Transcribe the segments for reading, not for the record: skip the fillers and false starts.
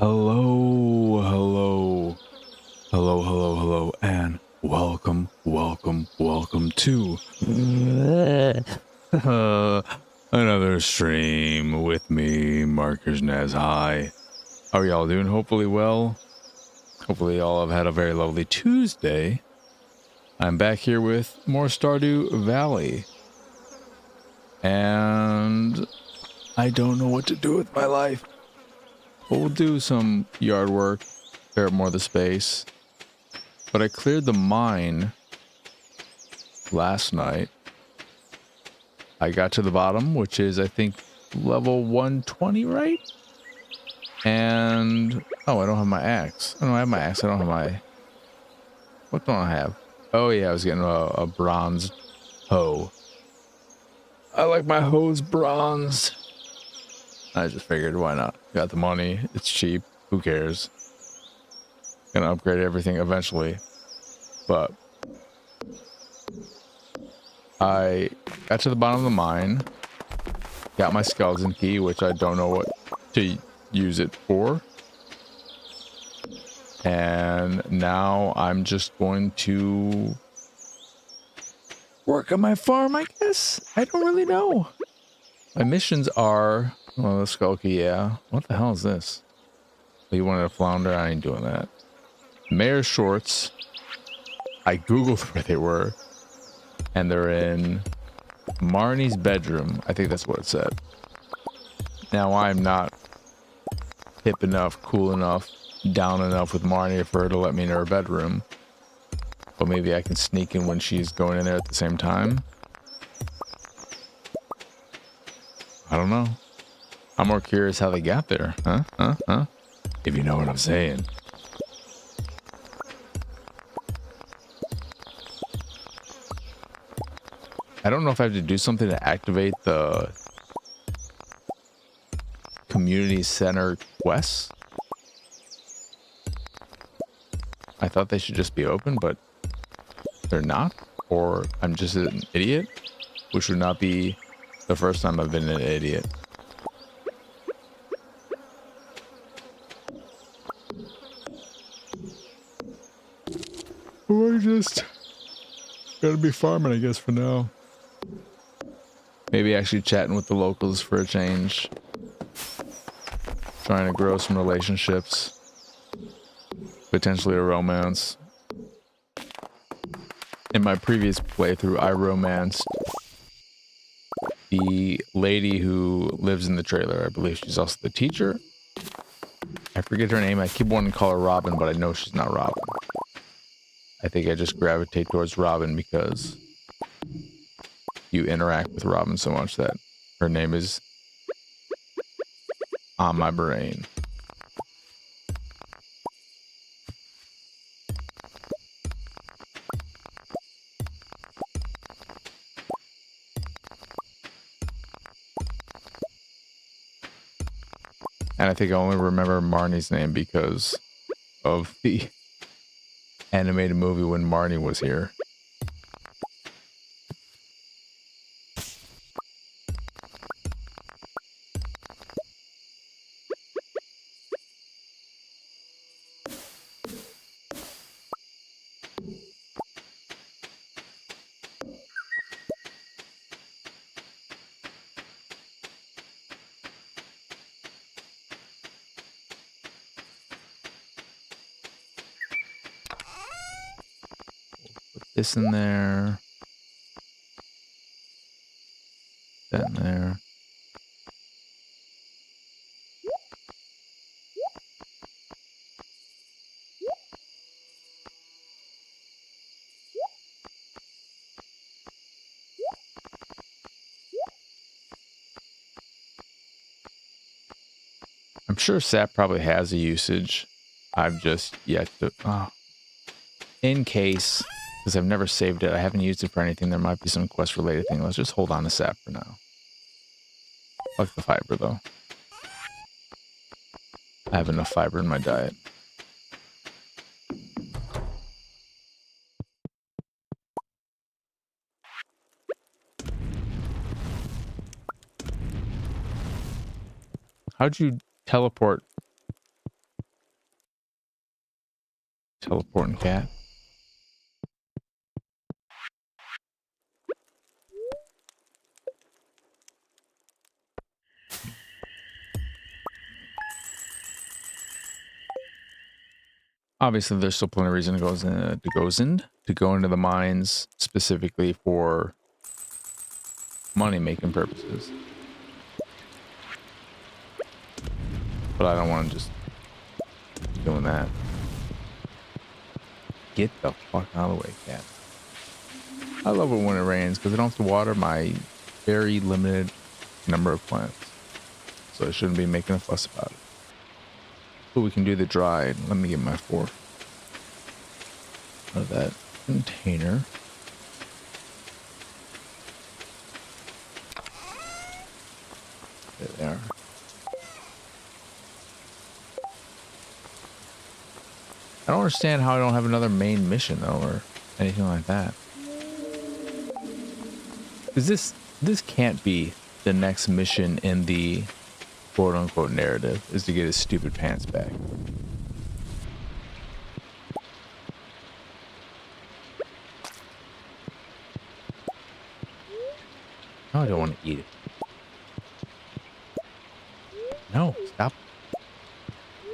Hello, hello, hello, and welcome to another stream with me, Marcus Naz. Hi, how are y'all doing? Hopefully well. Hopefully y'all have had a very lovely Tuesday. I'm back here with more Stardew Valley, and I don't know what to do with my life. But we'll do some yard work, clear up more of the space. But I cleared the mine last night. I got to the bottom, which is, I think, level 120, right? And, oh, I don't have my axe. Oh, no, I have my axe. I don't have my... What don't I have? Oh, yeah, I was getting a bronze hoe. I like my hoes bronzed. I just figured, why not? Got the money. It's cheap. Who cares? Gonna upgrade everything eventually. But I got to the bottom of the mine. Got my skeleton key, which I don't know what to use it for. And now I'm just going to work on my farm, I guess. I don't really know. My missions are... Well, the skull key, yeah. What the hell is this? Oh, you wanted a flounder? I ain't doing that. Mayor shorts. I googled where they were. And they're in Marnie's bedroom. I think that's what it said. Now, I'm not hip enough, cool enough, down enough with Marnie for her to let me in her bedroom. But maybe I can sneak in when she's going in there at the same time. I don't know. I'm more curious how they got there. Huh? If you know what I'm saying. I don't know if I have to do something to activate the community center quests. I thought they should just be open, but they're not. Or I'm just an idiot, which would not be the first time I've been an idiot. Or just gotta be farming, I guess, for now. Maybe actually chatting with the locals for a change. Trying to grow some relationships. Potentially a romance. In my previous playthrough, I romanced the lady who lives in the trailer. I believe she's also the teacher. I forget her name. I keep wanting to call her Robin, but I know she's not Robin. I think I just gravitate towards Robin because you interact with Robin so much that her name is on my brain. And I think I only remember Marnie's name because of the animated movie when Marnie was here. This in there. That in there. I'm sure SAP probably has a usage. I've just yet to... Oh. In case, because I've never saved it. I haven't used it for anything. There might be some quest related thing. Let's just hold on to SAP for now. Fuck the fiber though. I have enough fiber in my diet. How'd you teleport Teleporting cat. Obviously, there's still plenty of reason to go into the mines specifically for money making purposes. But I don't want to just keep doing that. Get the fuck out of the way, cat. I love it when it rains because I don't have to water my very limited number of plants. So I shouldn't be making a fuss about it. But we can do the dried. Let me get my fork out of that container. There they are. I don't understand how I don't have another main mission though, or anything like that. Because this can't be the next mission in the quote unquote narrative, is to get his stupid pants back. No, I don't want to eat it. No, stop.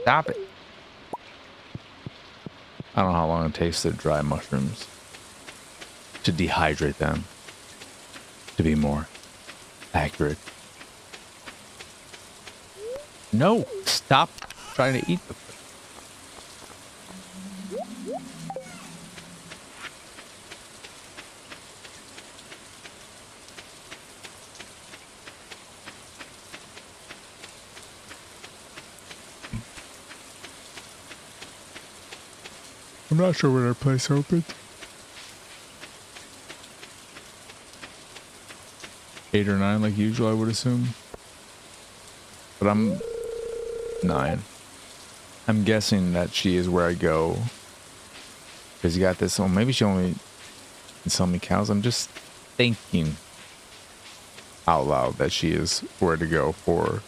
Stop it. I don't know how long it takes to dry mushrooms, to dehydrate them, to be more accurate. No, stop trying to eat the thing. I'm not sure when our place opens. 8 or 9 like usual, I would assume. But I'm 9. I'm guessing that she is where I go. Because you got this. Oh, maybe she only can sell me cows. I'm just thinking out loud that she is where to go for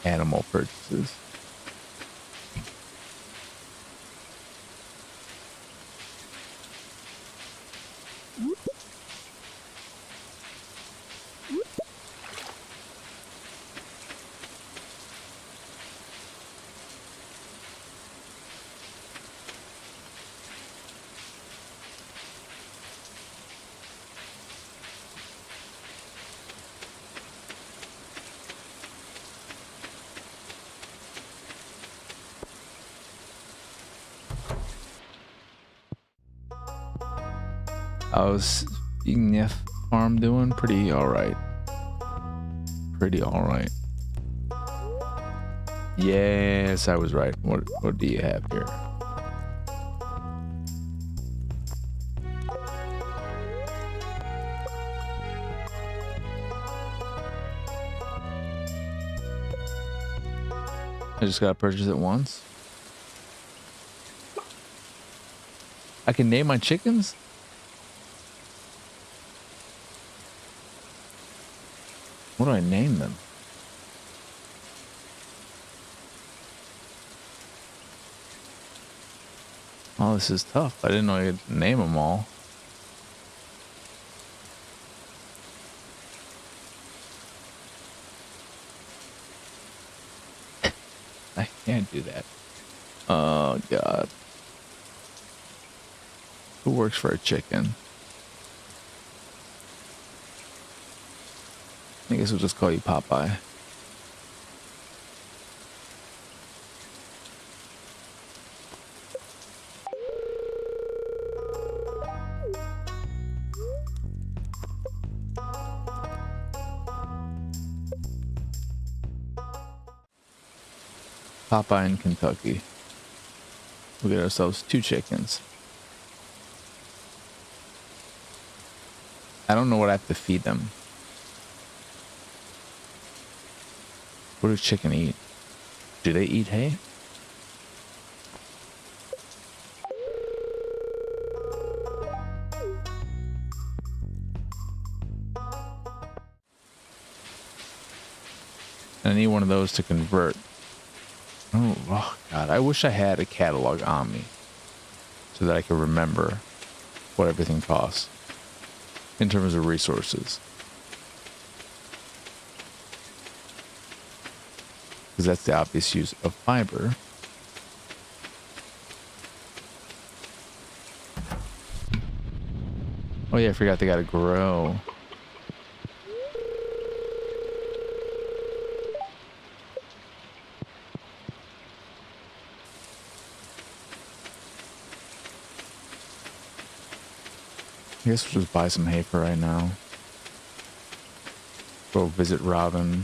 animal purchases. How's Ignef farm doing? Pretty alright. Pretty alright. Yes, I was right. What do you have here? I just gotta purchase it once. I can name my chickens? What do I name them? Oh, this is tough. I didn't know I could name them all. I can't do that. Oh, God. Who works for a chicken? I guess we'll just call you Popeye. Popeye in Kentucky. We'll get ourselves 2 chickens. I don't know what I have to feed them. What do chicken eat? Do they eat hay? I need one of those to convert. Oh God, I wish I had a catalog on me. so that I can remember what everything costs in terms of resources. Because that's the obvious use of fiber. Oh yeah, I forgot they gotta grow. I guess we'll just buy some hay for right now. Go visit Robin.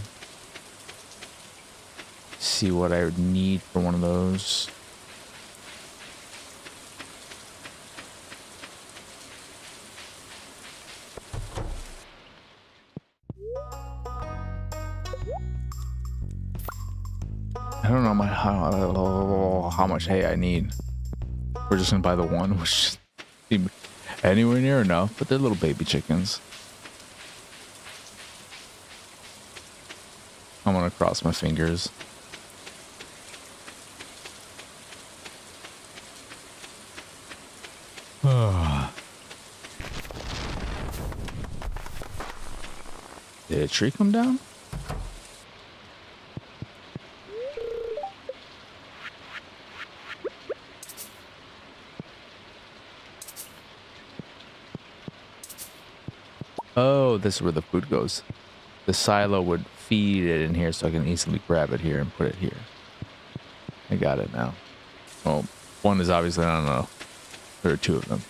See what I would need for one of those. I don't know how much hay I need. We're just gonna buy the one, which seems anywhere near enough, but they're little baby chickens. I'm gonna cross my fingers. Did a tree come down? Oh, this is where the food goes. The silo would feed it in here so I can easily grab it here and put it here. I got it now. Well, one is obviously not enough. There are two of them.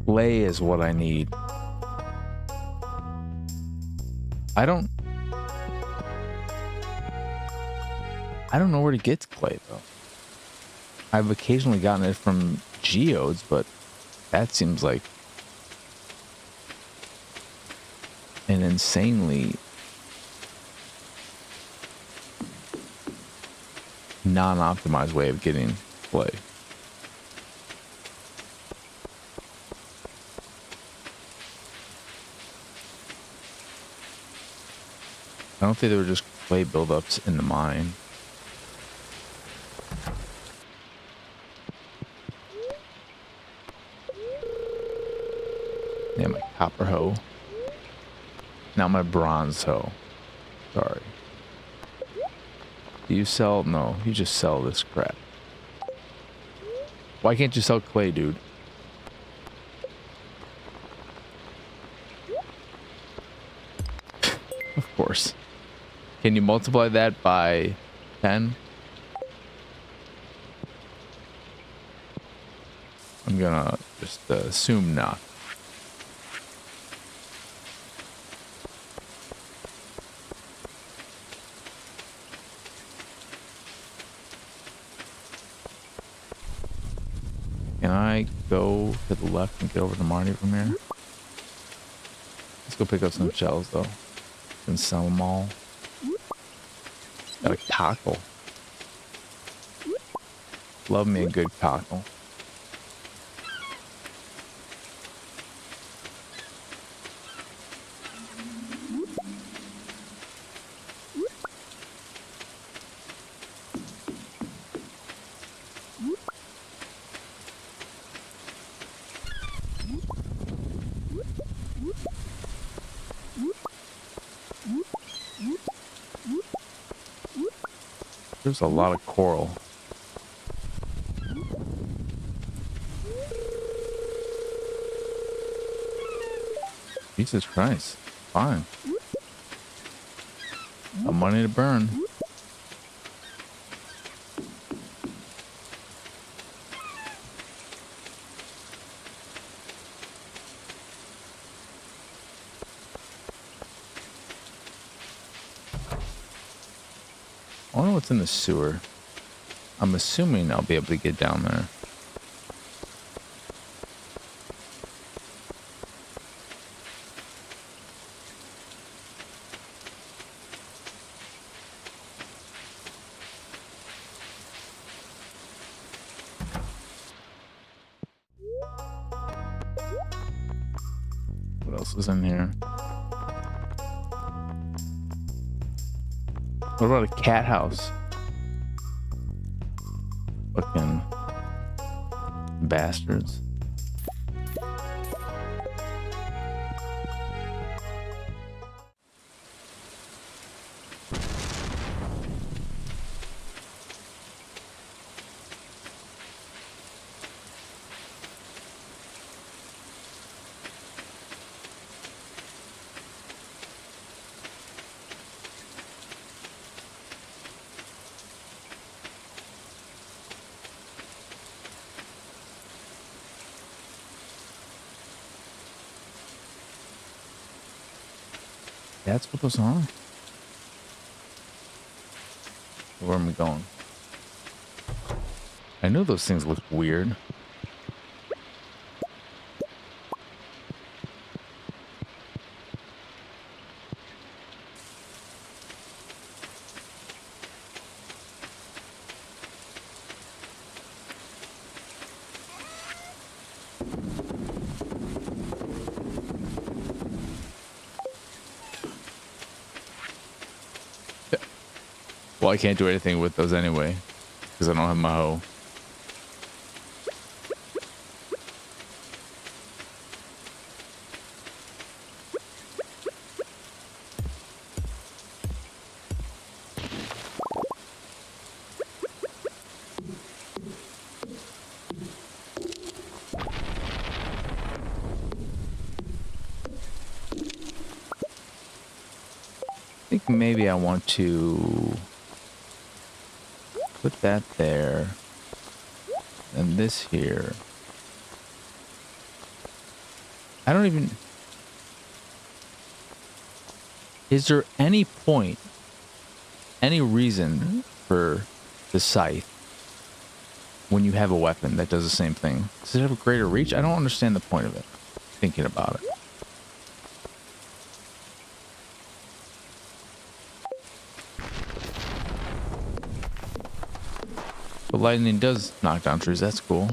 Clay is what I need. I don't know where to get clay though. I've occasionally gotten it from geodes, but that seems like an insanely non-optimized way of getting clay. I don't think they were just clay buildups in the mine. Yeah, my copper hoe. Now my bronze hoe. Sorry. Do you sell? No, you just sell this crap. Why can't you sell clay, dude? Of course. Can you multiply that by 10? I'm gonna just assume not. Can I go to the left and get over to Marty from here? Let's go pick up some shells though and sell them all. Got a cockle. Love me a good cockle. There's a lot of coral. Jesus Christ. Fine. Got money to burn. I wonder what's in the sewer. I'm assuming I'll be able to get down there. What else is in here? What about a cat house? Fucking bastards. That's what those are? Where am I going? I knew those things looked weird. Well, I can't do anything with those anyway, because I don't have my hoe. I think maybe I want to put that there and this here. I don't even... Is there any point, any reason for the scythe when you have a weapon that does the same thing? Does it have a greater reach? I don't understand the point of it, thinking about it. But lightning does knock down trees. That's cool.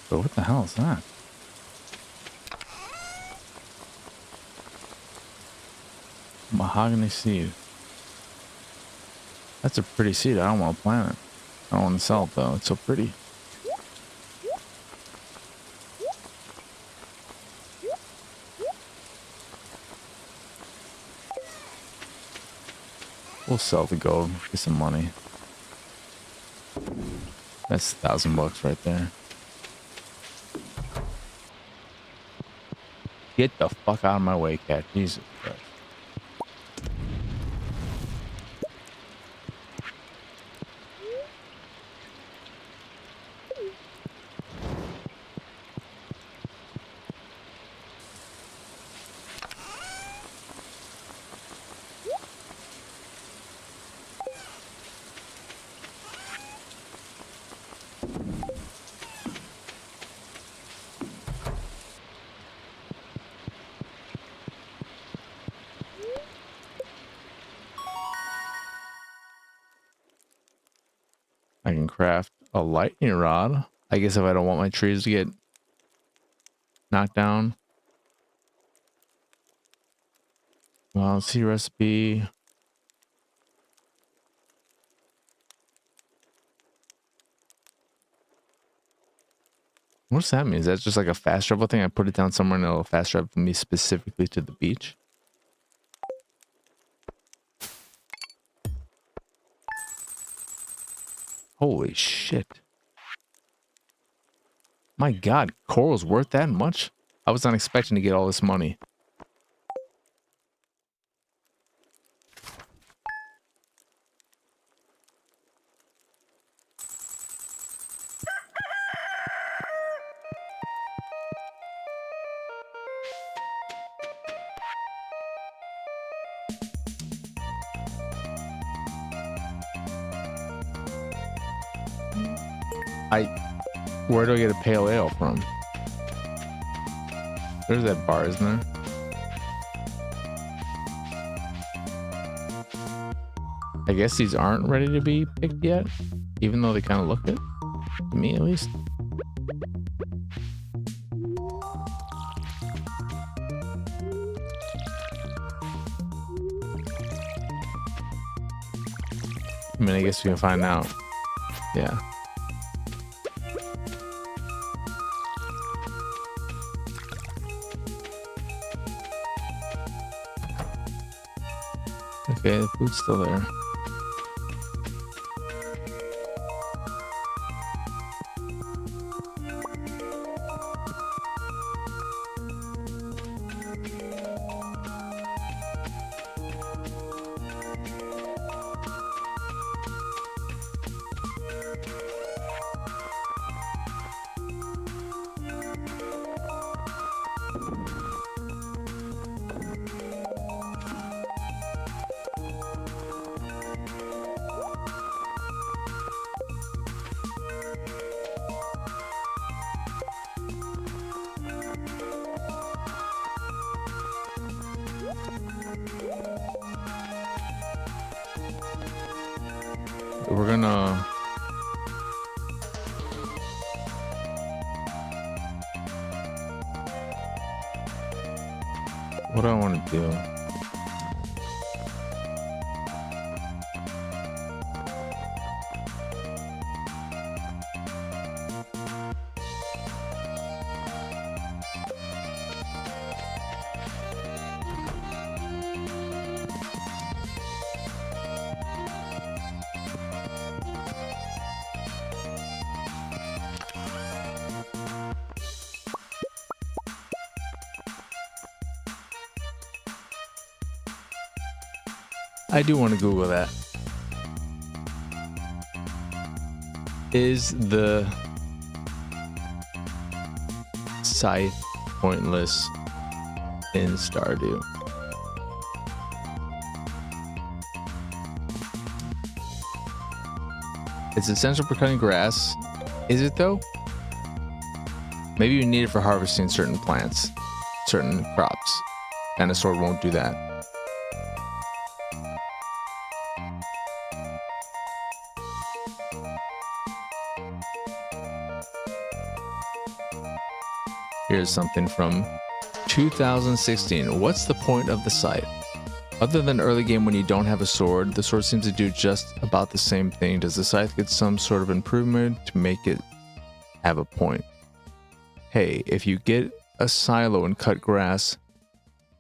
But what the hell is that? Mahogany seed. That's a pretty seed. I don't want to plant it. I don't want to sell it though. It's so pretty. We'll sell the gold, get some money. That's $1,000 right there. Get the fuck out of my way, cat. Jesus Christ. I can craft a lightning rod. I guess if I don't want my trees to get knocked down. Well, let's see recipe. What's that mean? Is that just like a fast travel thing? I put it down somewhere and it'll fast travel me specifically to the beach. Holy shit. My God, coral's worth that much? I was not expecting to get all this money. Where do I get a pale ale from? There's that bar, isn't there? I guess these aren't ready to be picked yet, even though they kind of look it. To me, at least. I mean, I guess we can find out. Yeah. Okay, the food's still there. We're gonna... What do I want to do? I do want to Google that. Is the scythe pointless in Stardew? It's essential for cutting grass. Is it though? Maybe you need it for harvesting certain plants, certain crops, and a sword won't do that. Here's something from 2016. What's the point of the scythe? Other than early game when you don't have a sword, the sword seems to do just about the same thing. Does the scythe get some sort of improvement to make it have a point? Hey, if you get a silo and cut grass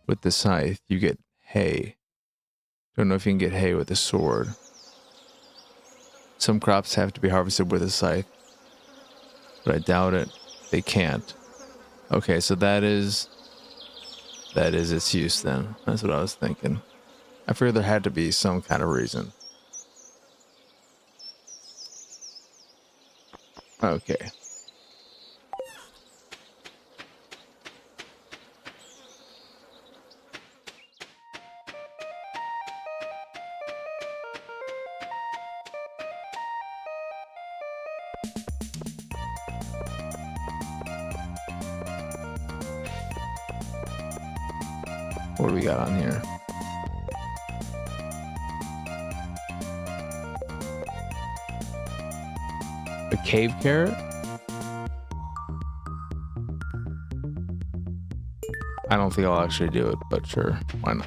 with the scythe, you get hay. Don't know if you can get hay with a sword. Some crops have to be harvested with a scythe, but I doubt it. They can't. Okay, so that is its use then. That's what I was thinking. I figured there had to be some kind of reason. Okay. What do we got on here? A cave carrot? I don't think I'll actually do it, but sure, why not?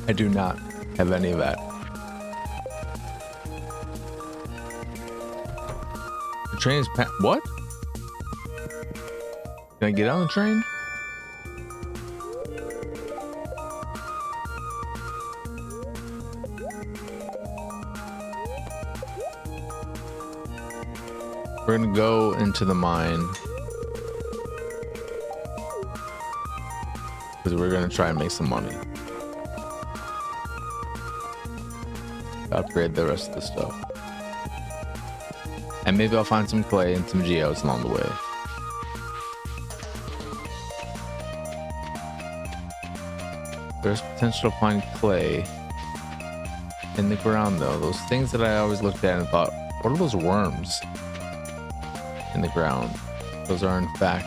I do not have any of that. The train is what? Can I get on the train? We're gonna go into the mine because we're gonna try and make some money. Upgrade the rest of the stuff. And maybe I'll find some clay and some geodes along the way. There's potential to find clay in the ground though. Those things that I always looked at and thought, what are those worms in the ground? Those are in fact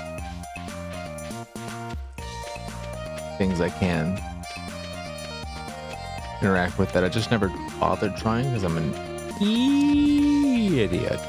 things I can interact with that I just never bothered trying because I'm an idiot.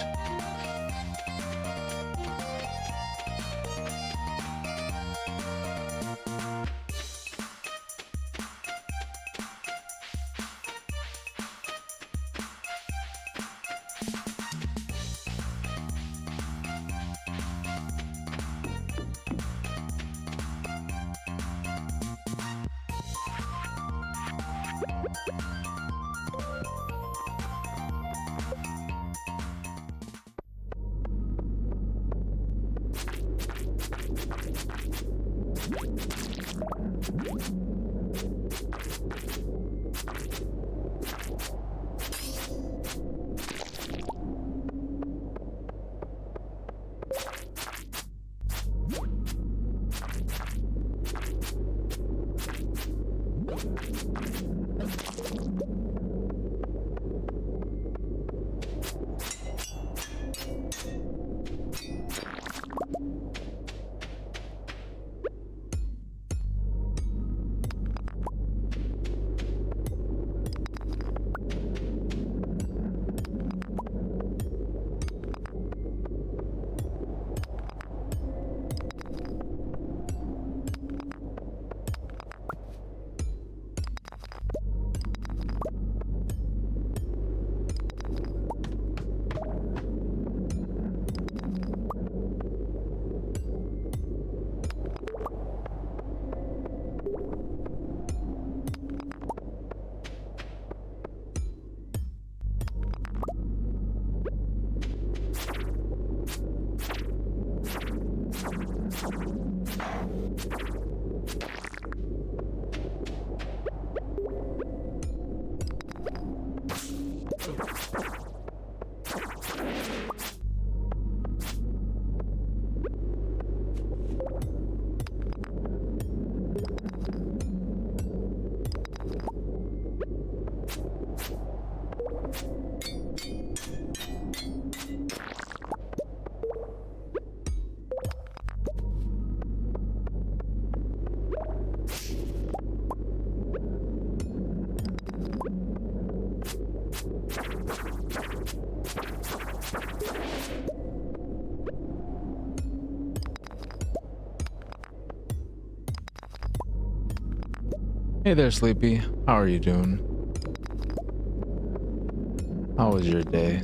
Hey there, Sleepy. How are you doing? How was your day?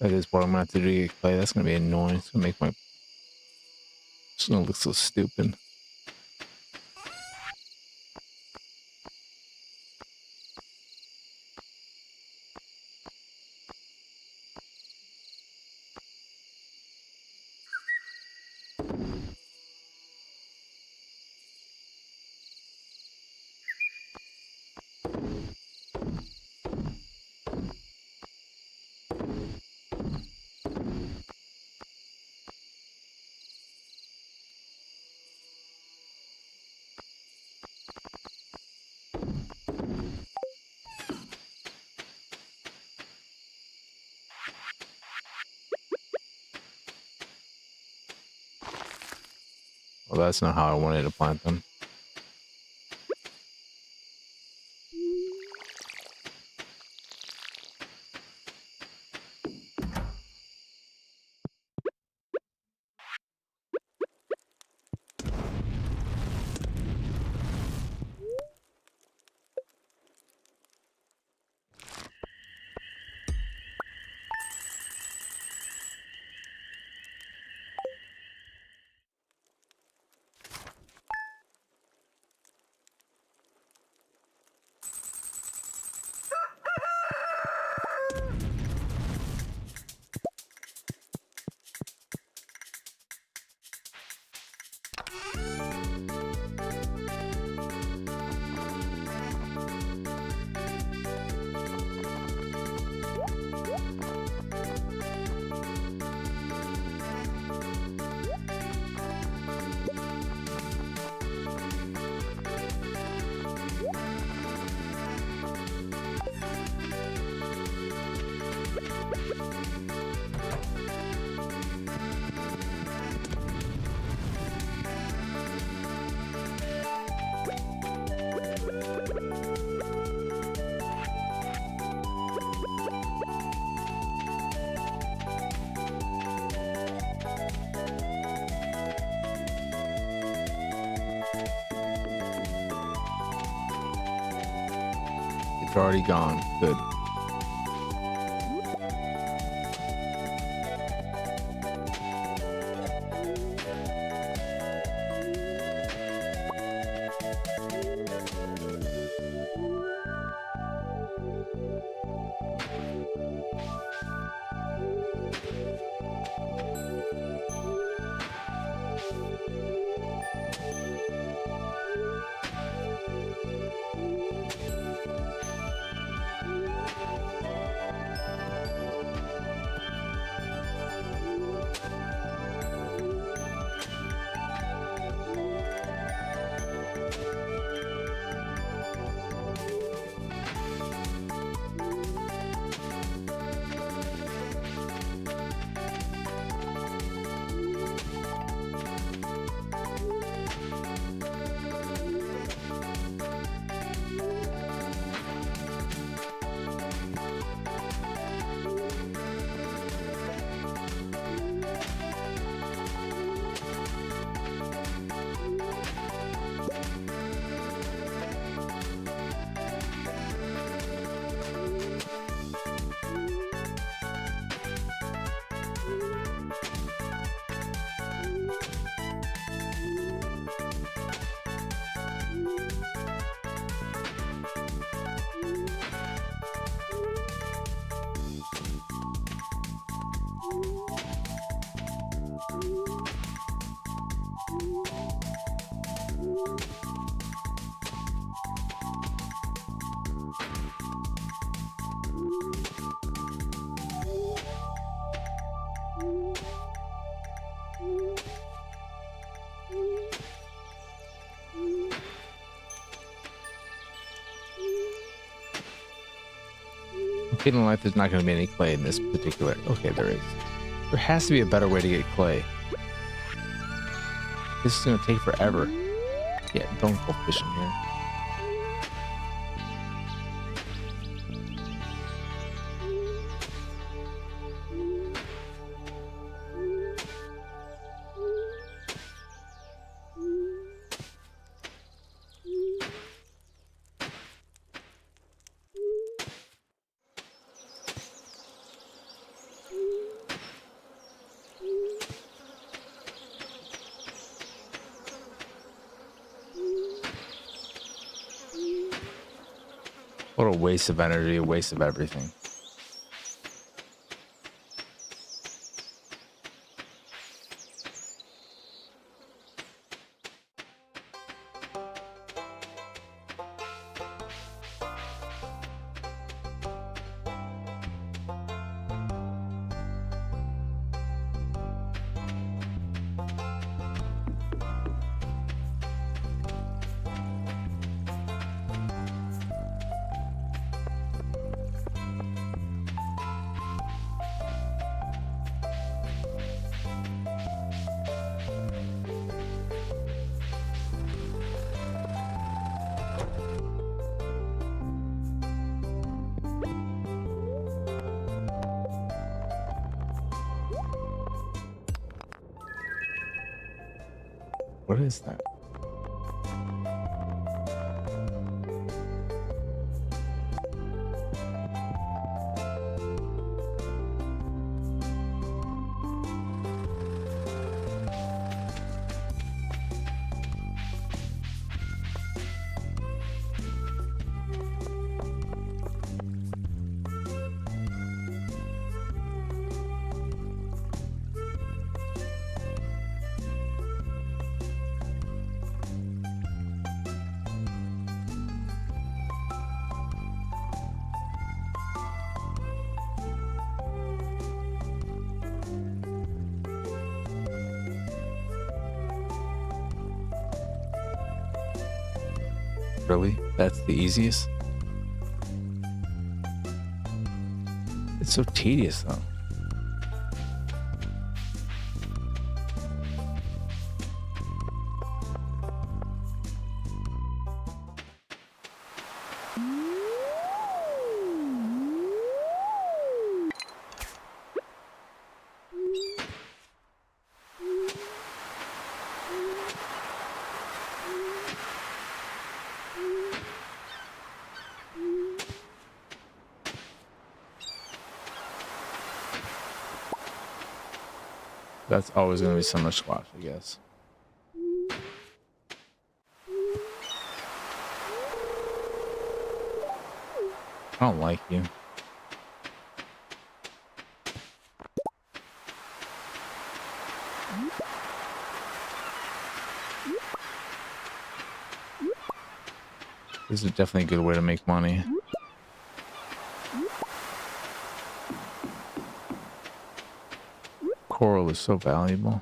That is what I'm gonna have to do to get clay. That's gonna be annoying. It's gonna make my. It's gonna look so stupid. Well, that's not how I wanted to plant them. It's already gone. Good. I'm feeling like there's not going to be any clay in this particular. Okay, there is. There has to be a better way to get clay. This is going to take forever. Yeah, don't go fishing here. What a waste of energy, a waste of everything. What is that? Really? That's the easiest? It's so tedious, though. That's always going to be so much squash, I guess. I don't like you. This is definitely a good way to make money. Coral is so valuable.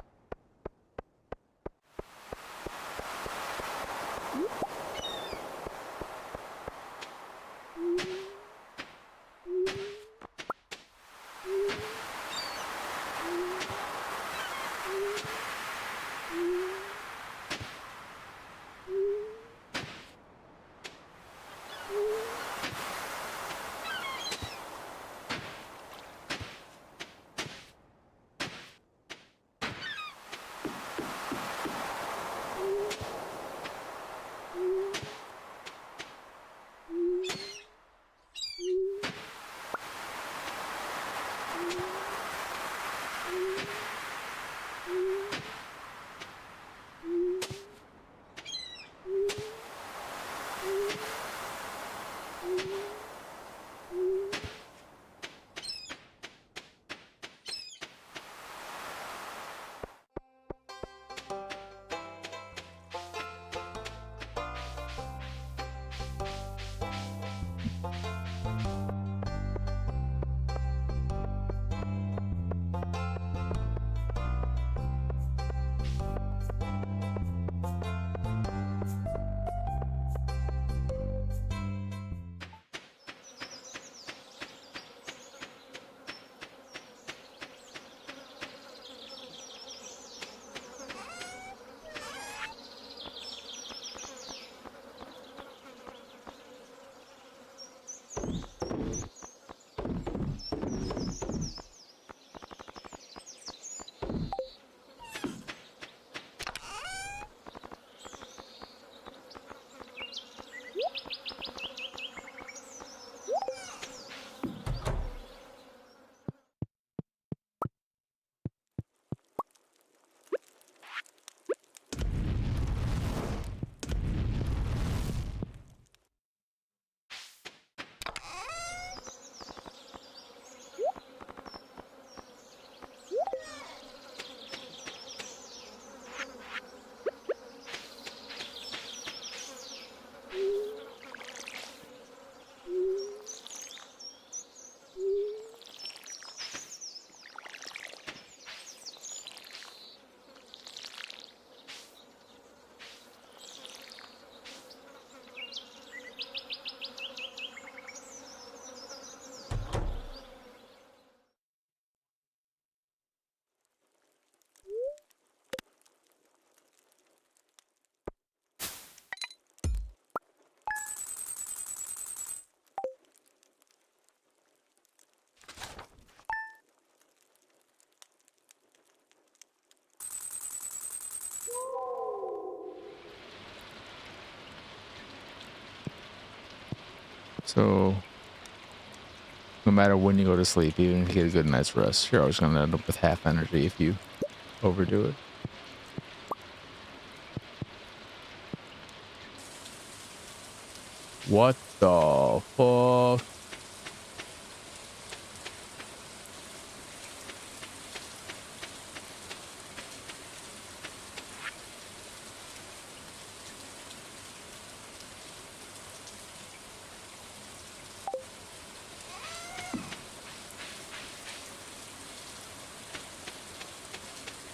So no matter when you go to sleep, even if you get a good night's rest, you're always going to end up with half energy if you overdo it. What the fuck?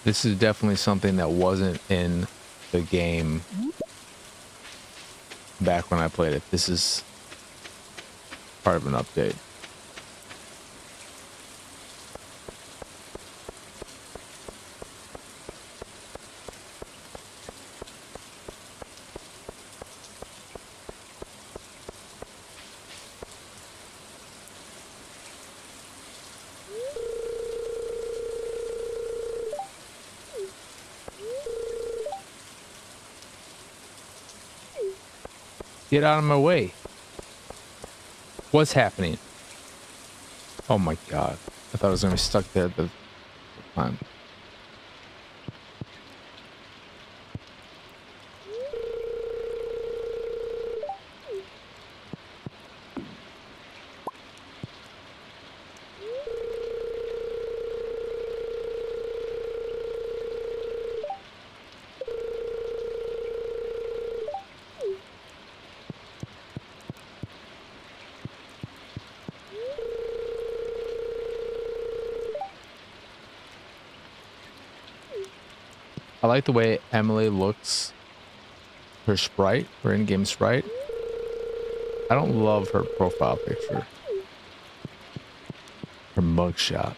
This is definitely something that wasn't in the game back when I played it. This is part of an update. Get out of my way. What's happening? Oh my god. I thought I was going to be stuck there the time. I like the way Emily looks. Her sprite, her in-game sprite. I don't love her profile picture. Her mugshot.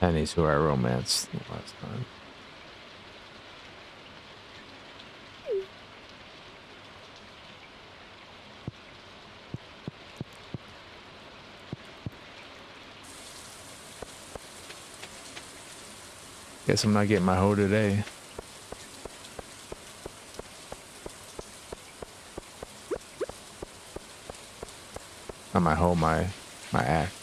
Pennies who I romanced last time. Guess I'm not getting my hoe today. Not my hoe, my axe.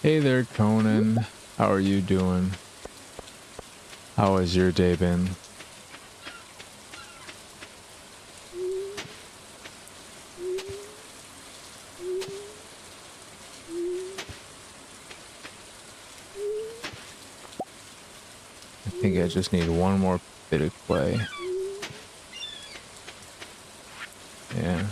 Hey there, Conan. How are you doing? How has your day been? I think I just need one more bit of clay. Yeah.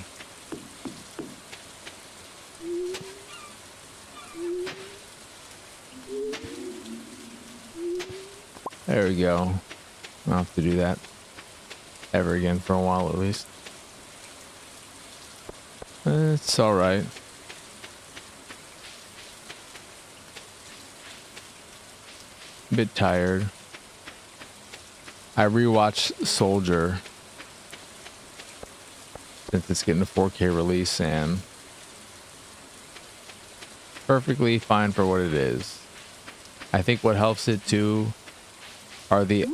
There we go. I don't have to do that ever again for a while at least. It's alright. A bit tired. I rewatched Soldier since it's getting a 4K release, and perfectly fine for what it is. I think what helps it too are the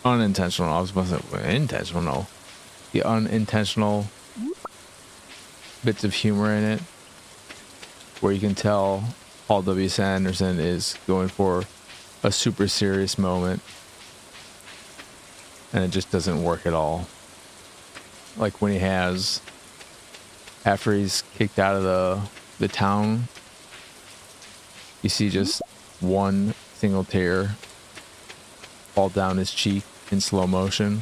unintentional. I was supposed to say intentional. No, the unintentional bits of humor in it, where you can tell Paul W.S. Anderson is going for a super serious moment, and it just doesn't work at all. Like when he has, after he's kicked out of the town, you see just one single tear fall down his cheek in slow motion.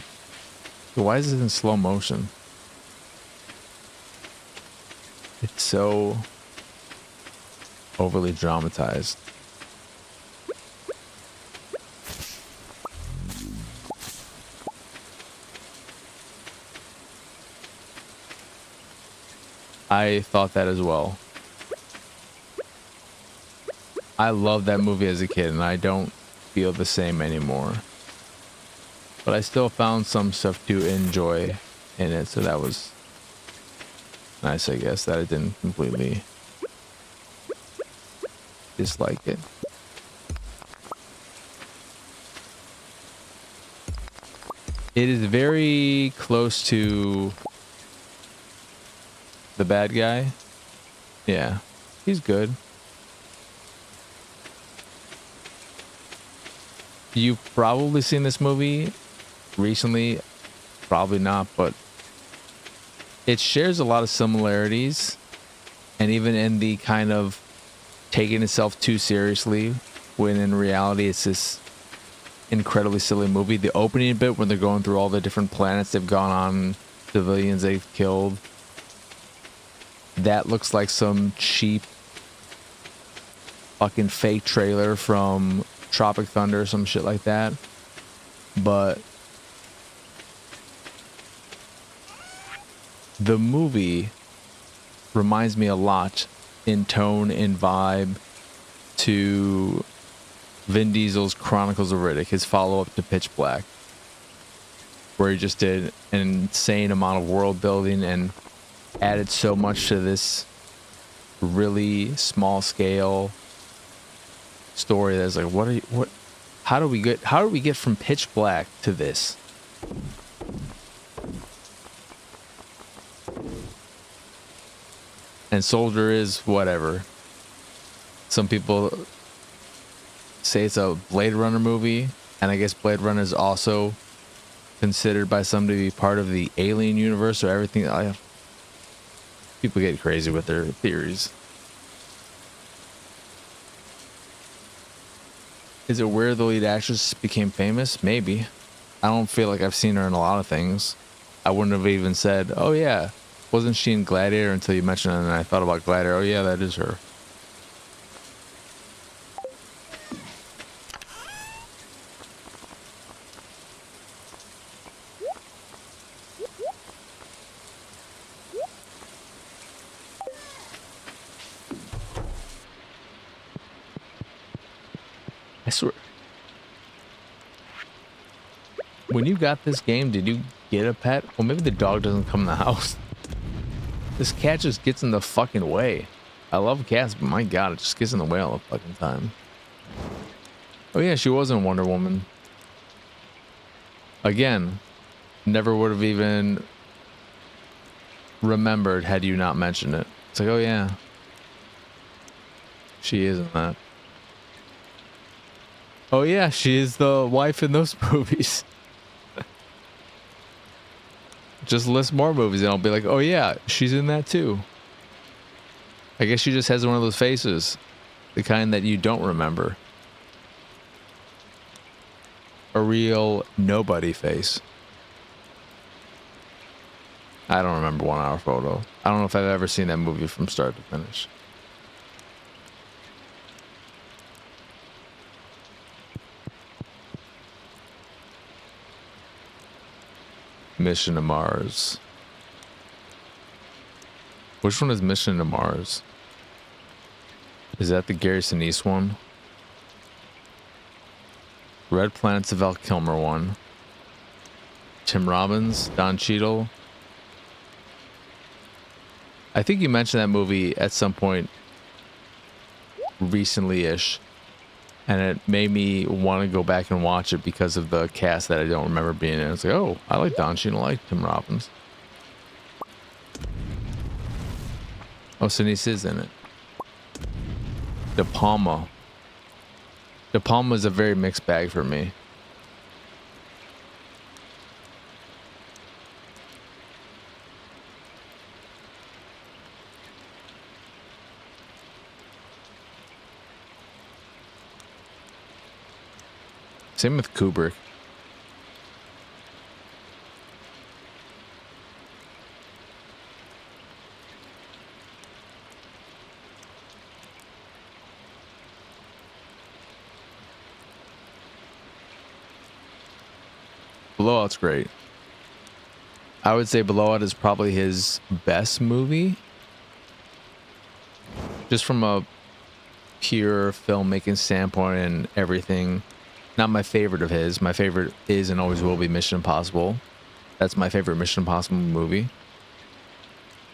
So why is it in slow motion? It's so overly dramatized. I thought that as well. I loved that movie as a kid, and I don't feel the same anymore. But I still found some stuff to enjoy in it, so that was nice, I guess, that I didn't completely dislike it. It is very close to the bad guy. Yeah, he's good. You've probably seen this movie recently, probably not, but it shares a lot of similarities, and even in the kind of taking itself too seriously, when in reality it's this incredibly silly movie. The opening bit when they're going through all the different planets they've gone on, civilians they've killed, that looks like some cheap fucking fake trailer from Tropic Thunder or some shit like that. But the movie reminds me a lot in tone and vibe to Vin Diesel's Chronicles of Riddick, his follow-up to Pitch Black, where he just did an insane amount of world building and added so much to this really small scale story that's like, how do we get from Pitch Black to this? And Soldier is whatever. Some people say it's a Blade Runner movie, and I guess Blade Runner is also considered by some to be part of the Alien universe, or everything. People get crazy with their theories. Is it where the lead actress became famous? Maybe. I don't feel like I've seen her in a lot of things. I wouldn't have even said, oh yeah, wasn't she in Gladiator, until you mentioned it, and I thought about Gladiator. Oh yeah, that is her. I swear. When you got this game, did you get a pet? Well, maybe the dog doesn't come in the house. This cat just gets in the fucking way. I love cats, but my god, it just gets in the way all the fucking time. Oh yeah, she was in Wonder Woman. Again, never would have even remembered had you not mentioned it. It's like, oh yeah, she is in that. Oh yeah, she is the wife in those movies. Just list more movies and I'll be like, oh yeah, she's in that too. I guess she just has one of those faces. The kind that you don't remember. A real nobody face. I don't remember 1 Hour Photo. I don't know if I've ever seen that movie from start to finish. Mission to Mars. Which one is Mission to Mars? Is that the Gary Sinise one? Red Planet's the Val Kilmer one. Tim Robbins, Don Cheadle. I think you mentioned that movie at some point recently-ish, and it made me want to go back and watch it because of the cast that I don't remember being in. It's like, oh, I like Don Cheadle, I like Tim Robbins. Oh, Sinise is in it. De Palma. De Palma is a very mixed bag for me. Same with Kubrick. Blowout's great. I would say Blowout is probably his best movie. Just from a pure filmmaking standpoint and everything. Not my favorite of his. My favorite is and always will be Mission Impossible. That's my favorite Mission Impossible movie.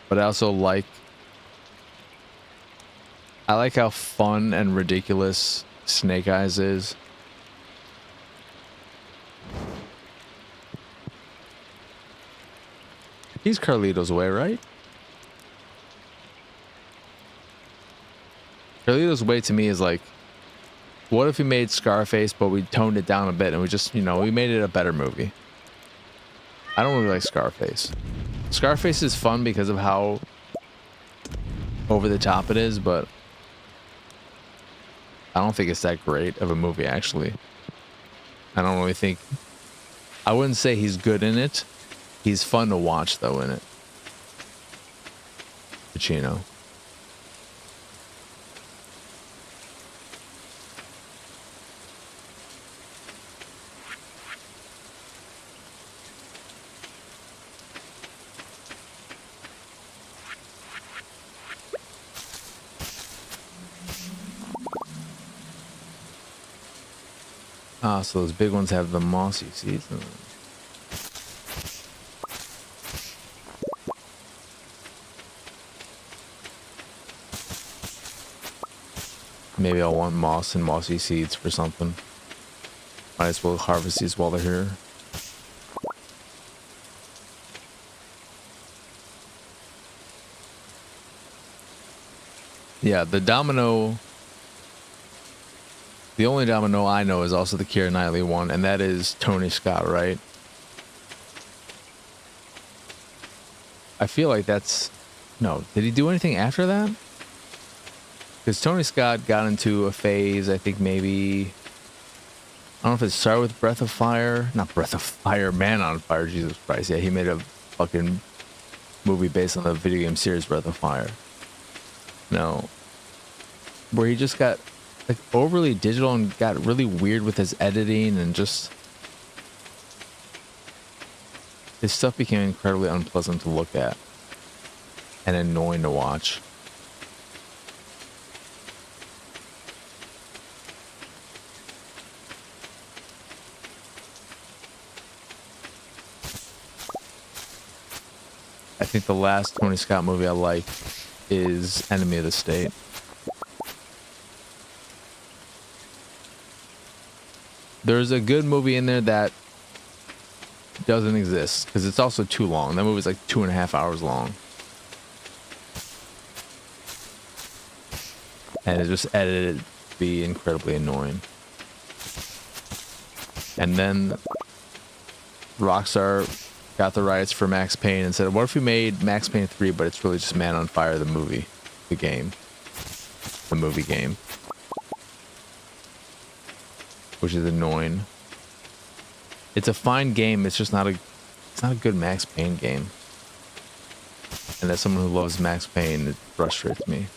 But I also like how fun and ridiculous Snake Eyes is. He's Carlito's Way, right? Carlito's Way to me is like, what if we made Scarface, but we toned it down a bit and we just, you know, we made it a better movie. I don't really like Scarface. Scarface is fun because of how over the top it is, but I don't think it's that great of a movie, actually. I don't really think... I wouldn't say he's good in it. He's fun to watch, though, in it. Pacino. Ah, so those big ones have the mossy seeds in them. Maybe I'll want moss and mossy seeds for something. Might as well harvest these while they're here. Yeah, the domino... The only domino I know is also the Keira Knightley one, and that is Tony Scott, right? I feel like that's... No, did he do anything after that? Because Tony Scott got into a phase, I think maybe... I don't know if it started with Breath of Fire. Not Breath of Fire, Man on Fire, Jesus Christ. Yeah, he made a fucking movie based on the video game series Breath of Fire. No. Where he just got... like overly digital and got really weird with his editing and just his stuff became incredibly unpleasant to look at and annoying to watch. I think the last Tony Scott movie I like is Enemy of the State. There's a good movie in there that doesn't exist because it's also too long. That movie's like 2.5 hours long. And it's just edited to be incredibly annoying. And then Rockstar got the rights for Max Payne and said, what if we made Max Payne 3, but it's really just Man on Fire, the movie, the game, the movie game. Which is annoying. It's a fine game. It's just not a good Max Payne game. And as someone who loves Max Payne, it frustrates me.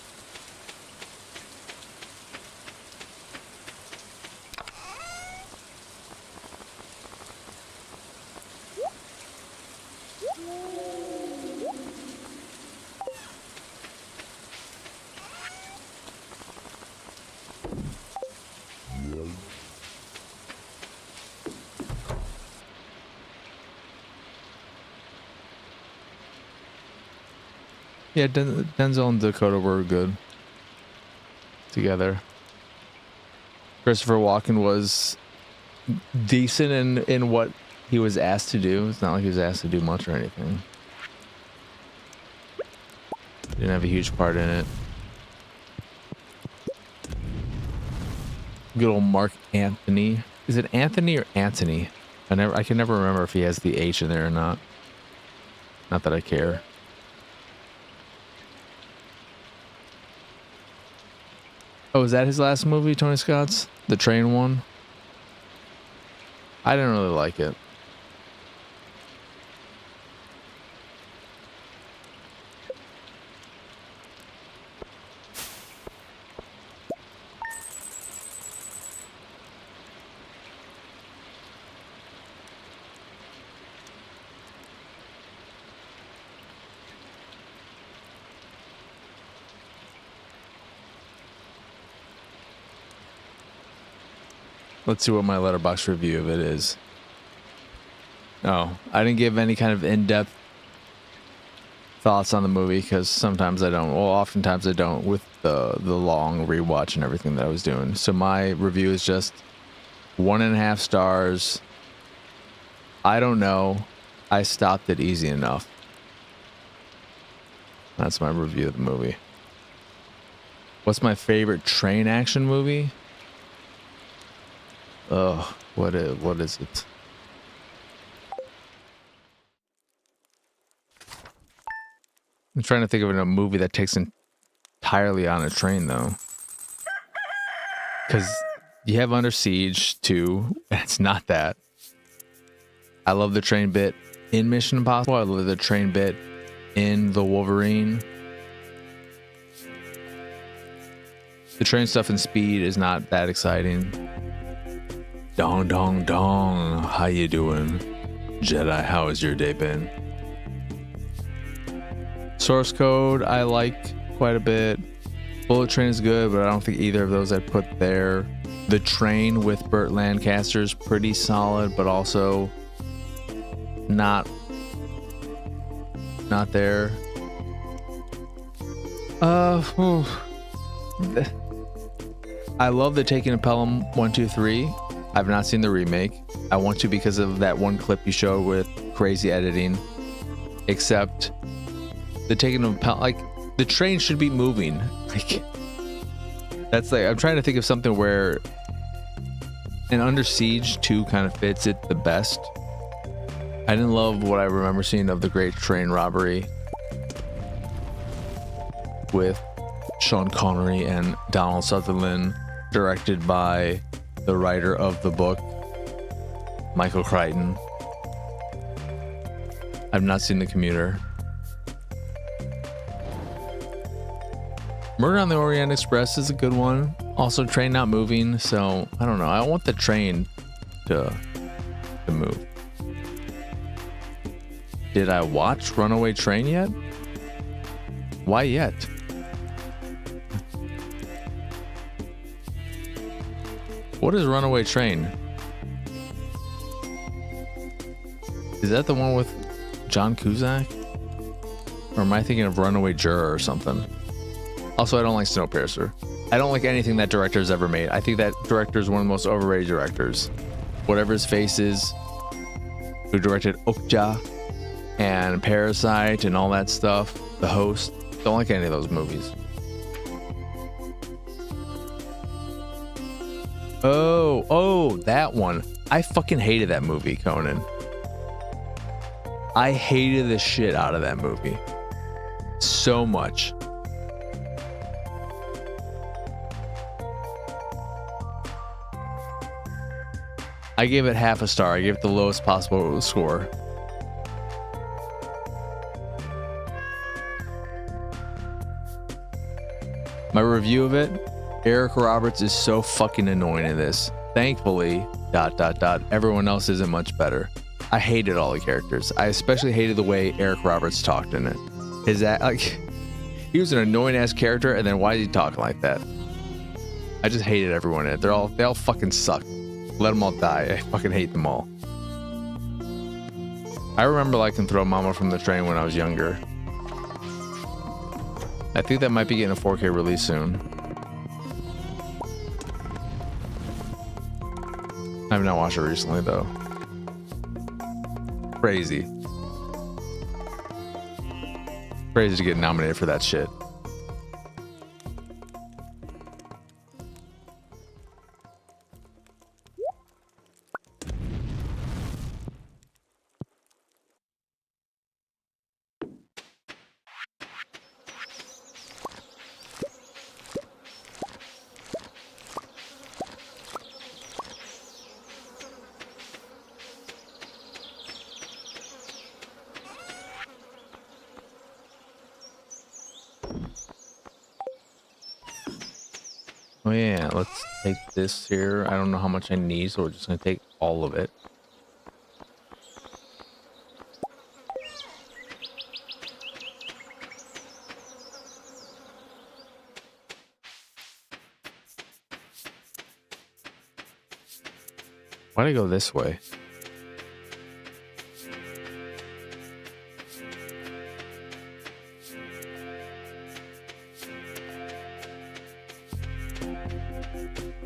Yeah, Denzel and Dakota were good. together. Christopher Walken was decent in what he was asked to do. It's not like he was asked to do much or anything. Didn't have a huge part in it. Good old Mark Anthony. Is it Anthony or Antony? I can never remember if he has the H in there or not. Not that I care. Oh, is that his last movie, Tony Scott's? The train one? I didn't really like it. Let's see what my letterbox review of it is. Oh, I didn't give any kind of in-depth thoughts on the movie because sometimes I don't. Well, oftentimes I don't with the long rewatch and everything that I was doing. So my review is just 1.5 stars. I don't know. I stopped it easy enough. That's my review of the movie. What's my favorite train action movie? Ugh, what is it? I'm trying to think of a movie that takes entirely on a train, though. Because you have Under Siege 2, and it's not that. I love the train bit in Mission Impossible. I love the train bit in The Wolverine. The train stuff in Speed is not that exciting. Dong, dong, dong. How you doing? Jedi, how has your day been? Source Code, I like quite a bit. Bullet Train is good, but I don't think either of those I'd put there. The Train with Burt Lancaster is pretty solid, but also not there. I love the Taking a Pelham 1, 2, 3. I've not seen the remake. I want to because of that one clip you showed with crazy editing. Except the Taking a Pelham, like the train should be moving. Like that's like I'm trying to think of something where an Under Siege 2 kind of fits it the best. I didn't love what I remember seeing of the Great Train Robbery with Sean Connery and Donald Sutherland, directed by the writer of the book, Michael Crichton. I've not seen The Commuter. Murder on the Orient Express is a good one. Also, train not moving, so I don't know. I want the train to move. Did I watch Runaway Train yet? Why yet? What is Runaway Train? Is that the one with John Cusack? Or am I thinking of Runaway Juror or something? Also, I don't like Snowpiercer. I don't like anything that director's ever made. I think that director is one of the most overrated directors. Whatever his face is, who directed Okja and Parasite and all that stuff, The Host. Don't like any of those movies. Oh, that one. I fucking hated that movie, Conan. I hated the shit out of that movie. So much. I gave it half a star. I gave it the lowest possible score. My review of it, Eric Roberts is so fucking annoying in this. Thankfully, ... everyone else isn't much better. I hated all the characters. I especially hated the way Eric Roberts talked in it. His like, he was an annoying ass character, and then why is he talking like that? I just hated everyone in it. They all fucking suck. Let them all die. I fucking hate them all. I remember liking Throw Mama from the Train when I was younger. I think that might be getting a 4K release soon. I have not watched it recently though. Crazy. Crazy to get nominated for that shit. Oh yeah, let's take this here. I don't know how much I need, so we're just gonna take all of it. Why'd I go this way?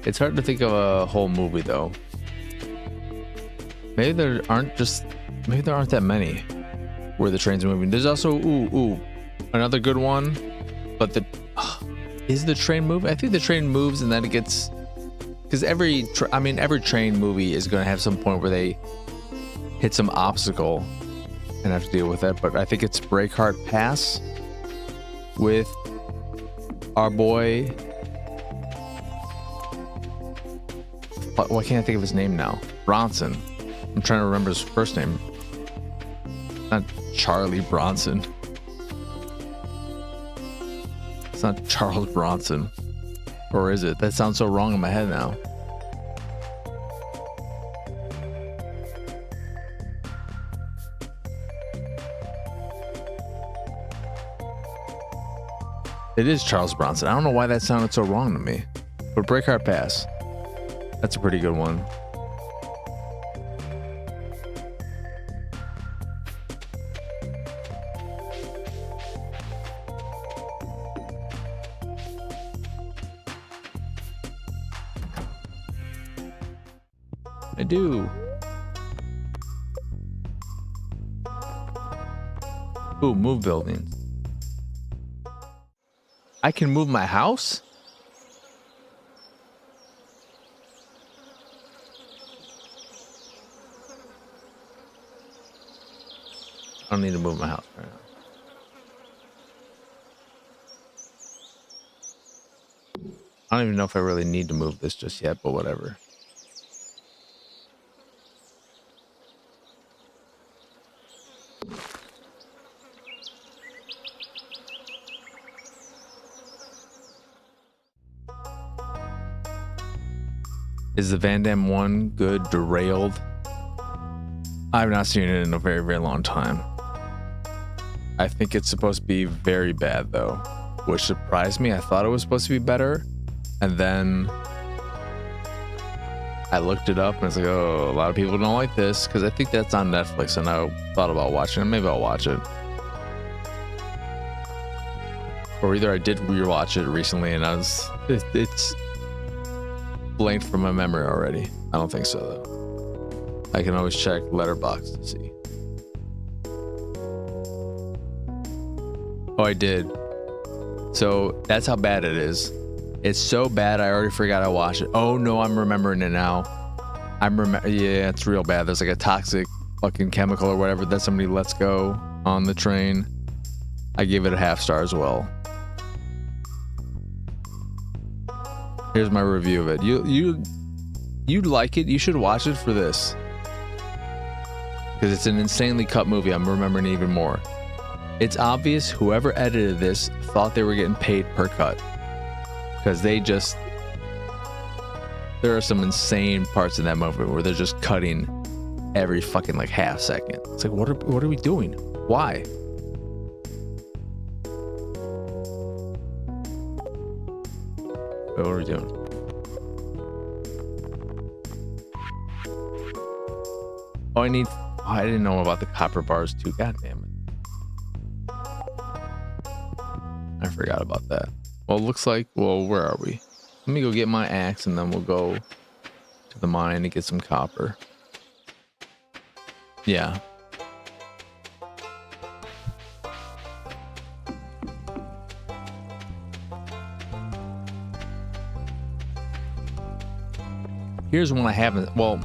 It's hard to think of a whole movie though. Maybe there aren't that many where the trains are moving. There's also another good one, but is the train moving? I think the train moves and then it gets, because every train movie is going to have some point where they hit some obstacle and have to deal with that. But I think it's Breakheart Pass with our boy. Why can't I think of his name now? Bronson. I'm trying to remember his first name. Not Charlie Bronson. It's not Charles Bronson. Or is it? That sounds so wrong in my head now. It is Charles Bronson. I don't know why that sounded so wrong to me. But Breakheart Pass. That's a pretty good one. I do. Ooh, move buildings. I can move my house? I don't need to move my house right now. I don't even know if I really need to move this just yet, but whatever. Is the Van Damme one good? Derailed? I've not seen it in a very, very long time. I think it's supposed to be very bad though, which surprised me. I thought it was supposed to be better, and then I looked it up and it's like, oh, a lot of people don't like this, because I think that's on Netflix, and I thought about watching it. Maybe I'll watch it. Or either I did rewatch it recently and it's blanked from my memory already. I don't think so though. I can always check Letterboxd to see. Oh, I did. So that's how bad it is. It's so bad I already forgot I watched it. Oh no, I'm remembering it now. Yeah, it's real bad. There's like a toxic fucking chemical or whatever that somebody lets go on the train. I gave it a 0.5 star as well. Here's my review of it. You'd like it. You should watch it for this, because it's an insanely cut movie. I'm remembering even more. It's obvious whoever edited this thought they were getting paid per cut, because there are some insane parts in that movie where they're just cutting every fucking like 0.5 second. It's like, what are we doing? Why? What are we doing? Oh, I didn't know about the copper bars too. God damn it. I forgot about that. Well, it looks like, where are we? Let me go get my axe and then we'll go to the mine to get some copper. Yeah. Here's one I haven't. Well,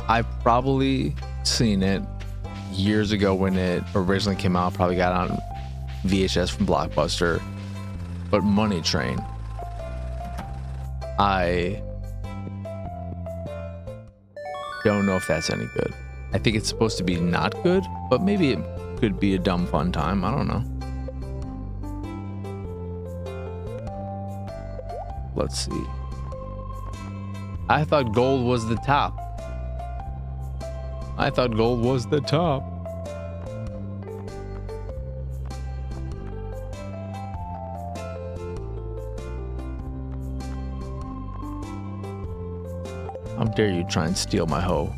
I've probably seen it years ago when it originally came out. Probably got on VHS from Blockbuster. But Money Train. I don't know if that's any good. I think it's supposed to be not good, but maybe it could be a dumb fun time. I don't know. Let's see. I thought gold was the top. I thought gold was the top. How dare you try and steal my hoe?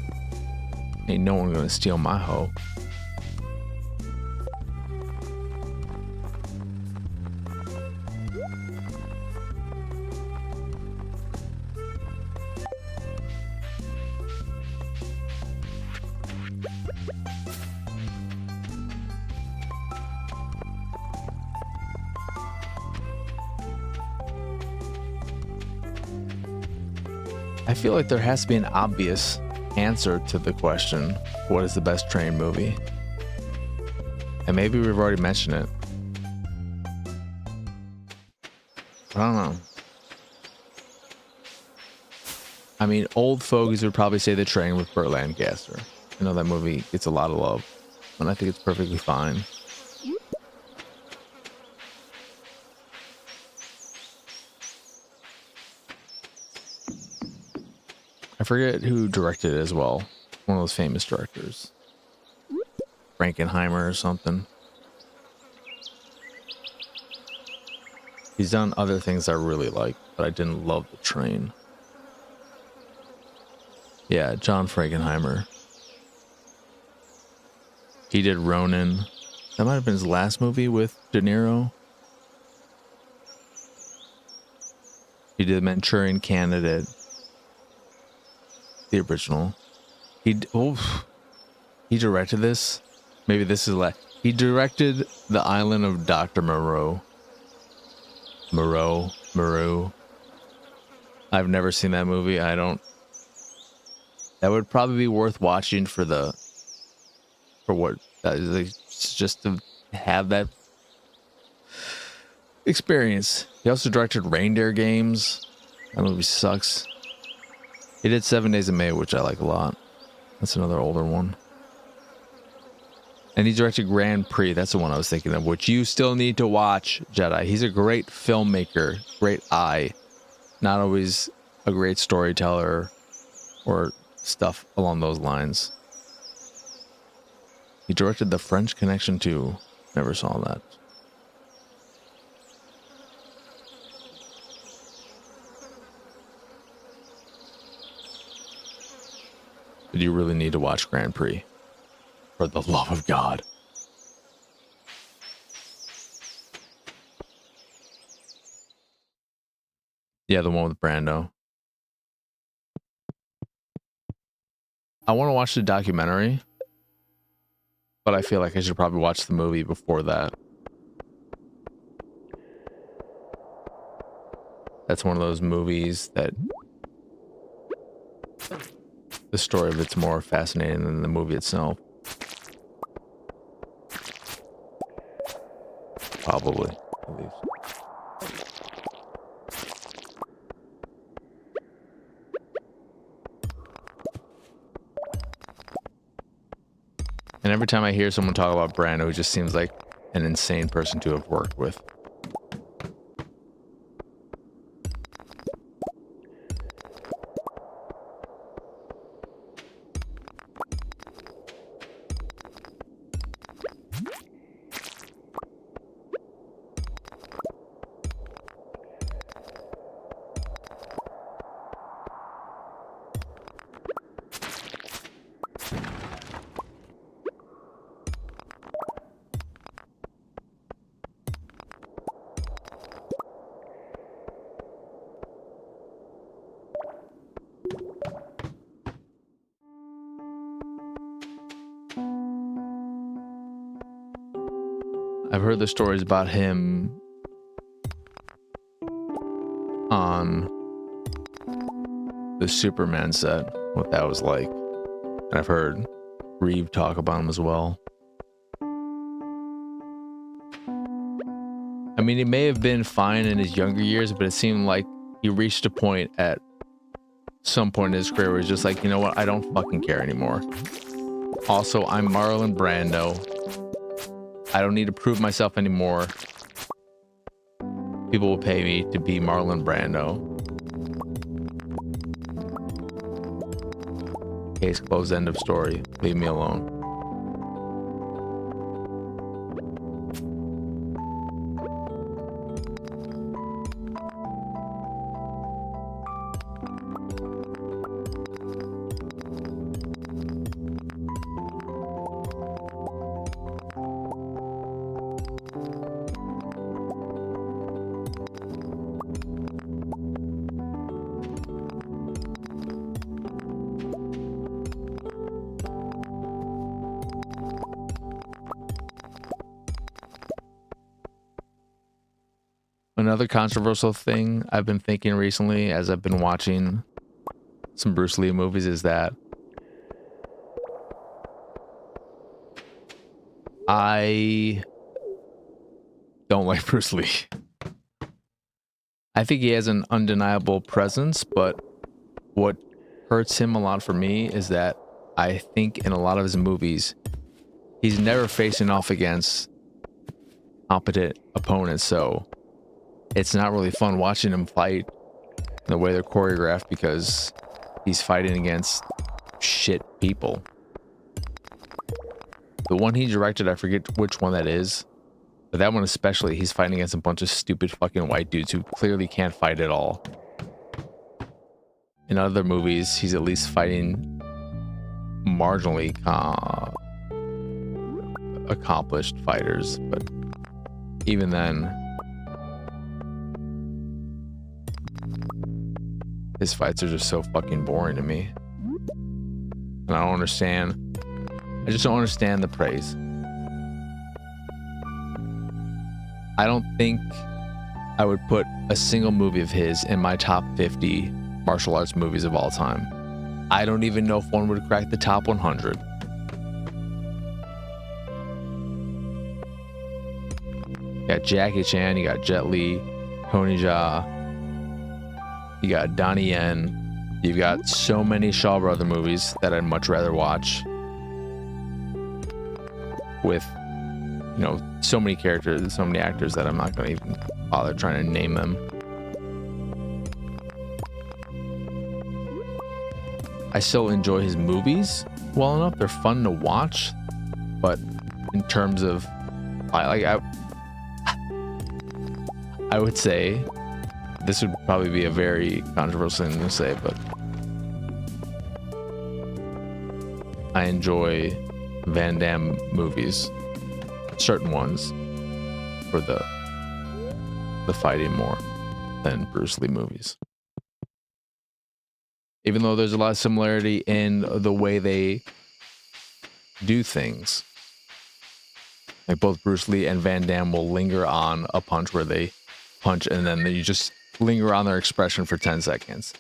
Ain't no one gonna steal my hoe. I feel like there has to be an obvious answer to the question, what is the best train movie? And maybe we've already mentioned it. I don't know. I mean, old fogies would probably say The Train with Burt Lancaster. I know that movie gets a lot of love, and I think it's perfectly fine. I forget who directed it as well. One of those famous directors. Frankenheimer or something. He's done other things I really like, but I didn't love The Train. Yeah, John Frankenheimer. He did Ronin. That might have been his last movie with De Niro. He did Manchurian Candidate. The original. He directed this. Maybe this is he directed The Island of Dr. Moreau. Moreau. I've never seen that movie. That would probably be worth watching just to have that experience. He also directed Reindeer Games. That movie sucks. He did 7 Days of May, which I like a lot. That's another older one. And he directed Grand Prix. That's the one I was thinking of, which you still need to watch, Jedi. He's a great filmmaker, great eye. Not always a great storyteller or stuff along those lines. He directed The French Connection too. Never saw that. But you really need to watch Grand Prix. For the love of God. Yeah, the one with Brando. I want to watch the documentary, but I feel like I should probably watch the movie before that. That's one of those movies that the story of it's more fascinating than the movie itself. Probably, at least. And every time I hear someone talk about Brando, it just seems like an insane person to have worked with. I've heard the stories about him on the Superman set, what that was like. And I've heard Reeve talk about him as well. I mean, he may have been fine in his younger years, but it seemed like he reached a point at some point in his career where he's just like, you know what? I don't fucking care anymore. Also, I'm Marlon Brando. I don't need to prove myself anymore. People will pay me to be Marlon Brando. Case closed, end of story. Leave me alone. Another controversial thing I've been thinking recently as I've been watching some Bruce Lee movies is that I don't like Bruce Lee. I think he has an undeniable presence, but what hurts him a lot for me is that I think in a lot of his movies, he's never facing off against competent opponents, so it's not really fun watching him fight the way they're choreographed because he's fighting against shit people. The one he directed, I forget which one that is, but that one especially, he's fighting against a bunch of stupid fucking white dudes who clearly can't fight at all. In other movies, he's at least fighting marginally accomplished fighters, but even then, his fights are just so fucking boring to me. And I don't understand. I just don't understand the praise. I don't think I would put a single movie of his in my top 50 martial arts movies of all time. I don't even know if one would crack the top 100. You got Jackie Chan, you got Jet Li, Tony Jaa, you got Donnie Yen. You've got so many Shaw Brother movies that I'd much rather watch. With, you know, so many characters, so many actors that I'm not going to even bother trying to name them. I still enjoy his movies well enough. They're fun to watch, but in terms of, I would say, this would probably be a very controversial thing to say, but I enjoy Van Damme movies, certain ones, for the fighting more than Bruce Lee movies. Even though there's a lot of similarity in the way they do things. Like both Bruce Lee and Van Damme will linger on a punch where they punch and then you just linger on their expression for 10 seconds.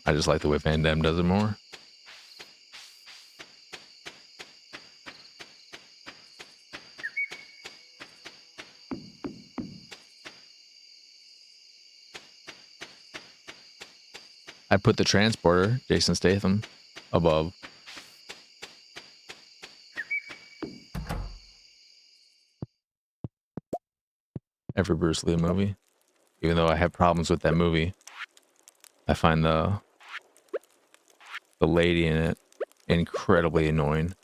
I just like the way Van Damme does it more. I put the transporter, Jason Statham, above. Every Bruce Lee movie. Even though I have problems with that movie, I find the lady in it incredibly annoying.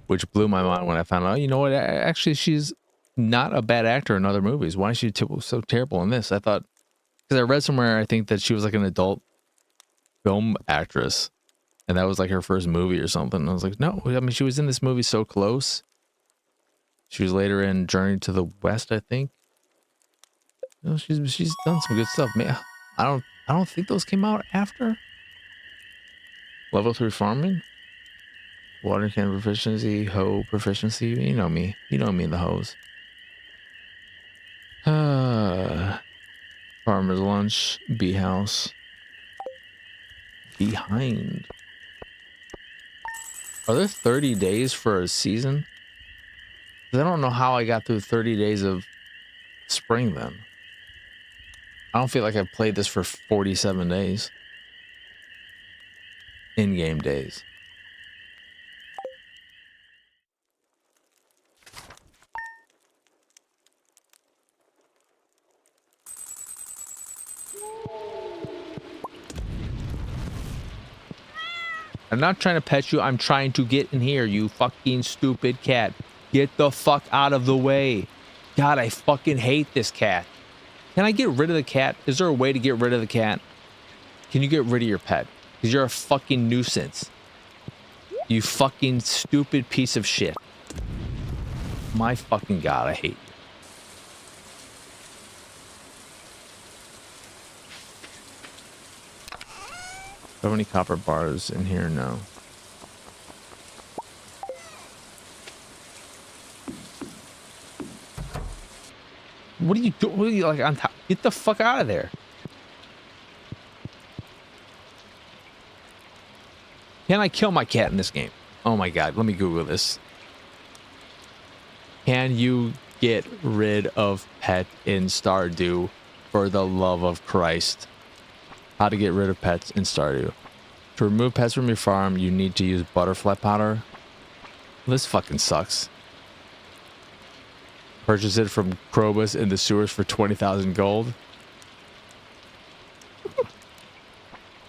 Which blew my mind when I found out, you know what, actually she's not a bad actor in other movies. Why is she so terrible in this? I thought, because I read somewhere, I think that she was like an adult film actress. And that was like her first movie or something. And I was like, no, I mean, she was in this movie So Close. She was later in Journey to the West, I think. You know, she's done some good stuff. Man, I don't think those came out after. Level 3 farming? Water can proficiency, hoe proficiency. You know me. You know me in the hose. Farmer's lunch, bee house. Behind. Are there 30 days for a season? I don't know how I got through 30 days of spring then. I don't feel like I've played this for 47 days. In-game days. I'm not trying to pet you. I'm trying to get in here, you fucking stupid cat. Get the fuck out of the way. God, I fucking hate this cat. Can I get rid of the cat? Is there a way to get rid of the cat? Can you get rid of your pet? Because you're a fucking nuisance. You fucking stupid piece of shit. My fucking God, I hate you. Do I have any copper bars in here? No. What are you doing? What are you like on top? Get the fuck out of there. Can I kill my cat in this game? Oh my God, let me Google this. Can you get rid of pet in Stardew for the love of Christ? How to get rid of pets in Stardew. To remove pets from your farm, you need to use butterfly powder. This fucking sucks. Purchase it from Krobus in the sewers for 20,000 gold.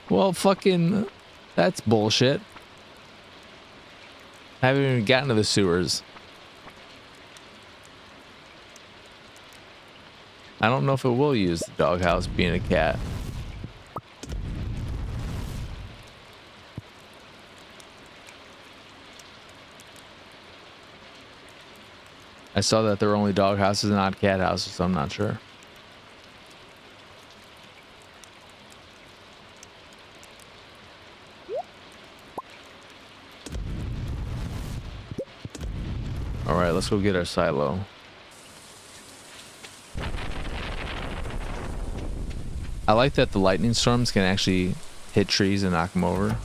Well, fucking, that's bullshit. I haven't even gotten to the sewers. I don't know if it will use the doghouse being a cat. I saw that there were only dog houses and not cat houses, so I'm not sure. All right, let's go get our silo. I like that the lightning storms can actually hit trees and knock them over.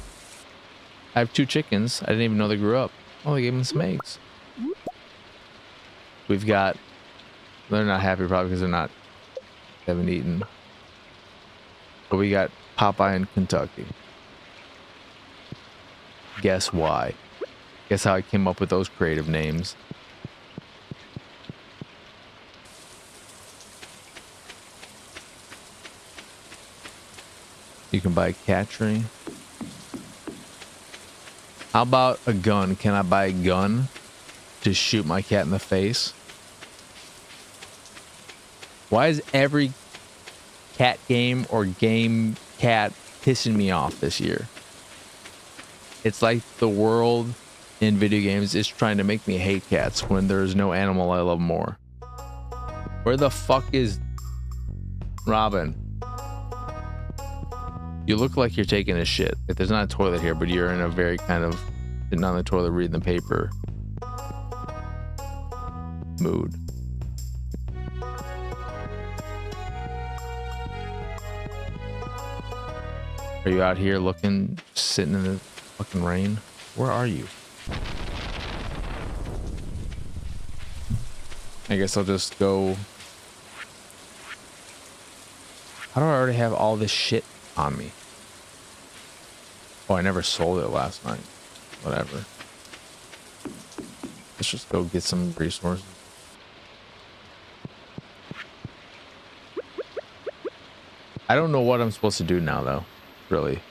I have 2 chickens. I didn't even know they grew up. Oh, they gave me some eggs. We've got, they're not happy probably because they haven't eaten. But we got Popeye in Kentucky. Guess why? Guess how I came up with those creative names. You can buy a cat tree. How about a gun? Can I buy a gun to shoot my cat in the face? Why is every cat game or game cat pissing me off this year? It's like the world in video games is trying to make me hate cats when there's no animal I love more. Where the fuck is Robin? You look like you're taking a shit. If there's not a toilet here, but you're in a very kind of sitting on the toilet reading the paper mood. Are you out here looking, sitting in the fucking rain? Where are you? I guess I'll just go. How do I already have all this shit on me? Oh, I never sold it last night. Whatever. Let's just go get some resources. I don't know what I'm supposed to do now, though. Really.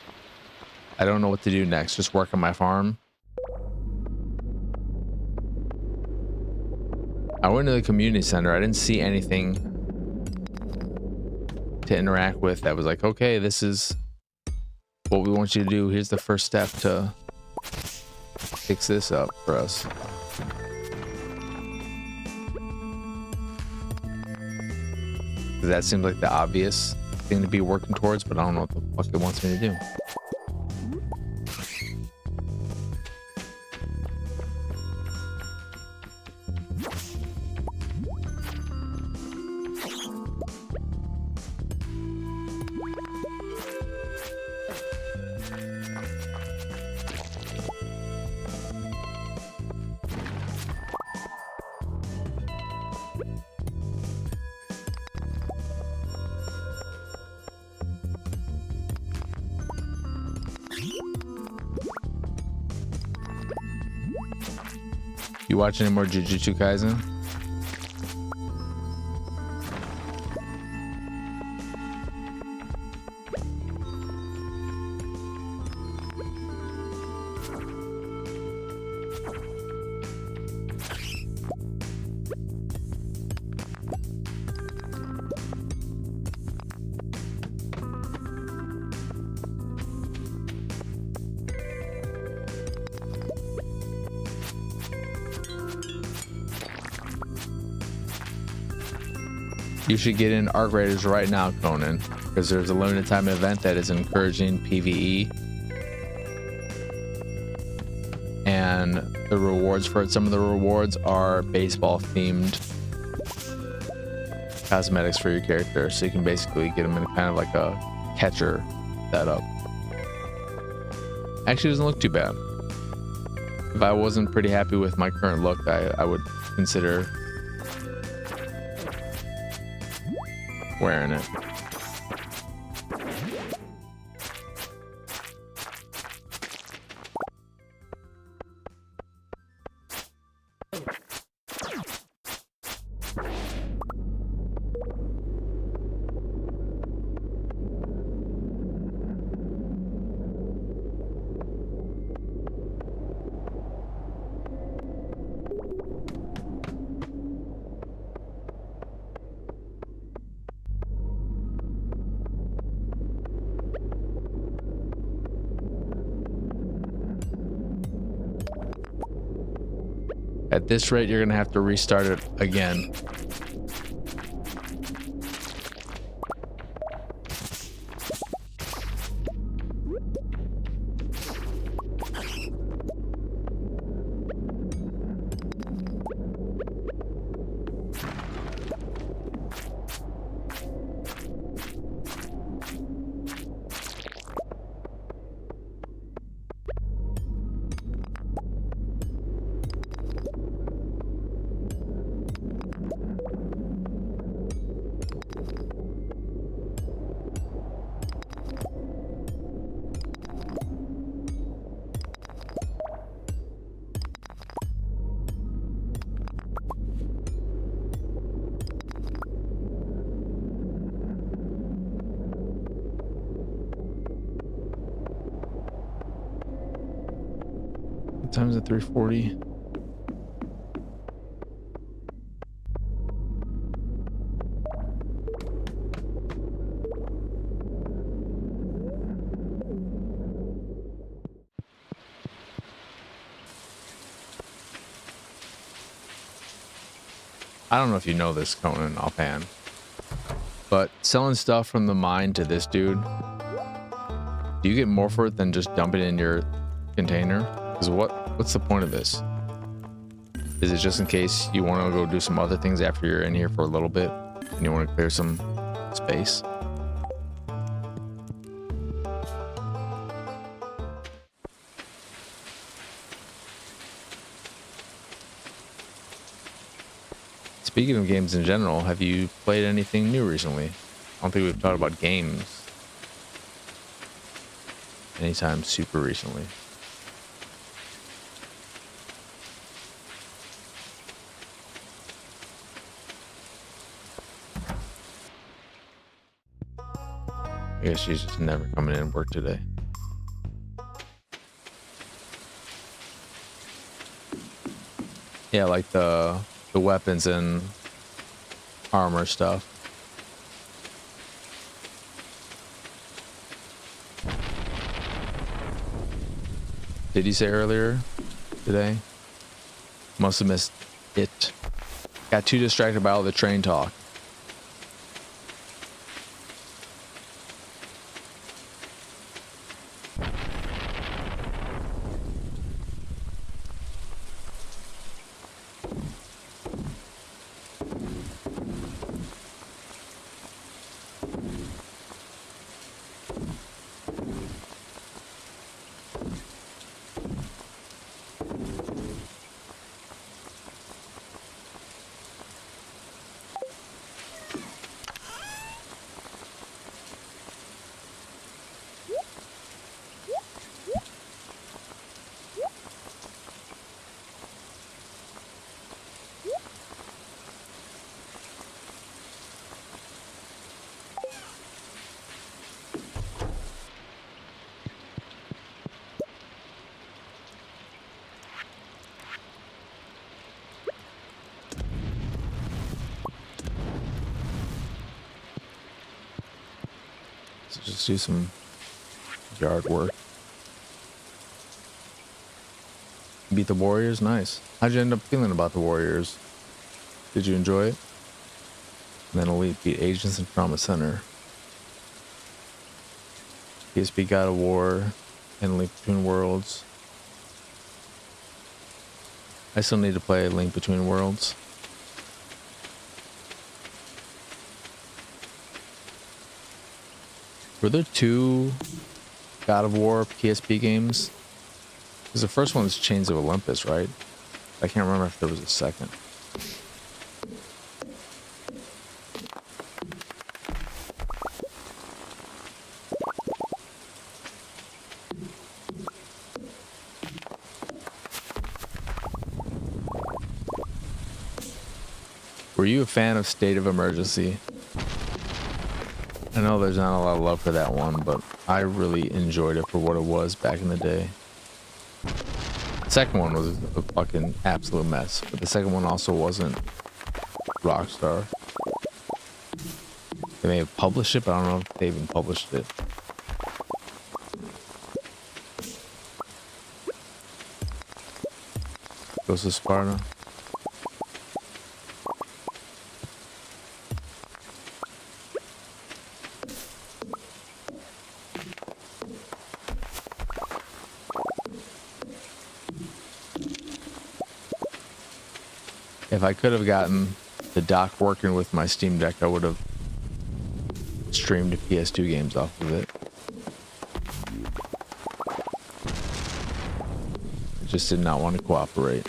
I don't know what to do next. Just work on my farm. I went to the community center. I didn't see anything to interact with that was like, okay, this is what we want you to do. Here's the first step to fix this up for us. That seems like the obvious thing to be working towards, but I don't know what the fuck it wants me to do. You watch any more Jujutsu Kaisen? You should get in Arc Raiders right now, Conan, because there's a limited time event that is encouraging PvE. And the rewards for it, some of the rewards are baseball themed cosmetics for your character. So you can basically get them in kind of like a catcher setup. Actually, doesn't look too bad. If I wasn't pretty happy with my current look, I would consider wearing it. At this rate, you're gonna have to restart it again. What time's at 3:40? I don't know if you know this, Conan, offhand, but selling stuff from the mine to this dude, do you get more for it than just dumping it in your container? Because what's the point of this? Is it just in case you want to go do some other things after you're in here for a little bit and you want to clear some space? Speaking of games in general, have you played anything new recently? I don't think we've talked about games anytime super recently. I guess she's just never coming in and work today. Yeah, like the weapons and armor stuff. Did you say earlier today? Must have missed it. Got too distracted by all the train talk. just do some yard work. Beat the Warriors? Nice. How'd you end up feeling about the Warriors? Did you enjoy it? And then Elite beat Agents and Trauma Center. PSP God of War and Link Between Worlds. I still need to play Link Between Worlds. Were there 2 God of War PSP games? Because the first one is Chains of Olympus, right? I can't remember if there was a second. Were you a fan of State of Emergency? I know there's not a lot of love for that one, but I really enjoyed it for what it was back in the day. The second one was a fucking absolute mess, but the second one also wasn't Rockstar. They may have published it, but I don't know if they even published it. Goes to Sparta. If I could have gotten the dock working with my Steam Deck, I would have streamed PS2 games off of it. I just did not want to cooperate.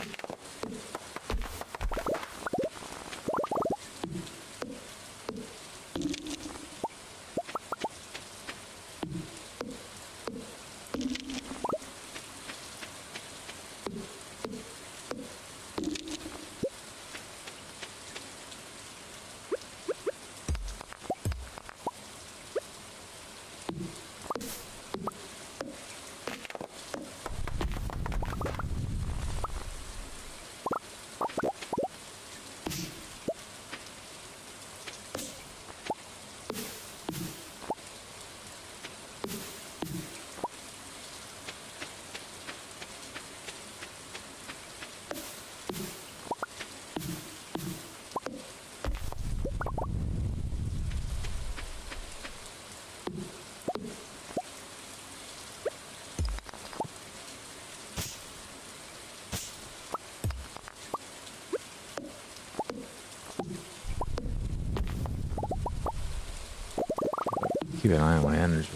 Keep an eye on my energy.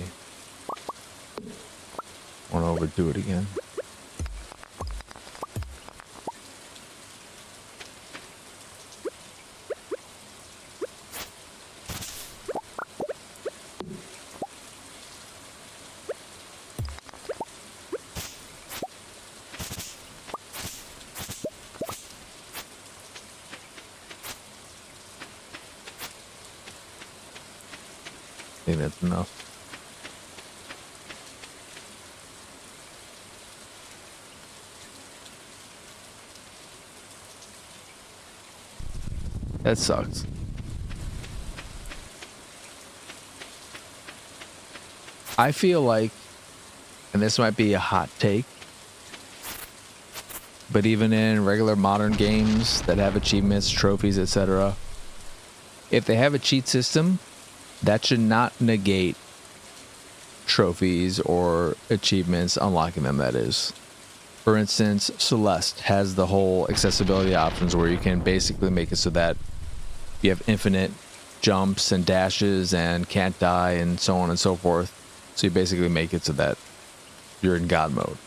Won't overdo it again. I think that's enough. That sucks. I feel like, and this might be a hot take, but even in regular modern games that have achievements, trophies, etc., if they have a cheat system, that should not negate trophies or achievements, unlocking them, that is. For instance, Celeste has the whole accessibility options where you can basically make it so that you have infinite jumps and dashes and can't die and so on and so forth. So you basically make it so that you're in God mode.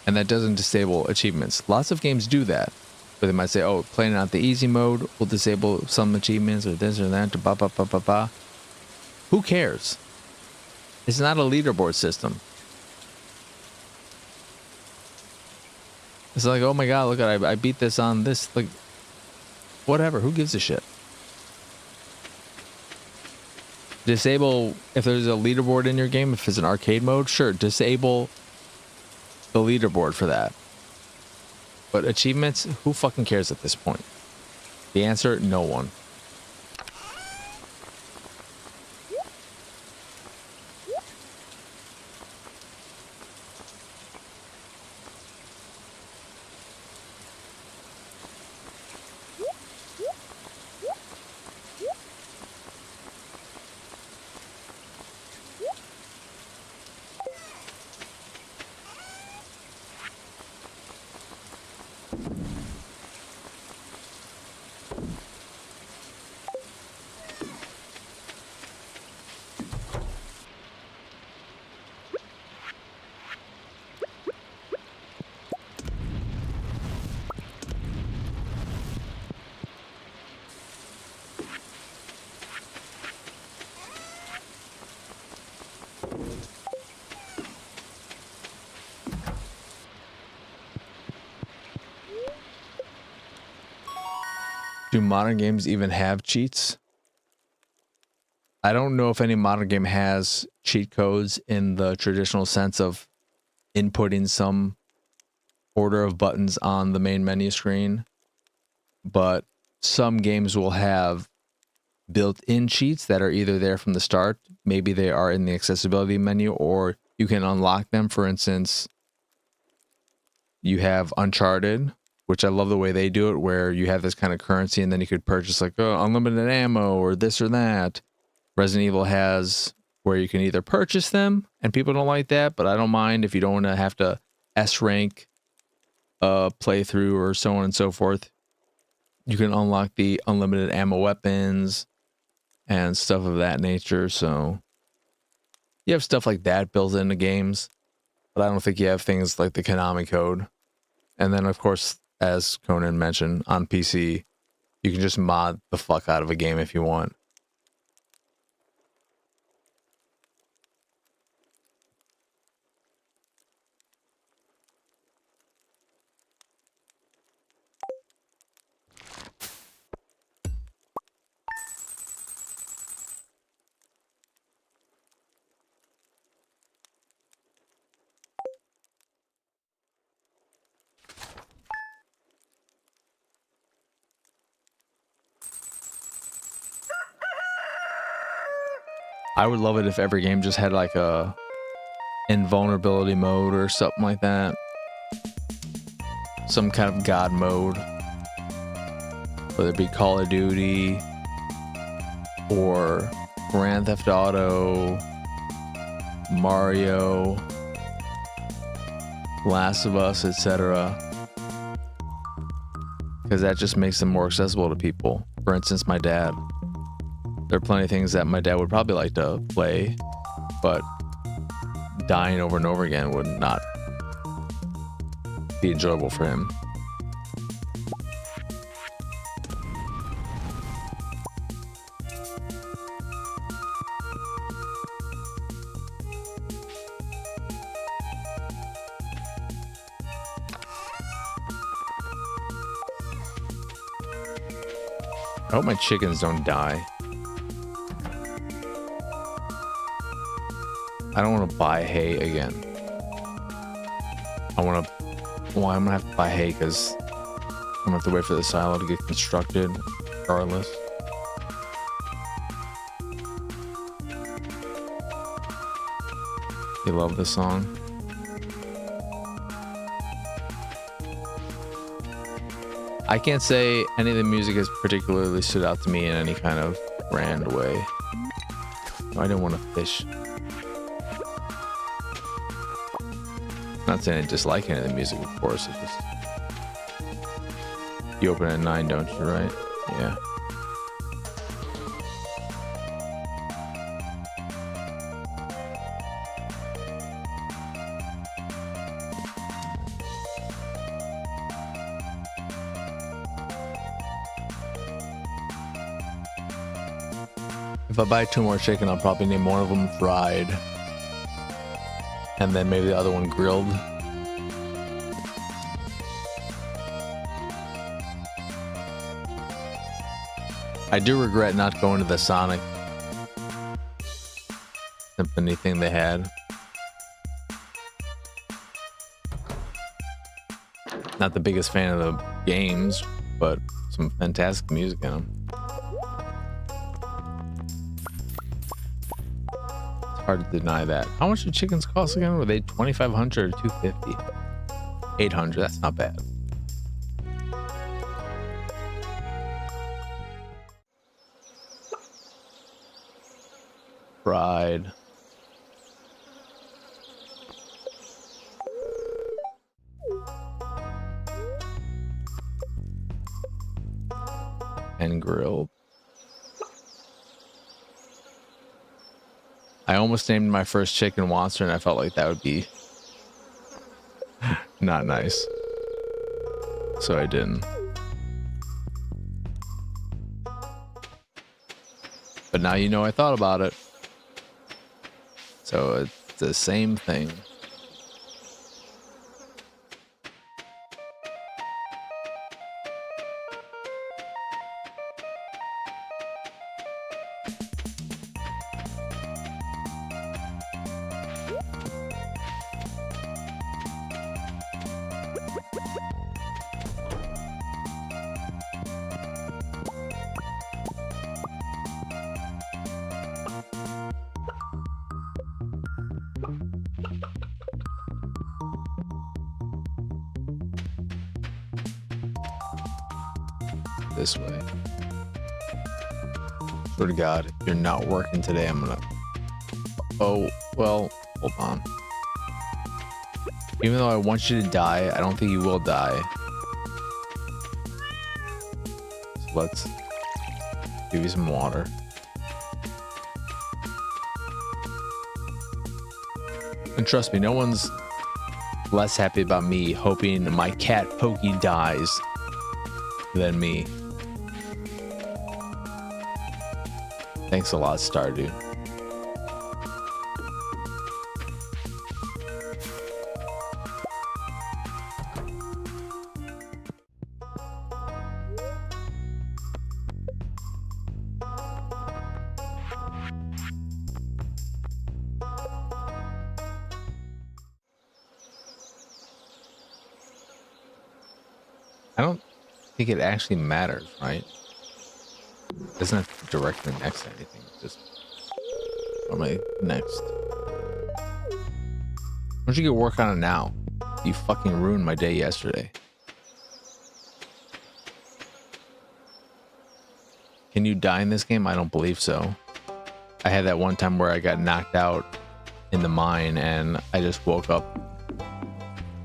And that doesn't disable achievements. Lots of games do that. But they might say, oh, playing out the easy mode will disable some achievements or this or that. Ba, ba, ba, ba, ba. Who cares? It's not a leaderboard system. It's like, oh my god, look at I beat this on this. Like, whatever. Who gives a shit? Disable, if there's a leaderboard in your game, if it's an arcade mode, sure, disable the leaderboard for that. But achievements, who fucking cares at this point? The answer, no one. Do modern games even have cheats? I don't know if any modern game has cheat codes in the traditional sense of inputting some order of buttons on the main menu screen, but some games will have built-in cheats that are either there from the start, maybe they are in the accessibility menu, or you can unlock them. For instance, you have Uncharted, which I love the way they do it, where you have this kind of currency and then you could purchase like unlimited ammo or this or that. Resident Evil has where you can either purchase them, and people don't like that, but I don't mind if you don't want to have to S rank playthrough or so on and so forth. You can unlock the unlimited ammo weapons and stuff of that nature. So you have stuff like that built into games, but I don't think you have things like the Konami code. And then, of course, as Conan mentioned, on PC, you can just mod the fuck out of a game if you want. I would love it if every game just had like a invulnerability mode or something like that. Some kind of god mode. Whether it be Call of Duty or Grand Theft Auto, Mario, Last of Us, etc. Because that just makes them more accessible to people. For instance, my dad. There are plenty of things that my dad would probably like to play, but dying over and over again would not be enjoyable for him. I hope my chickens don't die. I don't want to buy hay again. I want to... Well, I'm going to have to buy hay because I'm going to have to wait for the silo to get constructed regardless. You love this song? I can't say any of the music has particularly stood out to me in any kind of grand way. I didn't want to fish. Not saying I dislike any of the music, of course. It's just... You open at 9, don't you, right? Yeah. If I buy 2 more chicken, I'll probably name one of them fried. And then maybe the other one grilled. I do regret not going to the Sonic Symphony thing they had. Not the biggest fan of the games, but some fantastic music in them. Hard to deny that. How much do chickens cost again? Were they 2,500 or 250? 800. That's not bad. Fried. And grilled. I almost named my first chicken Monster, and I felt like that would be not nice. So I didn't. But now you know I thought about it. So it's the same thing. this way. Swear to God, if you're not working today, I'm gonna... Oh, well, hold on. Even though I want you to die, I don't think you will die. So let's give you some water. And trust me, no one's less happy about me hoping my cat Pokey dies than me. Thanks a lot, Stardew. I don't think it actually matters, right? It doesn't have to directly next to anything. Just what am I next? Why don't you get work on it now? You fucking ruined my day yesterday. Can you die in this game? I don't believe so. I had that one time where I got knocked out in the mine and I just woke up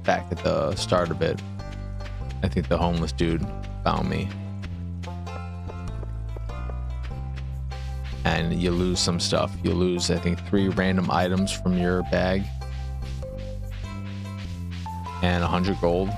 back at the start of it. I think the homeless dude found me. And you lose some stuff. You lose, I think, 3 random items from your bag. And 100 gold.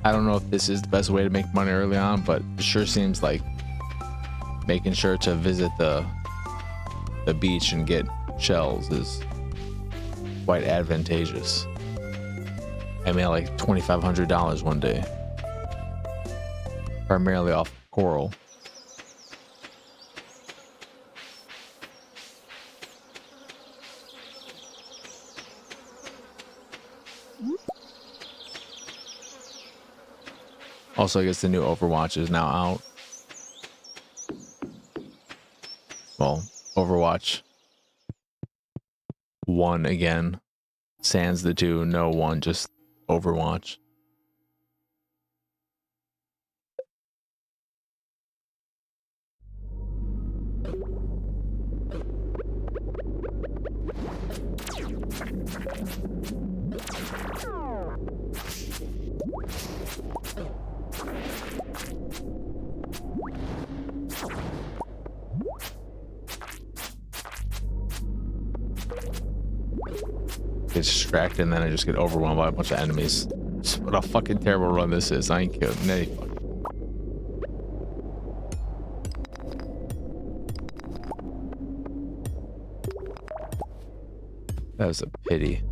I don't know if this is the best way to make money early on, but it sure seems like making sure to visit the beach and get shells is quite advantageous. I made like $2,500 one day, primarily off coral. Also, I guess the new Overwatch is now out. Well, Overwatch 1 again. Sans the 2, no 1, just Overwatch. Get distracted and then I just get overwhelmed by a bunch of enemies. What a fucking terrible run this is. I ain't kidding. Any fuck. That was a pity.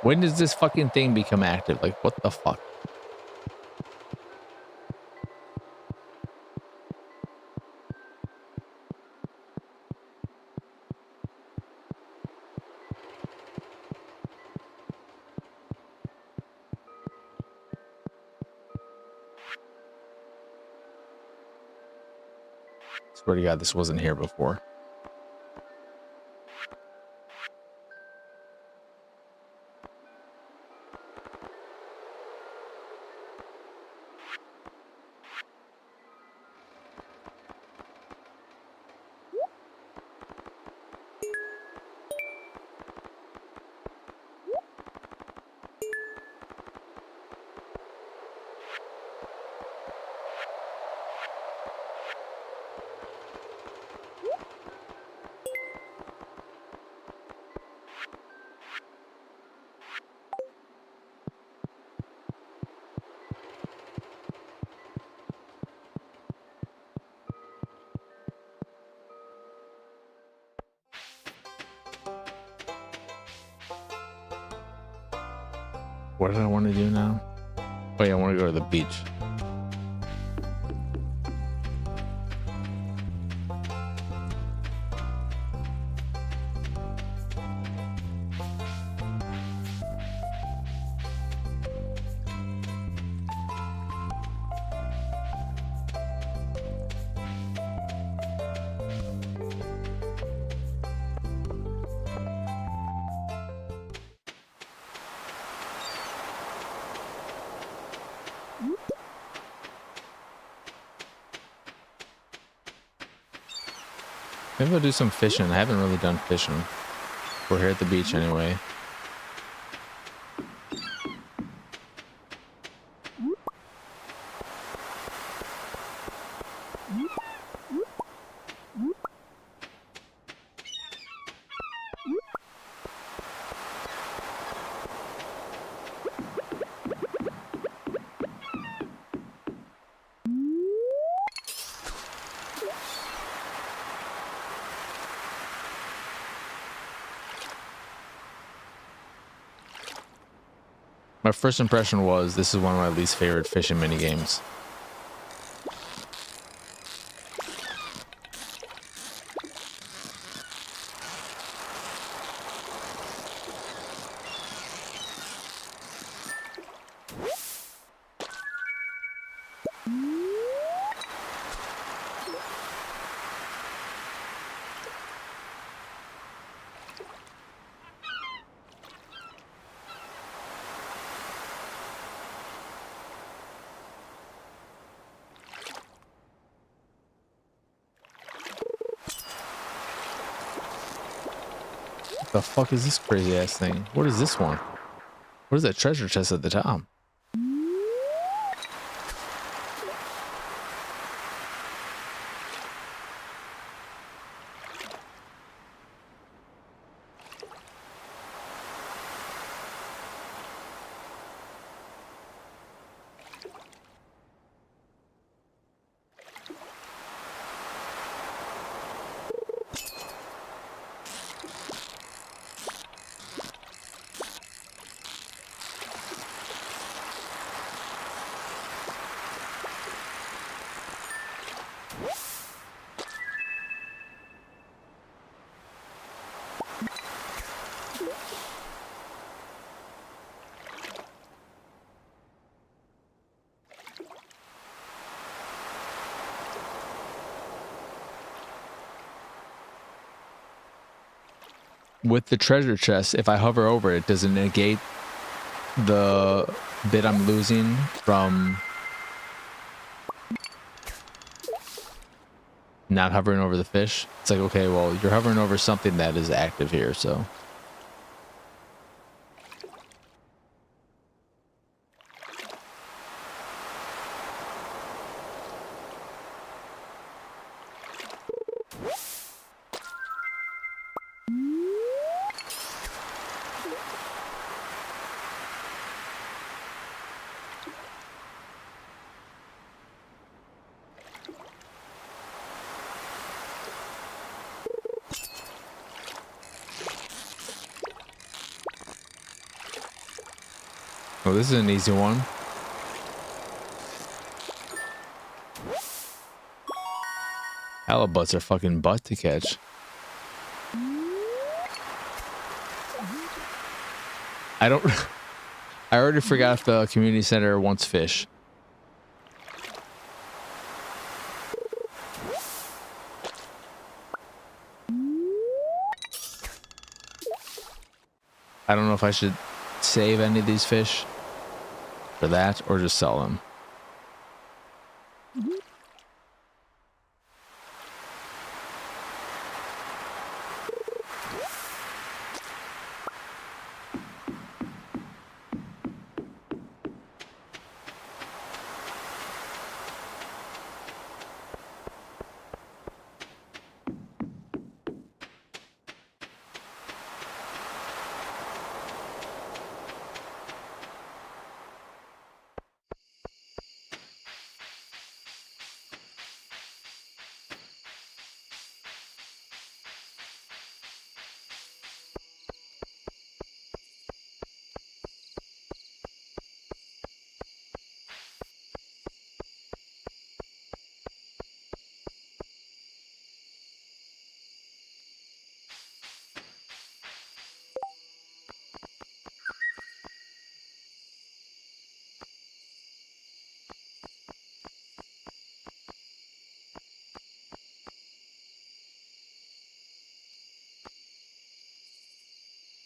When does this fucking thing become active? Like, what the fuck? Swear to God, this wasn't here before. What did I want to do now? Oh yeah, I want to go to the beach. Maybe I'll do some fishing. I haven't really done fishing. We're here at the beach anyway. My first impression was this is one of my least favorite fishing mini games. The fuck is this crazy ass thing? What is this one? What is that treasure chest at the top? With the treasure chest, if I hover over it, does it negate the bit I'm losing from not hovering over the fish? It's like, okay, well, you're hovering over something that is active here, so. Oh, this is an easy one. Halibuts are fucking butt to catch. I don't... I already forgot if the community center wants fish. I don't know if I should save any of these fish for that or just sell them.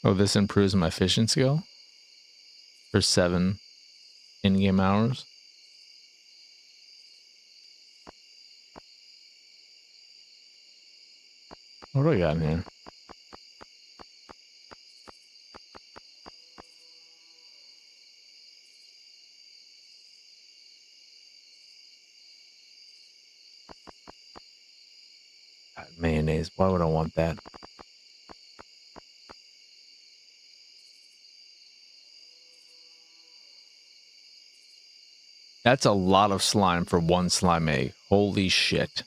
Oh, this improves my fishing skill for 7 in-game hours. What do I got in here? God, mayonnaise. Why would I want that? That's a lot of slime for one slime egg. Holy shit.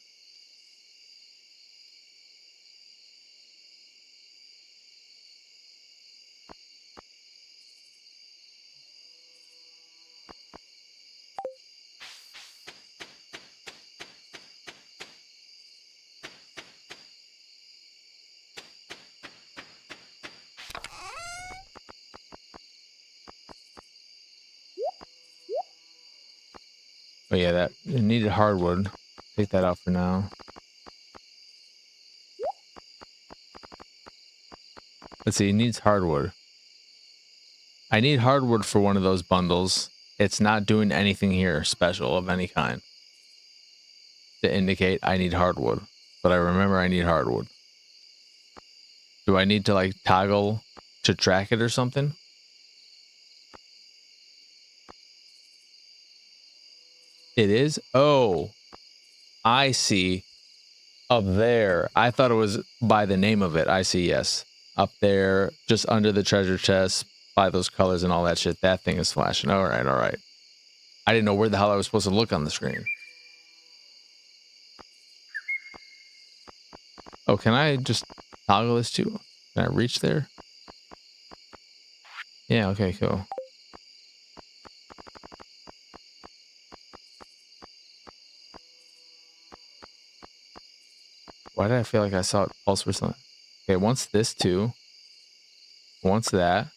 Oh yeah, that it needed hardwood. Take that out for now. Let's see, it needs hardwood. I need hardwood for one of those bundles. It's not doing anything here special of any kind to indicate I need hardwood. But I remember I need hardwood. Do I need to like toggle to track it or something? It is? Oh, I see. Up there. I thought it was by the name of it. I see, yes. Up there, just under the treasure chest, by those colors and all that shit. That thing is flashing. All right, all right. I didn't know where the hell I was supposed to look on the screen. Oh, can I just toggle this too? Can I reach there? Yeah, okay, cool. Why did I feel like I saw it pulse for something? Okay, once this too. Once that.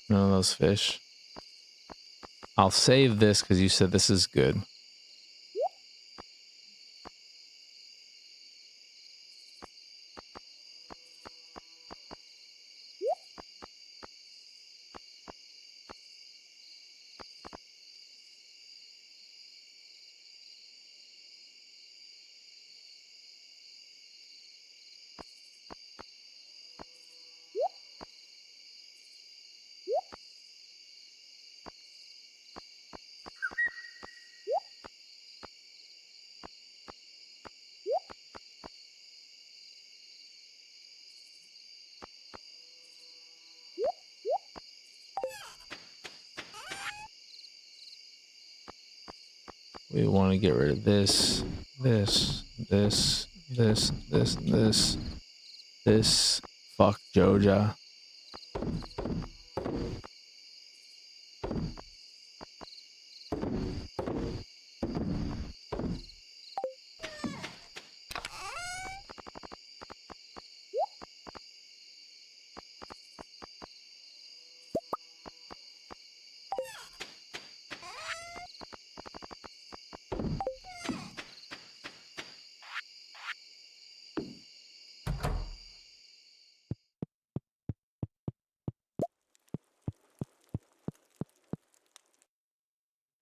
None of those fish. I'll save this because you said this is good. We want to get rid of this, this, this, this, this, this, this. Fuck Joja.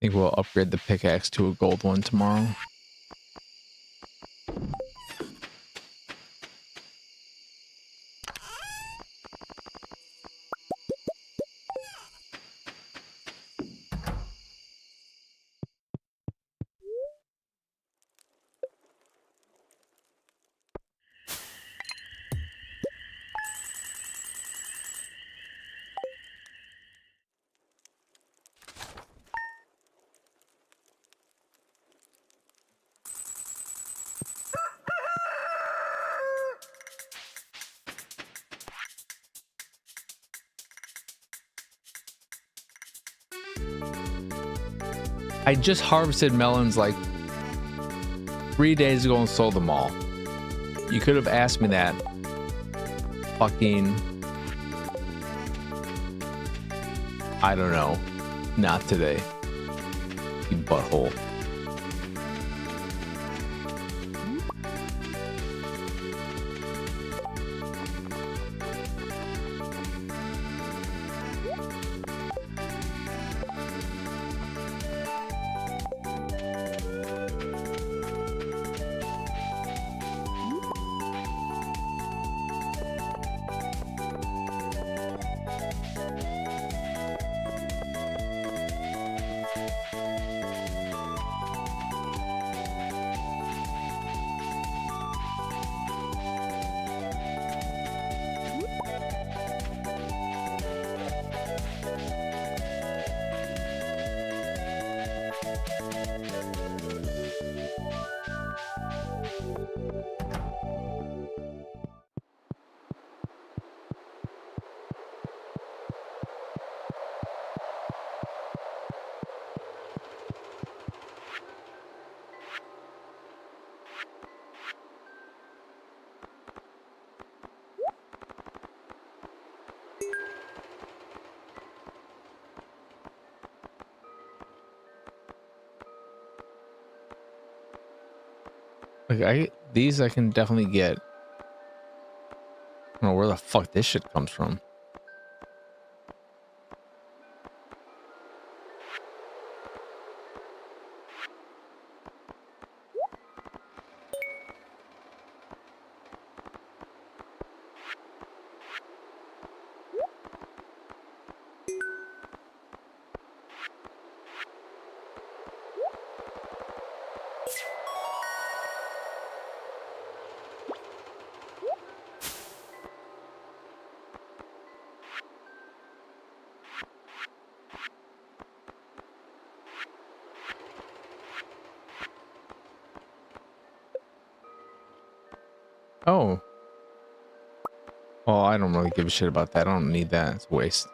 I think we'll upgrade the pickaxe to a gold one tomorrow. I just harvested melons like 3 days ago and sold them all. You could have asked me that fucking, I don't know, not today, you butthole. Like these I can definitely get. I don't know where the fuck this shit comes from. Oh. Well, I don't really give a shit about that. I don't need that. It's a waste.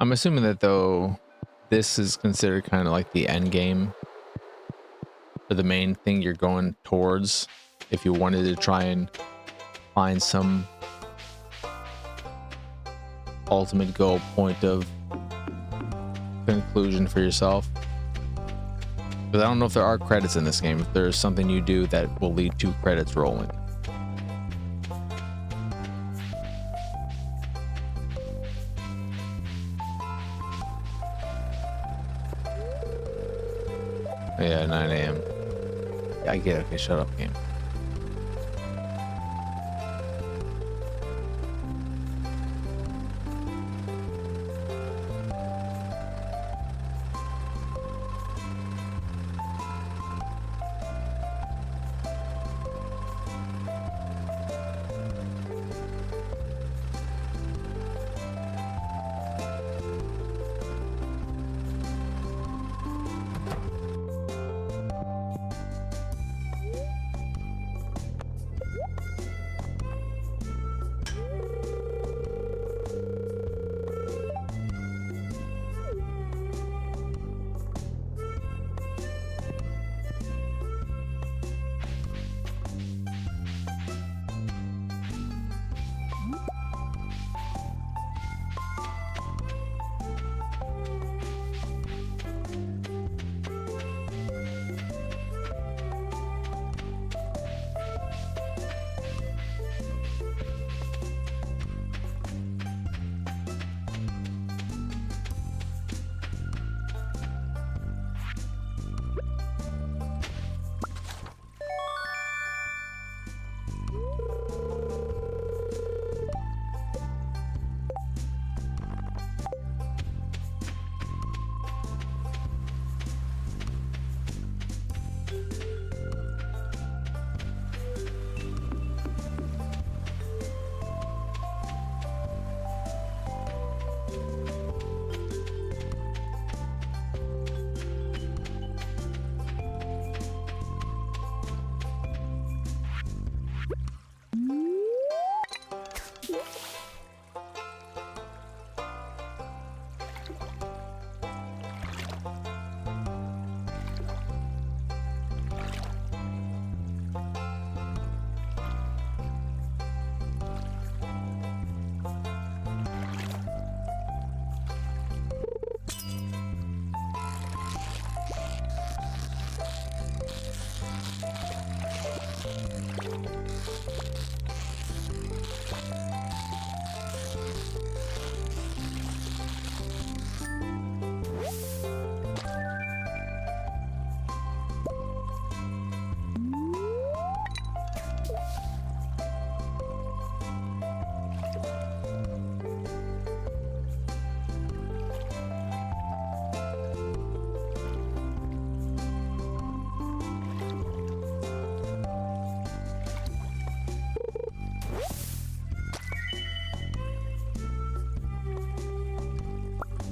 I'm assuming that though, this is considered kind of like the end game, or the main thing you're going towards if you wanted to try and find some ultimate goal point of conclusion for yourself. But I don't know if there are credits in this game. If there's something you do that will lead to credits rolling. Yeah, 9 a.m. Yeah, I get it. Okay, shut up, game.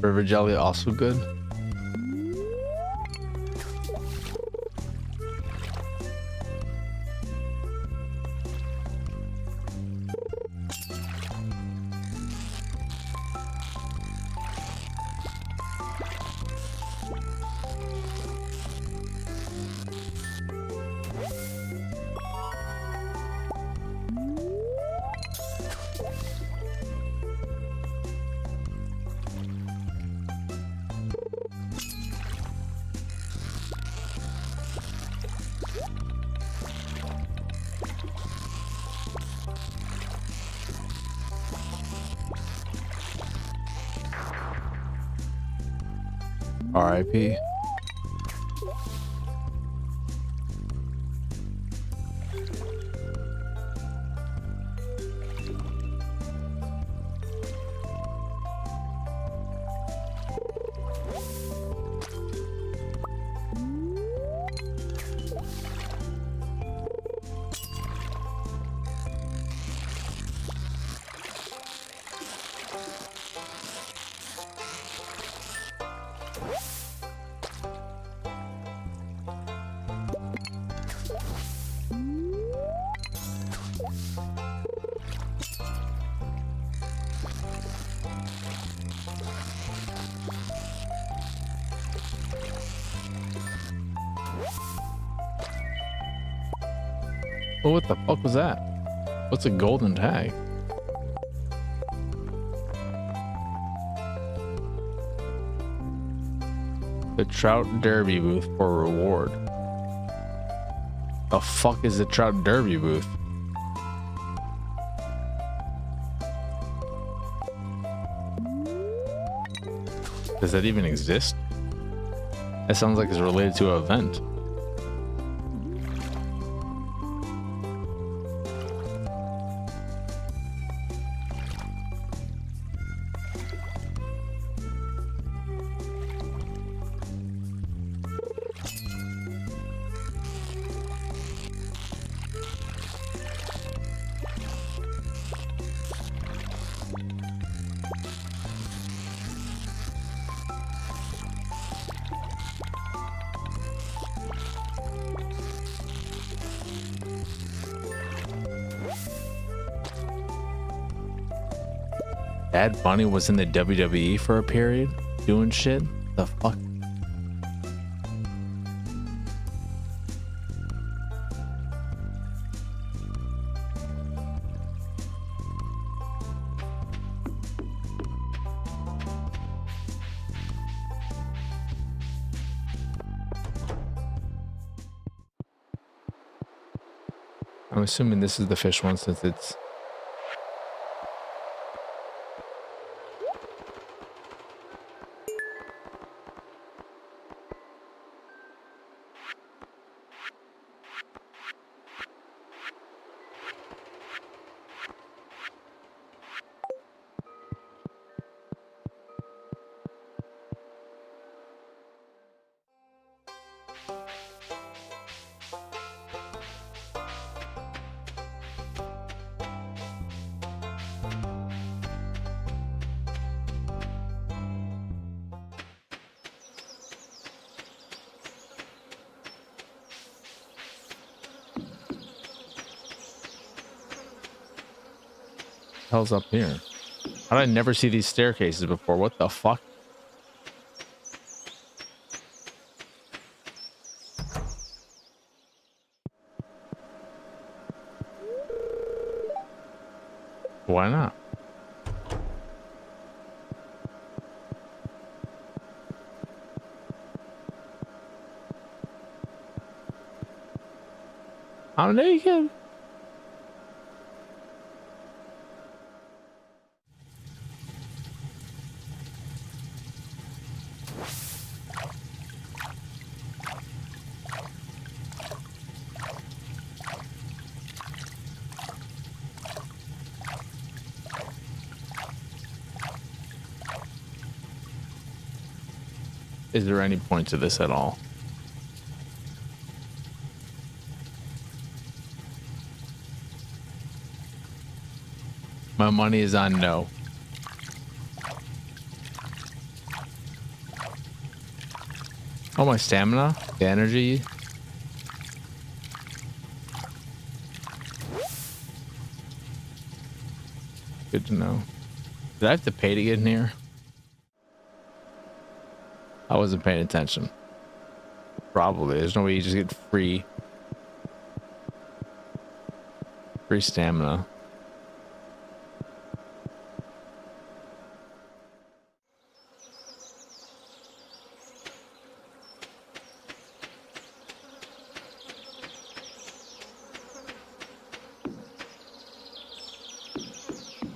River jelly also good. RIP. Oh, what the fuck was that? What's a golden tag? The Trout Derby booth for reward. The fuck is the Trout Derby booth? Does that even exist? That sounds like it's related to an event. Bad Bunny was in the WWE for a period doing shit? The fuck? I'm assuming this is the fish one since it's... hell's up here? How did I never see these staircases before? What the fuck? Why not? I don't know, you can. Is there any point to this at all? My money is on no. Oh, my stamina, the energy. Good to know. Did I have to pay to get in here? I wasn't paying attention. Probably. There's no way you just get free stamina.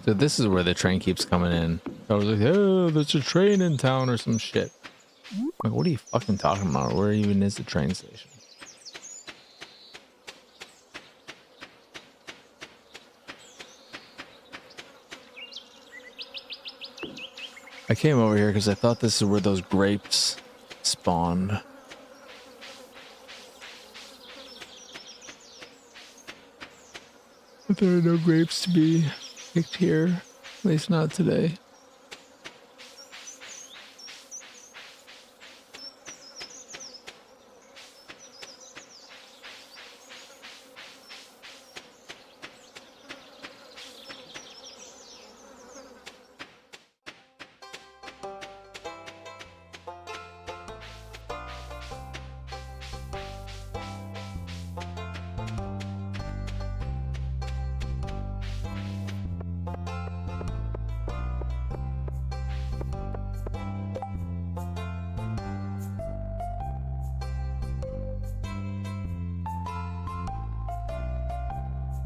So this is where the train keeps coming in. I was like, oh, there's a train in town or some shit. Like, what are you fucking talking about? Where even is the train station? I came over here because I thought this is where those grapes spawned. But there are no grapes to be picked here. At least not today.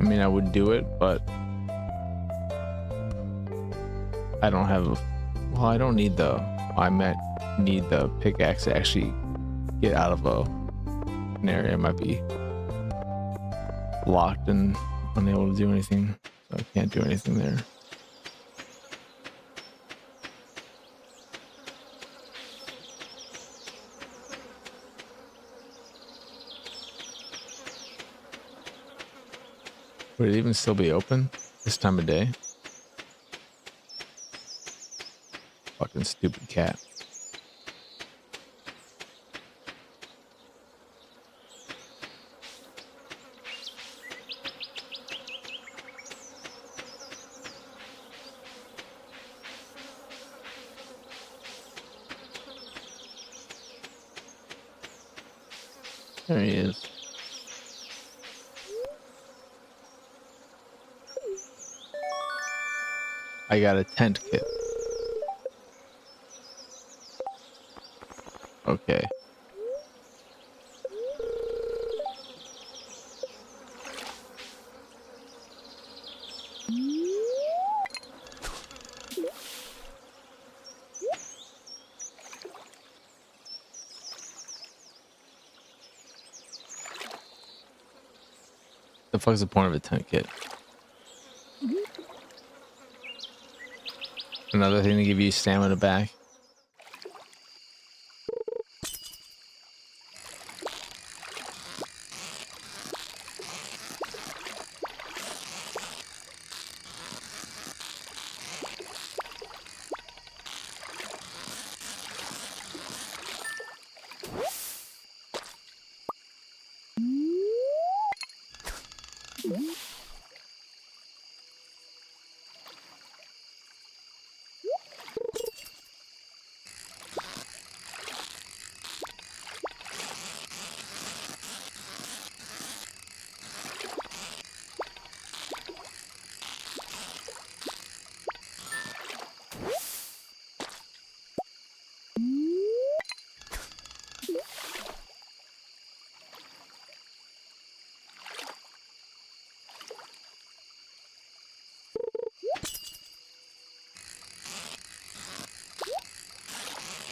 I mean, I would do it, but I don't have a... Well, I don't need the... I might need the pickaxe to actually get out of an area. I might be locked and unable to do anything. So I can't do anything there. Would it even still be open this time of day? Fucking stupid cat. There he is. I got a tent kit. Okay. The fuck's the point of a tent kit? Another thing to give you stamina back.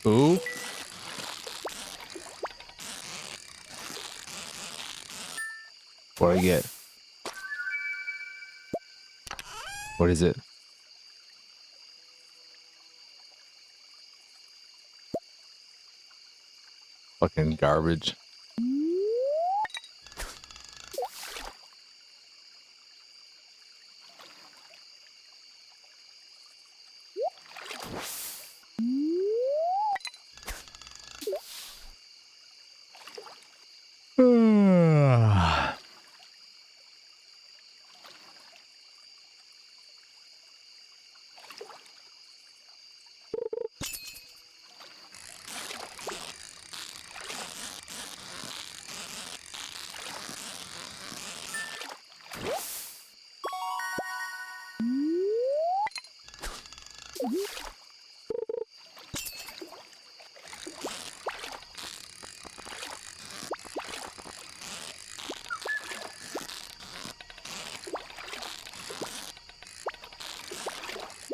Ooh. What do I get? What is it? Fucking garbage.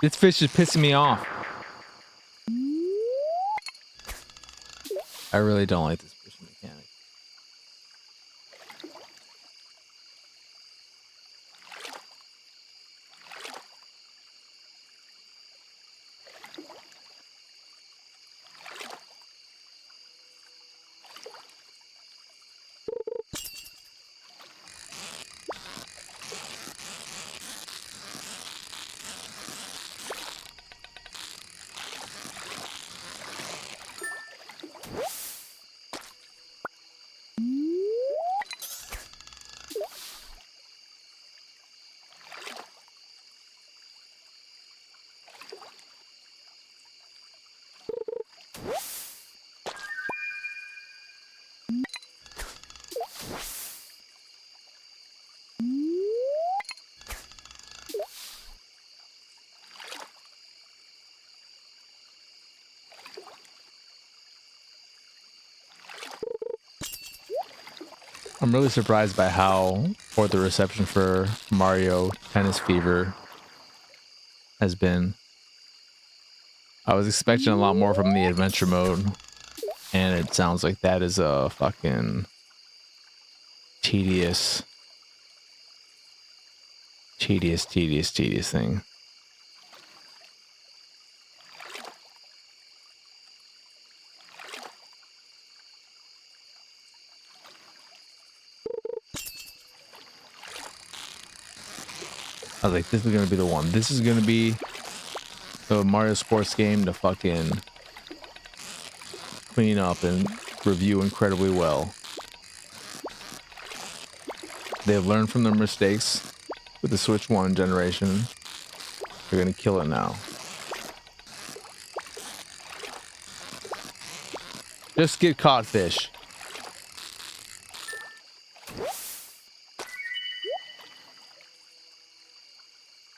This fish is pissing me off. I really don't like this fishing mechanic. I'm really surprised by how, or the reception for Mario Tennis Fever has been. I was expecting a lot more from the adventure mode, and it sounds like that is a fucking tedious thing. I was like, this is gonna be the one. This is gonna be the Mario sports game to fucking clean up and review incredibly well. They've learned from their mistakes with the Switch 1 generation. They're gonna kill it now. Just get caught fish.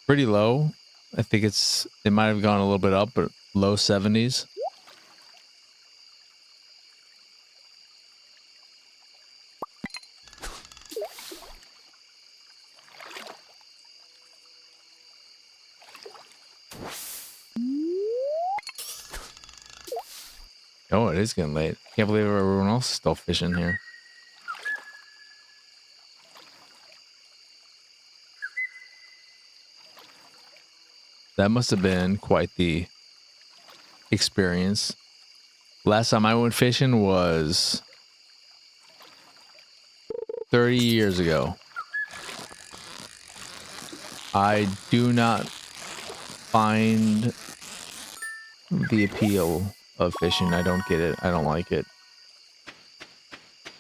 Pretty low. I think it might have gone a little bit up, but low 70s. Oh, it is getting late. Can't believe everyone else is still fishing here. That must have been quite the experience. Last time I went fishing was 30 years ago. I do not find the appeal of fishing. I don't get it. I don't like it.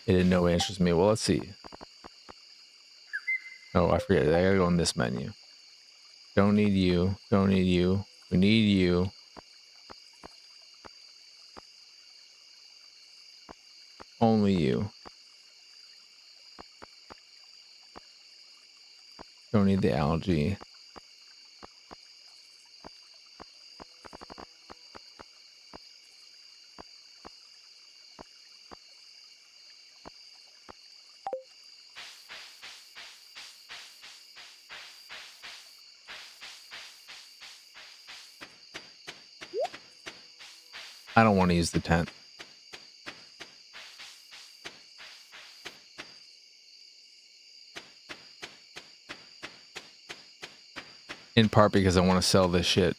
It in no way interests me. Well, let's see. Oh, I forget. I gotta go on this menu. Don't need you. Don't need you. We need you. Only you. Don't need the algae. I don't want to use the tent. In part because I want to sell this shit.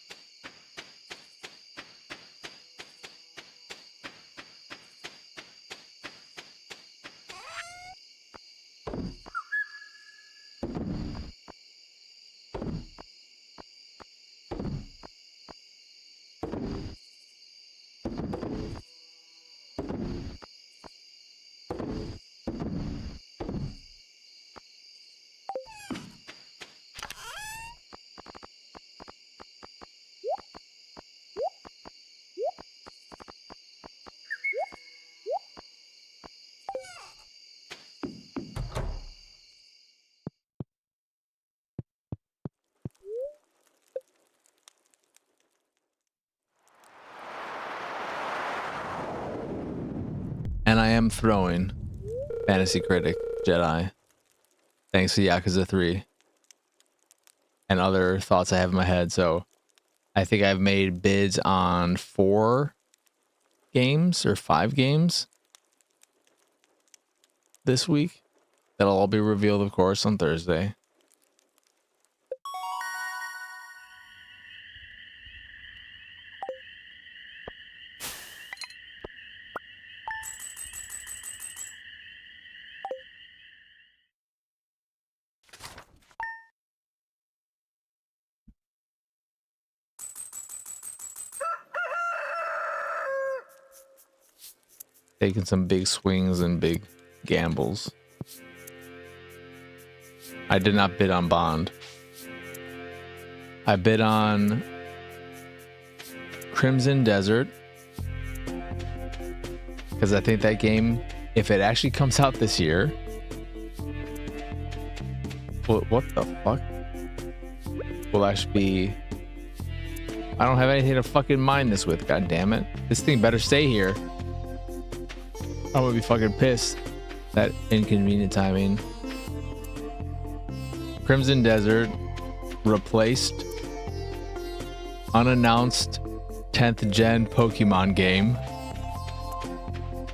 And I am throwing Fantasy Critic Jedi. Thanks to Yakuza 3. And other thoughts I have in my head. So I think I've made bids on 4 games or 5 games this week. That'll all be revealed, of course, on Thursday. Taking some big swings and big gambles. I did not bid on Bond. I bid on Crimson Desert. Because I think that game, if it actually comes out this year... What the fuck? Will actually be... I don't have anything to fucking mine this with, god damn it. This thing better stay here. I'm gonna be fucking pissed. That inconvenient timing. Crimson Desert replaced unannounced 10th gen Pokemon game.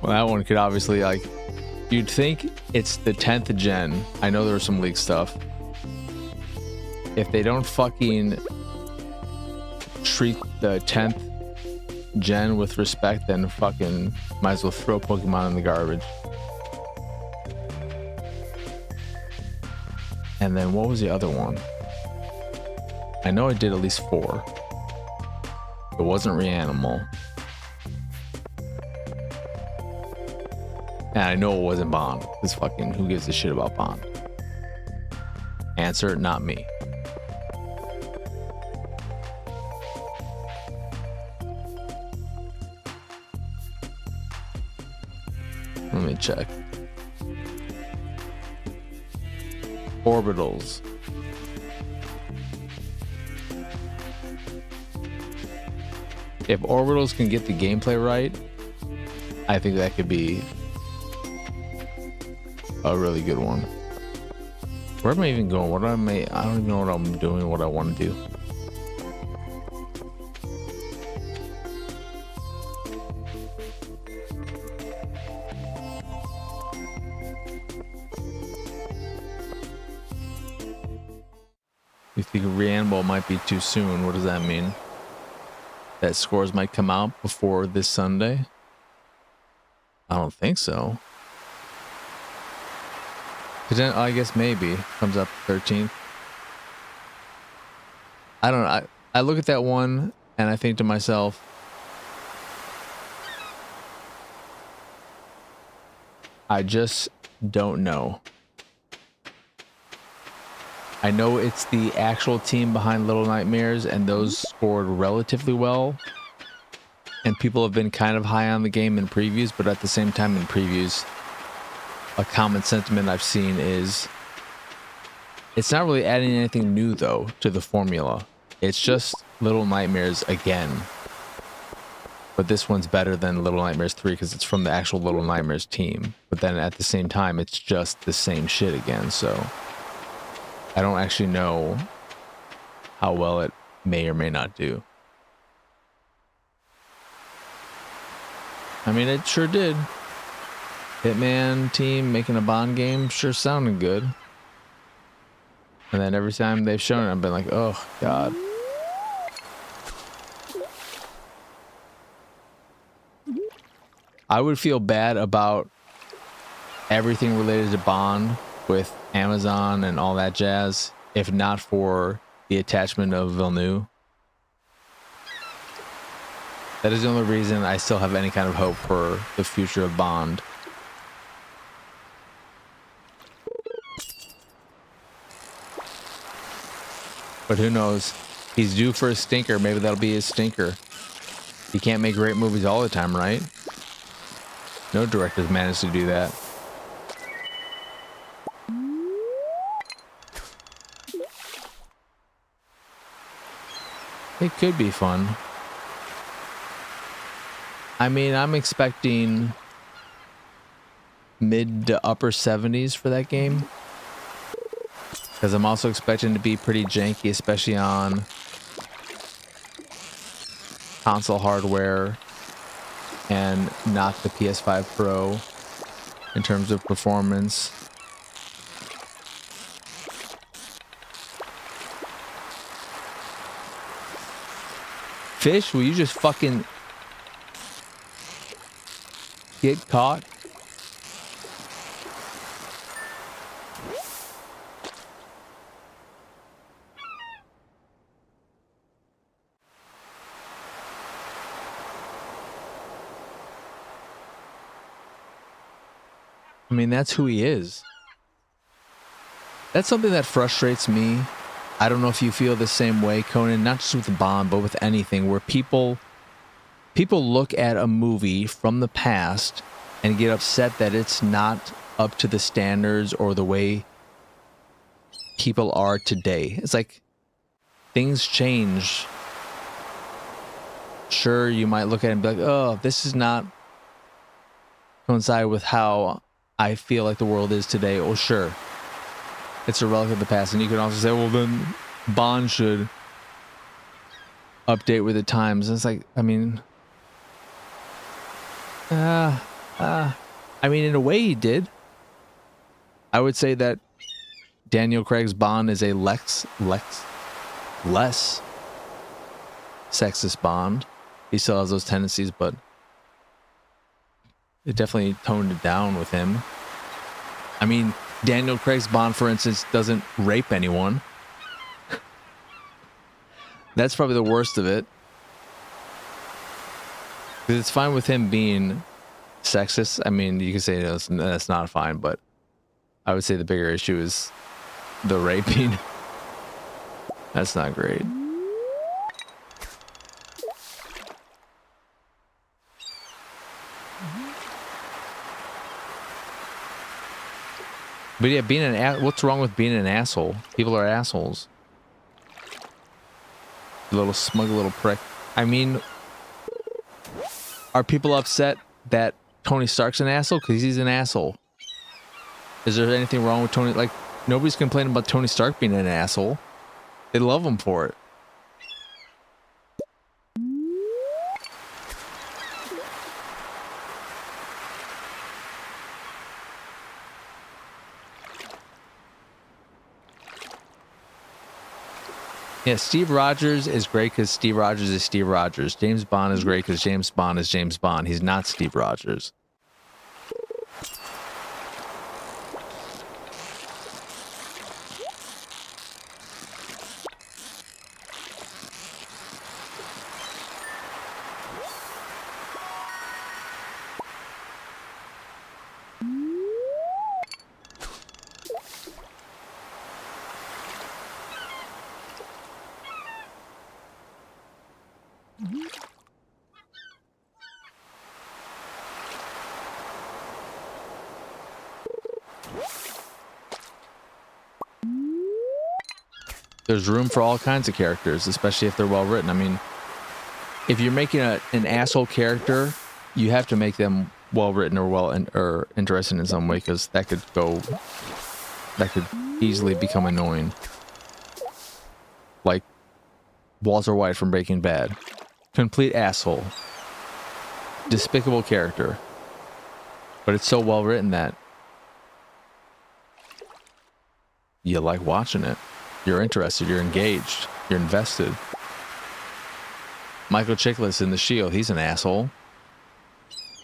Well, that one could obviously, like, you'd think it's the 10th gen. I know there was some leaked stuff. If they don't fucking treat the 10th gen with respect, then fucking might as well throw Pokemon in the garbage. And then what was the other one? I know I did at least 4. It wasn't Reanimal. And I know it wasn't Bond. Because fucking who gives a shit about Bond? Answer, not me. Let me check. Orbitals. If Orbitals can get the gameplay right, I think that could be a really good one. Where am I even going? What am I don't even know what I'm doing, what I want to do. You think Reanimal might be too soon? What does that mean? That scores might come out before this Sunday? I don't think so. I guess maybe comes up 13th. I don't know. I look at that one and I think to myself, I just don't know. I know it's the actual team behind Little Nightmares, and those scored relatively well. And people have been kind of high on the game in previews, but at the same time in previews, a common sentiment I've seen is it's not really adding anything new, though, to the formula. It's just Little Nightmares again. But this one's better than Little Nightmares 3 because it's from the actual Little Nightmares team. But then at the same time, it's just the same shit again, so I don't actually know how well it may or may not do. I mean, it sure did. Hitman team making a Bond game sure sounded good. And then every time they've shown it, I've been like, oh, God. I would feel bad about everything related to Bond with Amazon and all that jazz, if not for the attachment of Villeneuve. That is the only reason I still have any kind of hope for the future of Bond. But who knows? He's due for a stinker. Maybe that'll be his stinker. He can't make great movies all the time, right? No directors managed to do that. It could be fun. I mean, I'm expecting mid to upper 70s for that game. Because I'm also expecting to be pretty janky, especially on console hardware and not the PS5 Pro in terms of performance. Fish, will you just fucking get caught? I mean, that's who he is. That's something that frustrates me. I don't know if you feel the same way, Conan, not just with Bond, but with anything where people look at a movie from the past and get upset that it's not up to the standards or the way people are today. It's like things change. Sure, you might look at it and be like, oh, this is not coincide with how I feel like the world is today. Well, sure, it's a relic of the past, and you can also say, well, then Bond should update with the times. And it's like, I mean, I mean, in a way, he did. I would say that Daniel Craig's Bond is a less sexist Bond. He still has those tendencies, but it definitely toned it down with him. I mean, Daniel Craig's Bond, for instance, doesn't rape anyone. That's probably the worst of it. Because it's fine with him being sexist. I mean, you can say that's not fine, but I would say the bigger issue is the raping. That's not great. But yeah, being what's wrong with being an asshole? People are assholes. Little smug little prick. I mean, are people upset that Tony Stark's an asshole? Because he's an asshole. Is there anything wrong with Tony? Like, nobody's complaining about Tony Stark being an asshole. They love him for it. Yeah, Steve Rogers is great because Steve Rogers is Steve Rogers. James Bond is great because James Bond is James Bond. He's not Steve Rogers. There's room for all kinds of characters, especially if they're well written. I mean, if you're making an asshole character, you have to make them well written or interesting in some way, because that could easily become annoying. Like Walter White from Breaking Bad, complete asshole, despicable character, but it's so well written that you like watching it. You're interested, you're engaged, you're invested. Michael Chiklis in The Shield, he's an asshole.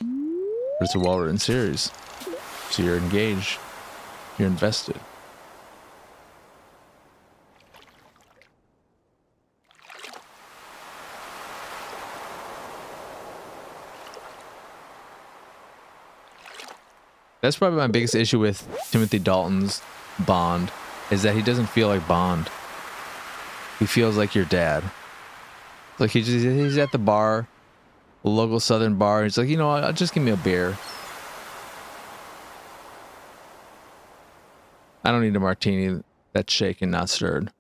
But it's a well-written series. So you're engaged, you're invested. That's probably my biggest issue with Timothy Dalton's Bond, is that he doesn't feel like Bond. He feels like your dad. Like he's at the bar, a local southern bar. And he's like, you know, I'll just give me a beer. I don't need a martini that's shaken, not stirred.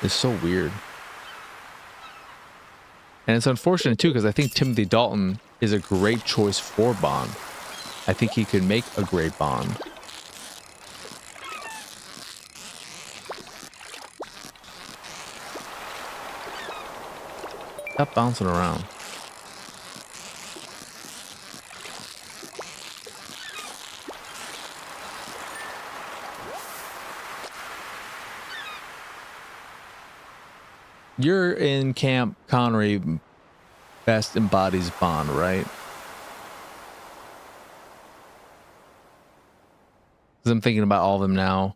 It's so weird. And it's unfortunate too, because I think Timothy Dalton is a great choice for Bond. I think he could make a great Bond. Stop bouncing around. You're in Camp Connery best embodies Bond, right? Because I'm thinking about all of them now.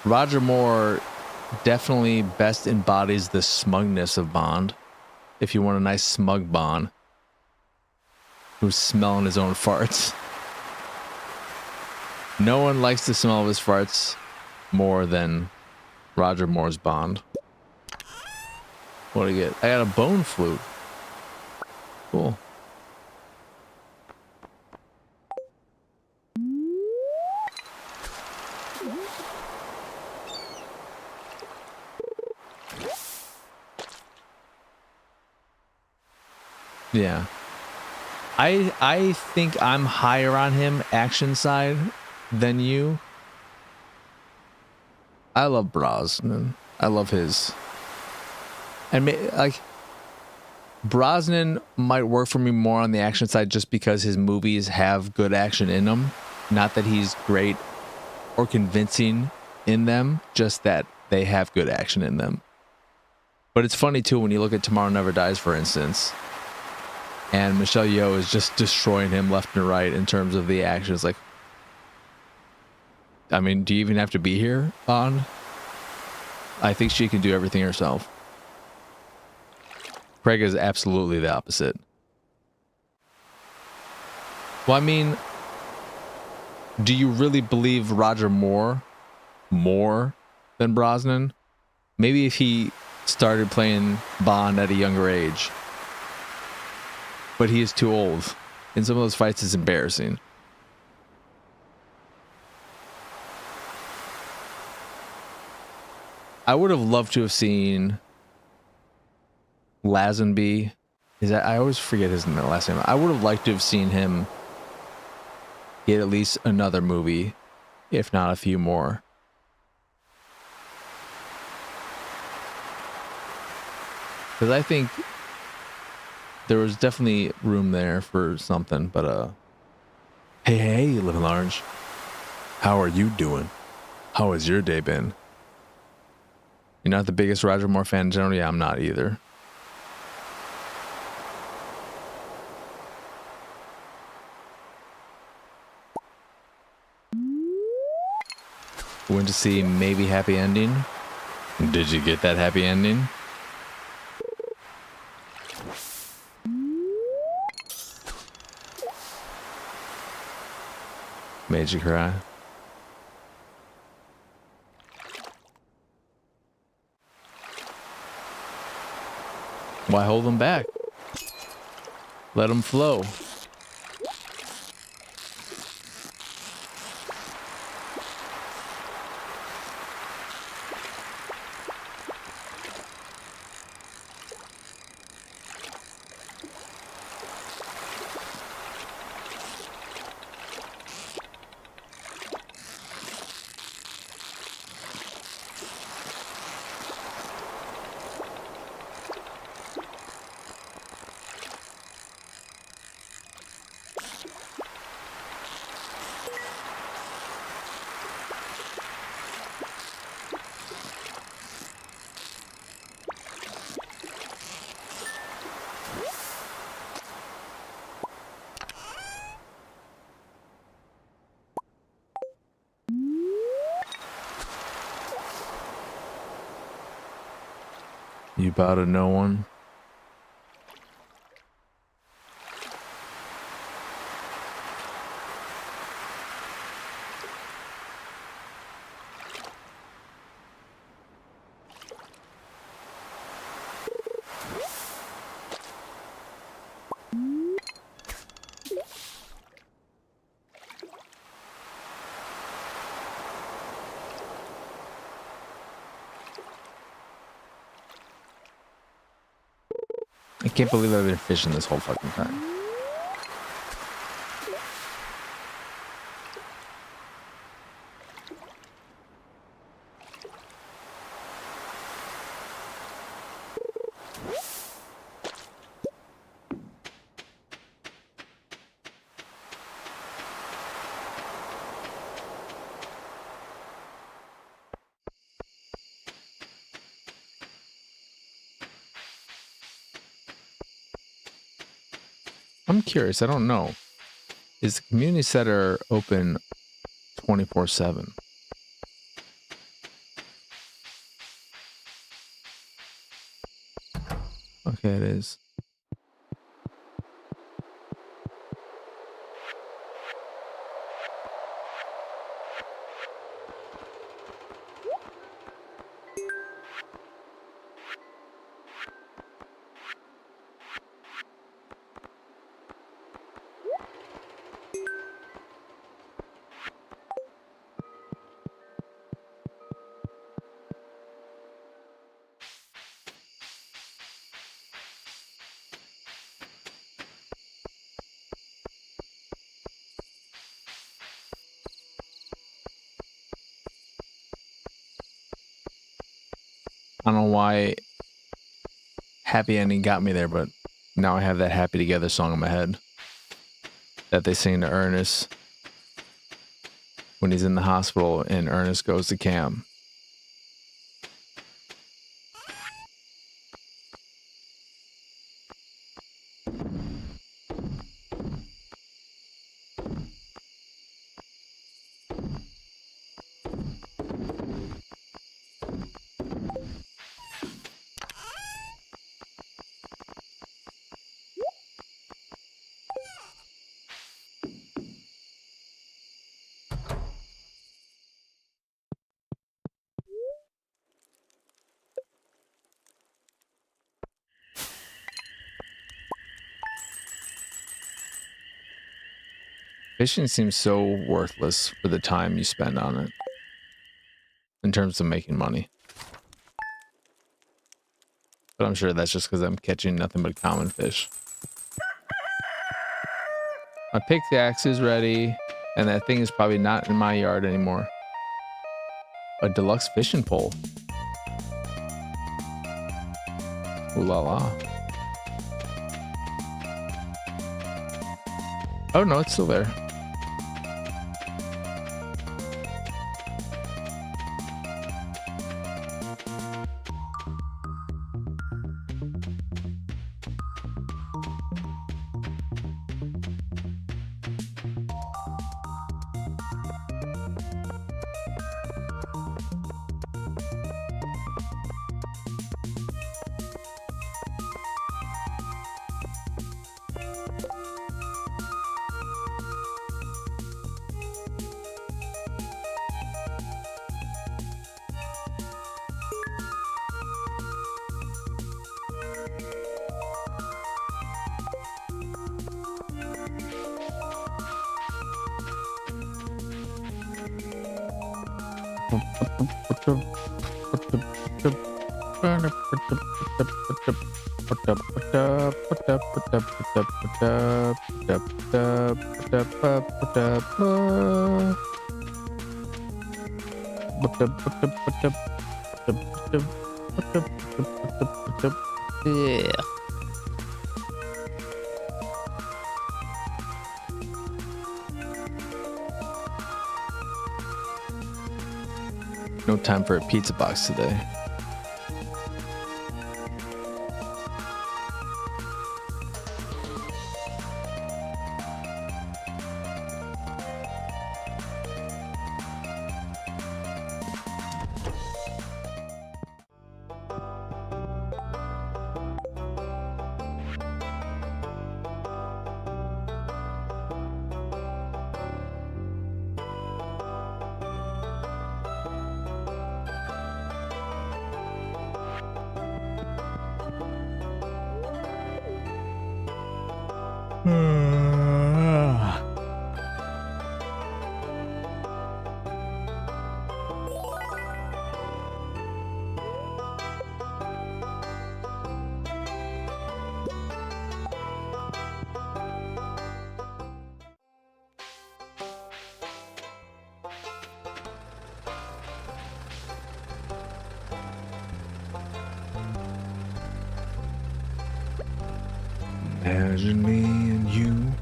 Roger Moore definitely best embodies the smugness of Bond. If you want a nice smug Bond who's smelling his own farts. No one likes the smell of his farts more than Roger Moore's Bond. What do I get? I got a bone flute. Cool. Yeah. I think I'm higher on him action side than you. I love Brosnan. I love his. And like Brosnan might work for me more on the action side just because his movies have good action in them. Not that he's great or convincing in them, just that they have good action in them. But it's funny too when you look at Tomorrow Never Dies, for instance, and Michelle Yeoh is just destroying him left and right in terms of the action. It's like, I mean, do you even have to be here, Bond? I think she can do everything herself. Craig is absolutely the opposite. Well, I mean, do you really believe Roger Moore more than Brosnan? Maybe if he started playing Bond at a younger age. But he is too old. In some of those fights, it's embarrassing. I would have loved to have seen Lazenby. I always forget his last name. I would have liked to have seen him get at least another movie, if not a few more. Because I think there was definitely room there for something, but hey, Living Large. How are you doing? How has your day been? You're not the biggest Roger Moore fan generally? I'm not either. Went to see maybe Happy Ending. Did you get that happy ending? Made you cry? Why hold them back? Let them flow. You bow to no one? I can't believe I've been fishing this whole fucking time. I'm curious. I don't know. Is the community center open 24/7? Okay, it is. I don't know why Happy Ending got me there, but now I have that Happy Together song in my head that they sing to Ernest when he's in the hospital and Ernest goes to Cam. Fishing seems so worthless for the time you spend on it in terms of making money. But I'm sure that's just because I'm catching nothing but common fish. My pickaxe is ready, and that thing is probably not in my yard anymore. A deluxe fishing pole. Ooh la la. Oh no, it's still there. Yeah. No time for a pizza box today. Imagine me and you,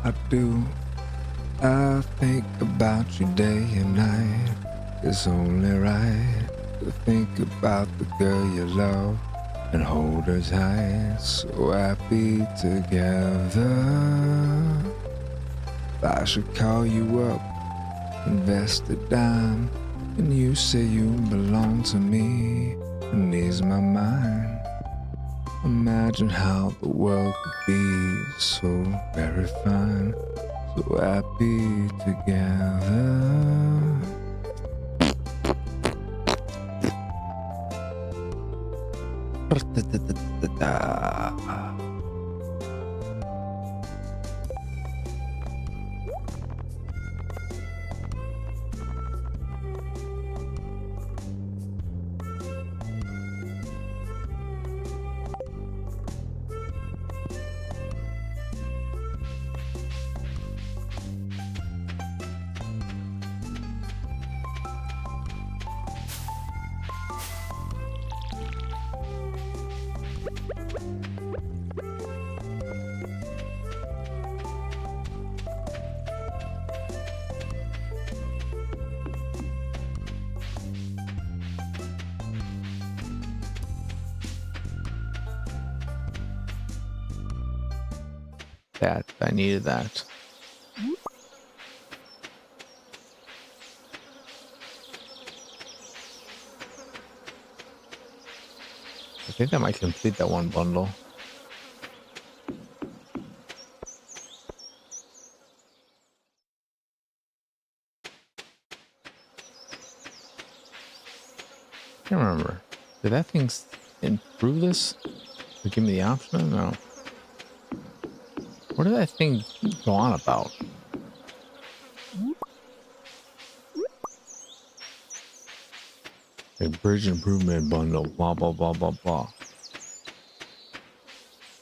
I do. I think about you day and night. It's only right to think about the girl you love and hold her tight. So happy together. If I should call you up, invest a dime, and you say you belong to me and ease my mind. Imagine how the world could be so very fine, so happy together. that. I needed that. I think that might complete that one bundle. I can't remember. Did that thing improve this? Or give me the option? No. What did that thing go on about? A bridge improvement bundle. Blah, blah, blah, blah, blah.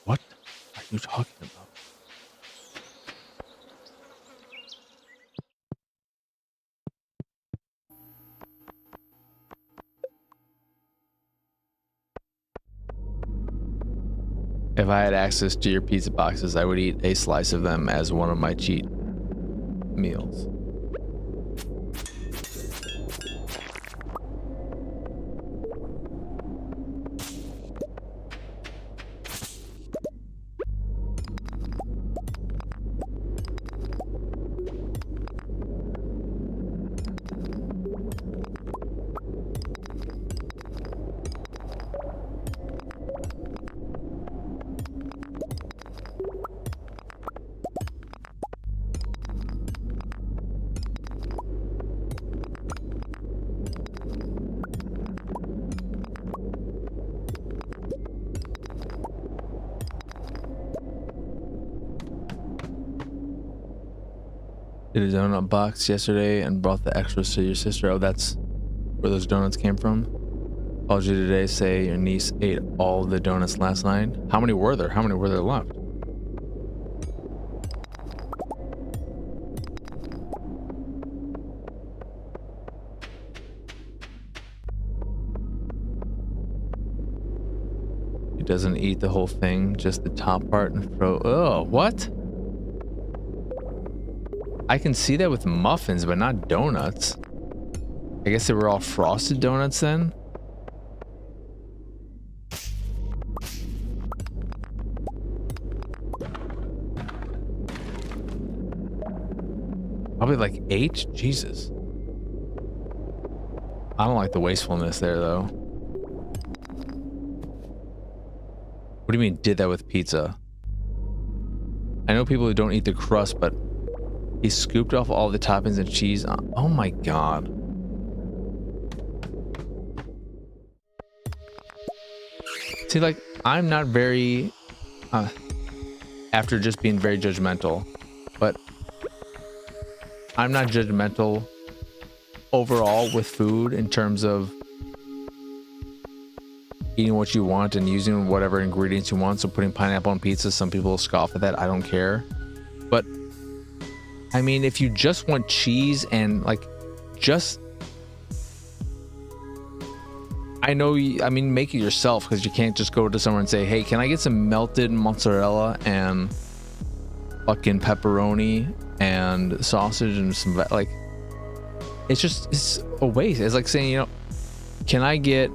What are you talking about? If I had access to your pizza boxes, I would eat a slice of them as one of my cheat meals. Did a donut box yesterday and brought the extras to your sister. Oh, that's where those donuts came from. Called you today, say your niece ate all the donuts last night. How many were there? How many were there left? He doesn't eat the whole thing, just the top part and throw. Oh, what? I can see that with muffins, but not donuts. I guess they were all frosted donuts then. Probably like 8? Jesus. I don't like the wastefulness there, though. What do you mean, did that with pizza? I know people who don't eat the crust, but he scooped off all the toppings and cheese. Oh my god. See, like, I'm not very... after just being very judgmental, but I'm not judgmental overall with food in terms of eating what you want and using whatever ingredients you want. So putting pineapple on pizza, some people scoff at that. I don't care. But I mean, if you just want cheese and like just, I know, I mean, make it yourself, because you can't just go to someone and say, hey, can I get some melted mozzarella and fucking pepperoni and sausage and some, like, it's a waste. It's like saying, you know, can I get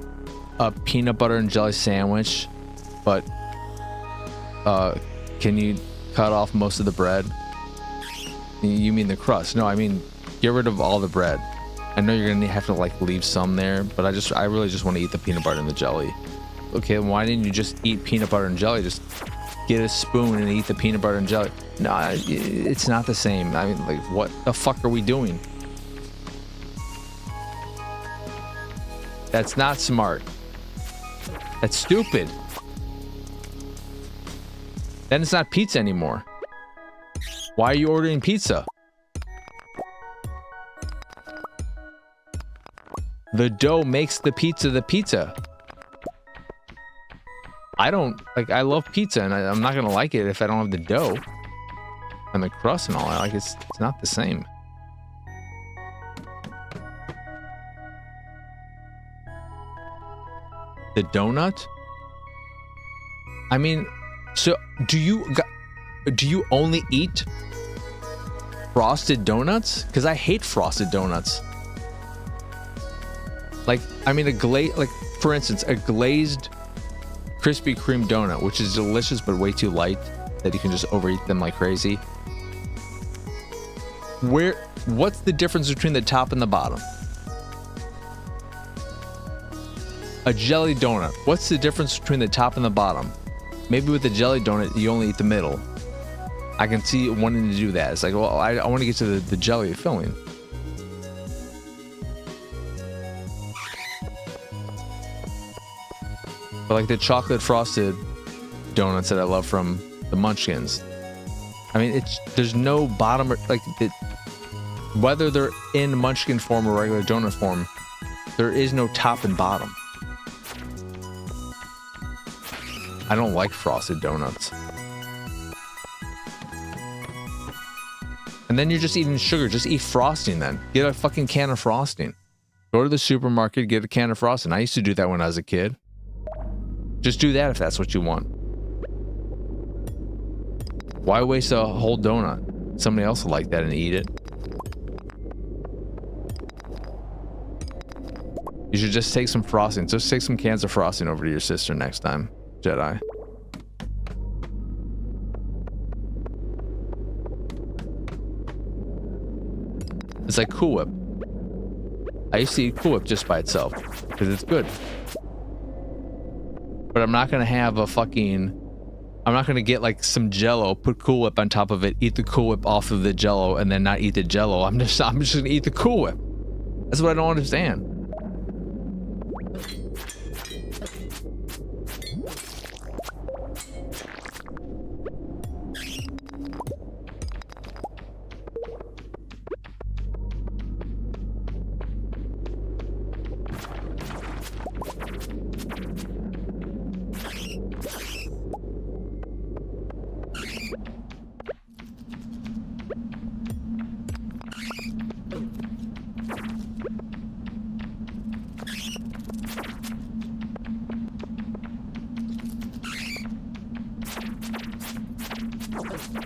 a peanut butter and jelly sandwich, but can you cut off most of the bread? You mean the crust? No, I mean get rid of all the bread. I know you're gonna have to like leave some there, but I really just want to eat the peanut butter and the jelly. Okay, why didn't you just eat peanut butter and jelly? Just get a spoon and eat the peanut butter and jelly. No, it's not the same. I mean, like, what the fuck are we doing? That's not smart. That's stupid. Then it's not pizza anymore. Why are you ordering pizza? The dough makes the pizza. I don't, like, I love pizza, and I'm not gonna like it if I don't have the dough and the crust and all that. Like, it's not the same. The donut? I mean, so do you only eat frosted donuts? Because I hate frosted donuts. Like, I mean, like, for instance, a glazed Krispy Kreme donut, which is delicious but way too light. that you can just overeat them like crazy. What's the difference between the top and the bottom? A jelly donut. What's the difference between the top and the bottom? Maybe with the jelly donut, you only eat the middle. I can see wanting to do that. It's like, well, I want to get to the jelly filling. But like the chocolate frosted donuts that I love from the Munchkins. I mean, there's no bottom, or like whether they're in Munchkin form or regular donut form, there is no top and bottom. I don't like frosted donuts. And then you're just eating sugar. Just eat frosting then. Get a fucking can of frosting. Go to the supermarket, get a can of frosting. I used to do that when I was a kid. Just do that if that's what you want. Why waste a whole donut? Somebody else will like that and eat it. You should just take some frosting. Just take some cans of frosting over to your sister next time, Jedi. It's like Cool Whip. I used to eat Cool Whip just by itself because it's good. But I'm not gonna have a fucking. I'm not gonna get like some Jello, put Cool Whip on top of it, eat the Cool Whip off of the Jello, and then not eat the Jello. I'm just gonna eat the Cool Whip. That's what I don't understand.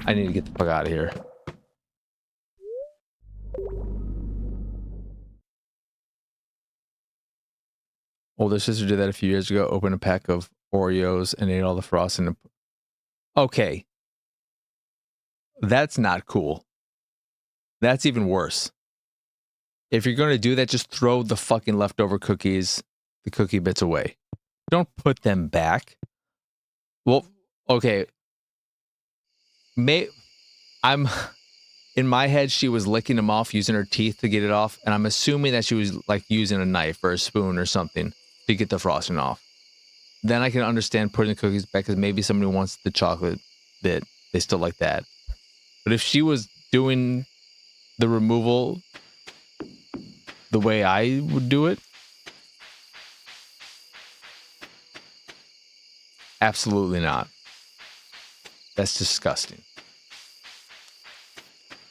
I need to get the fuck out of here. Older sister did that a few years ago. Opened a pack of Oreos and ate all the frosting. Okay. That's not cool. That's even worse. If you're going to do that, just throw the fucking leftover cookies, the cookie bits away. Don't put them back. Well, okay. I'm in my head, she was licking them off, using her teeth to get it off, and I'm assuming that she was like using a knife or a spoon or something to get the frosting off. Then I can understand putting the cookies back because maybe somebody wants the chocolate bit. They still like that. But if she was doing the removal the way I would do it, absolutely not. That's disgusting.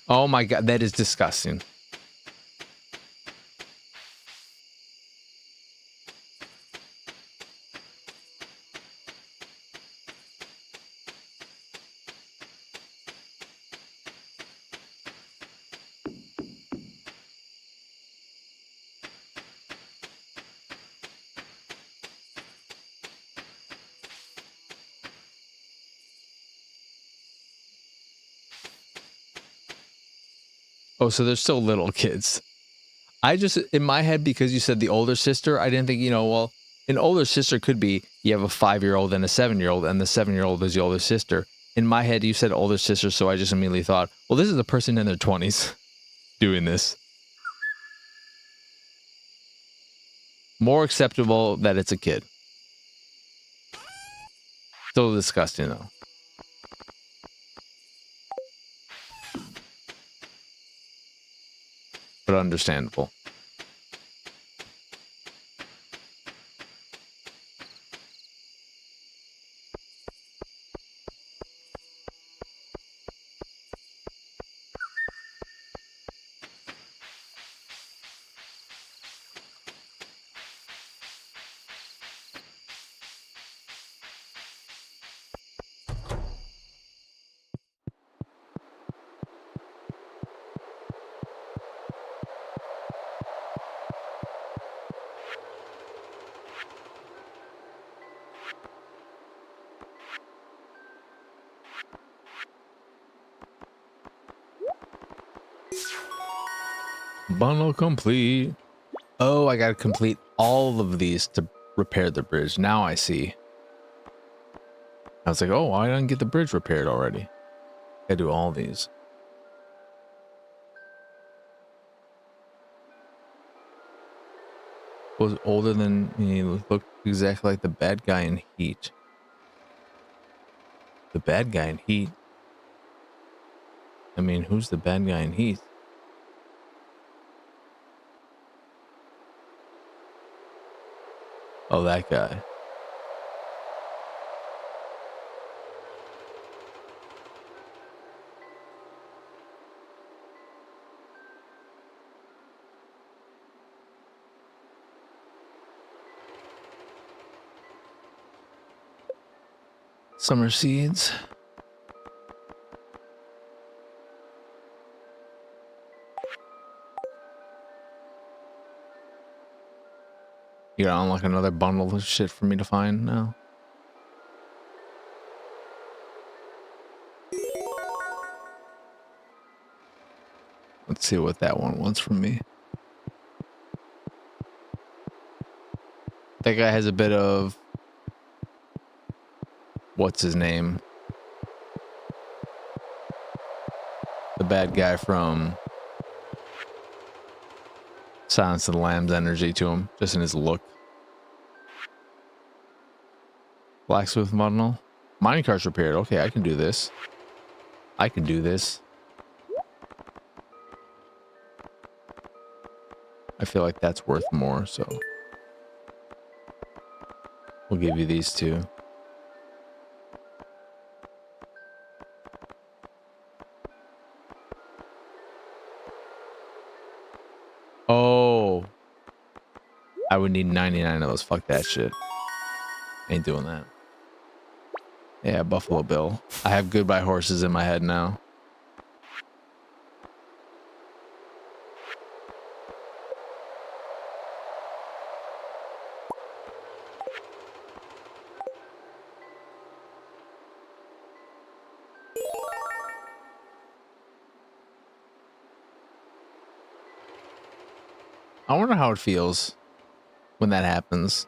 Oh my God, that is disgusting. Oh, so they're still little kids. I just, in my head, because you said the older sister, I didn't think, well, an older sister could be, you have a 5-year-old and a 7-year-old, and the 7-year-old is the older sister. In my head, you said older sister, so I just immediately thought, well, this is a person in their 20s doing this. More acceptable that it's a kid. Still disgusting, though. But understandable. Bundle complete. Oh, I gotta complete all of these to repair the bridge. Now I see. I was like, oh, I didn't get the bridge repaired already. Gotta do all these. Was older than he looked exactly like the bad guy in Heat. The bad guy in Heat? I mean, who's the bad guy in Heat? Oh, that guy. Summer seeds. You gotta unlock another bundle of shit for me to find now. Let's see what that one wants from me. That guy has a bit of... What's his name? The bad guy from Silence of the Lambs energy to him, just in his look. Blacksmith bundle. Mining cart's repaired. Okay, I can do this. I can do this. I feel like that's worth more, so we'll give you these two. Oh, I would need 99 of those. Fuck that shit. Ain't doing that. Yeah, Buffalo Bill. I have goodbye horses in my head now. I wonder how it feels when that happens.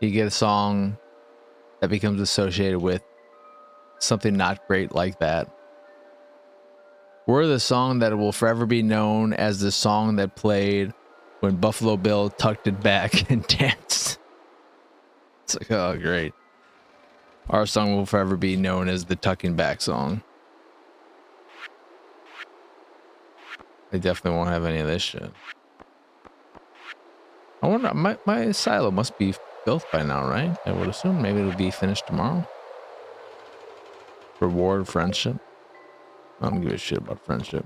You get a song that becomes associated with something not great like that. We're the song that will forever be known as the song that played when Buffalo Bill tucked it back and danced. It's like, oh, great. Our song will forever be known as the tucking back song. They definitely won't have any of this shit. I wonder, my silo must be built by now, right? I would assume maybe it'll be finished tomorrow. Reward friendship. I don't give a shit about friendship.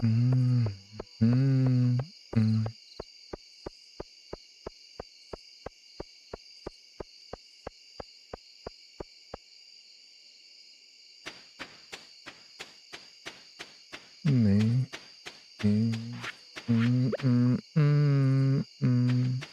Mm, mm, mm. Me. Mm, mm, mm, mm, mm.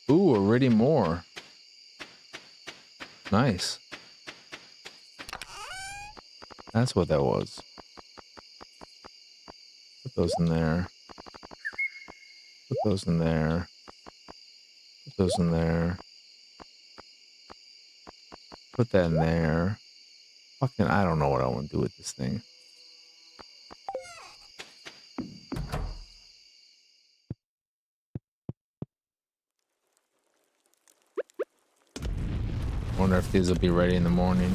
Ooh, already more. Nice. That's what that was. Put those in there. Put those in there. Put those in there. Put that in there. Fucking, I don't know what I want to do with this thing. wonder if these will be ready in the morning.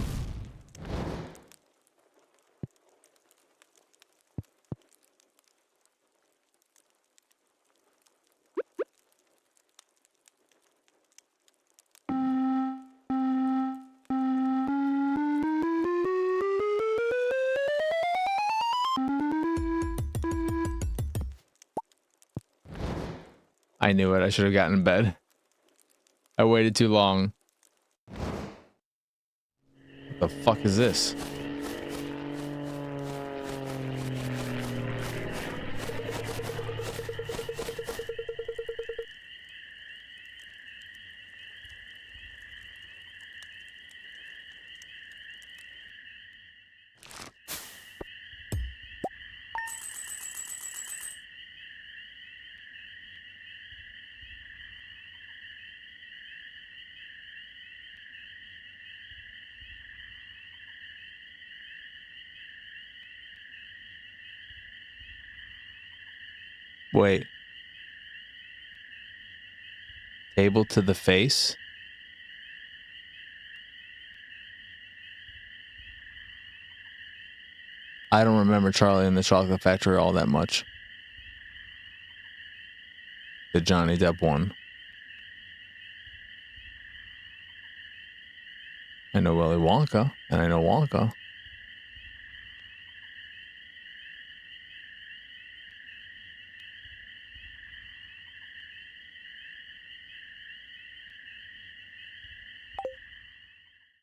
I knew it. I should have gotten in bed. I waited too long. What the fuck is this? Wait. Table to the face? I don't remember Charlie and the Chocolate Factory all that much. The Johnny Depp one. I know Willy Wonka, and I know Wonka.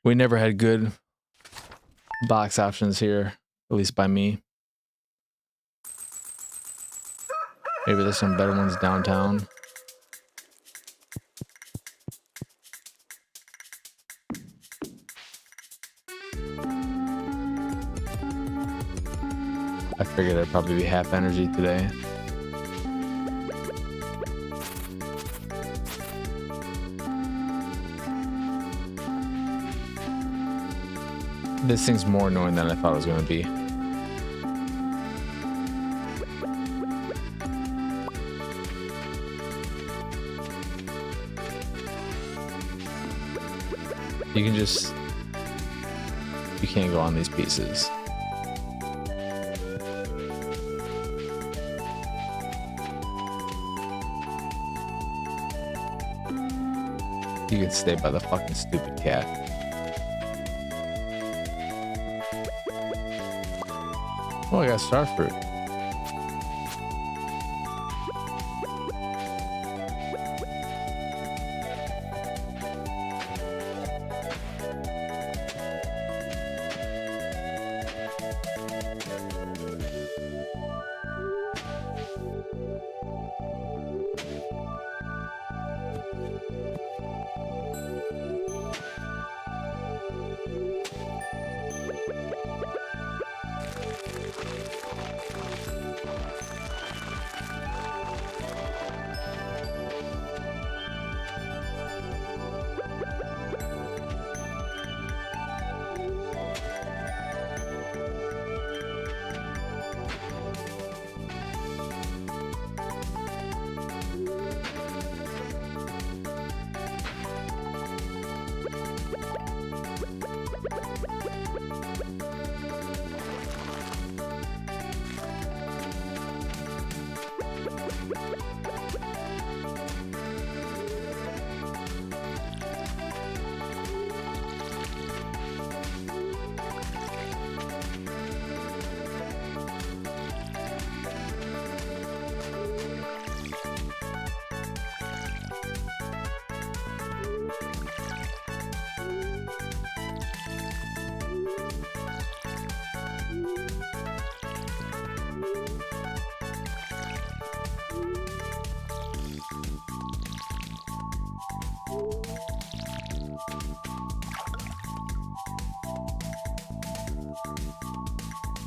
We never had good box options here, at least by me. Maybe there's some better ones downtown. I figured I'd probably be half energy today. This thing's more annoying than I thought it was going to be. You can just... You can't go on these pieces. You can stay by the fucking stupid cat. Oh, I got starfruit.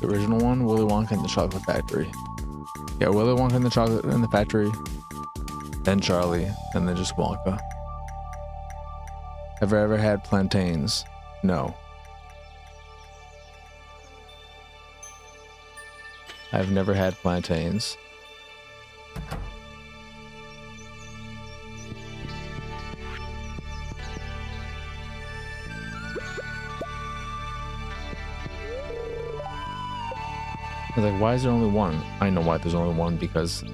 The original one, Willy Wonka and the Chocolate Factory. Yeah, Willy Wonka and the Chocolate and the Factory, then Charlie, and then just Wonka. Have I ever had plantains? No. I've never had plantains. I was like, why is there only one? I know why there's only one, because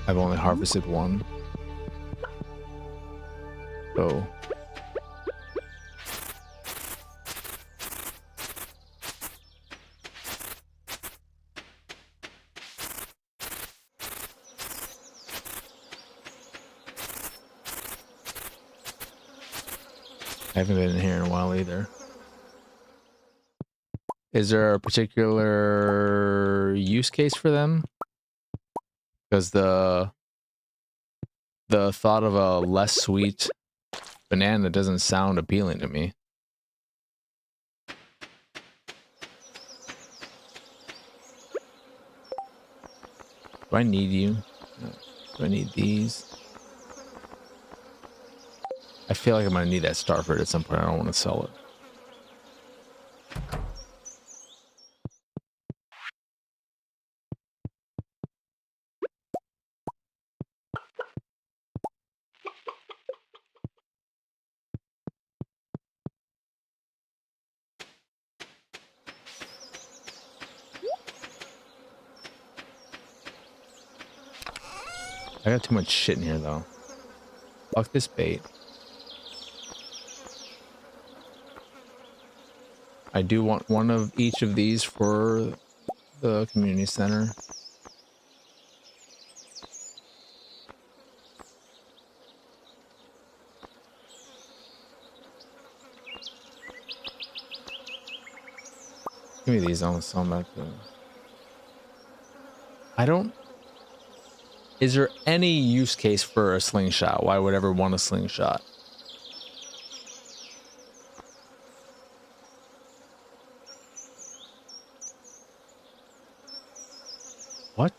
I've only harvested one. So I haven't been in here in a while either. Is there a particular use case for them? Because the thought of a less sweet banana doesn't sound appealing to me. Do I need you? Do I need these? I feel like I'm gonna need that star fruit at some point. I don't want to sell it. I got too much shit in here though. Fuck this bait. I do want one of each of these for the community center. Give me these. I'll sell them back to. I don't. Is there any use case for a slingshot? Why would I ever want a slingshot? What?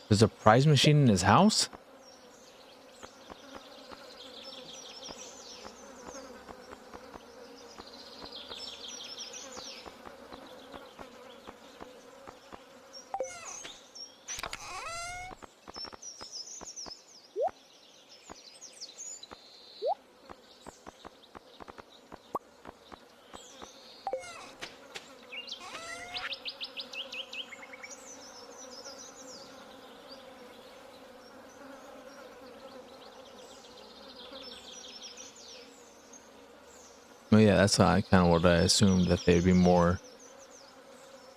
There's a prize machine in his house? Well, yeah, that's kind of what I assumed, that they'd be more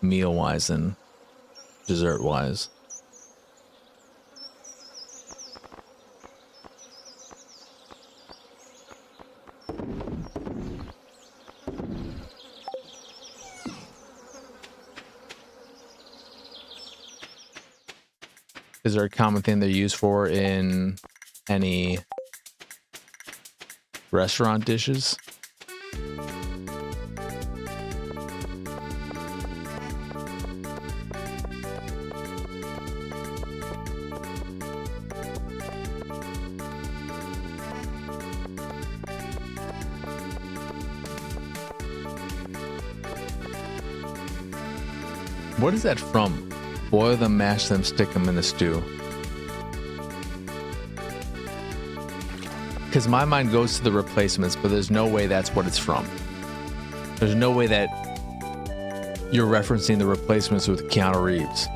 meal-wise than dessert-wise. Is there a common thing they're used for in any restaurant dishes? What is that from? Boil them, mash them, stick them in a stew. Because my mind goes to the replacements, but there's no way that's what it's from. There's no way that you're referencing the replacements with Keanu Reeves.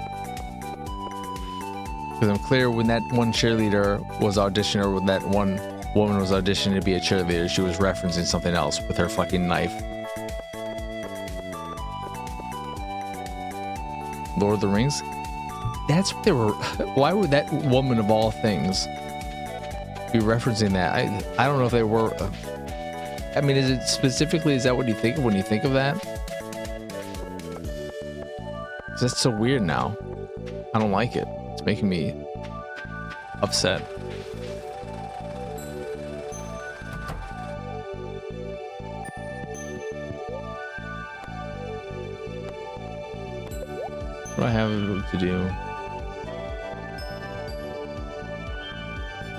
Because I'm clear when that one cheerleader was auditioning, or when that one woman was auditioning to be a cheerleader, she was referencing something else with her fucking knife. Lord of the Rings? That's what they were. Why would that woman of all things be referencing that? I don't know if they were. I mean, is it specifically, is that what you think of when you think of that? 'Cause that's so weird now. I don't like it. It's making me upset. What do I have to do?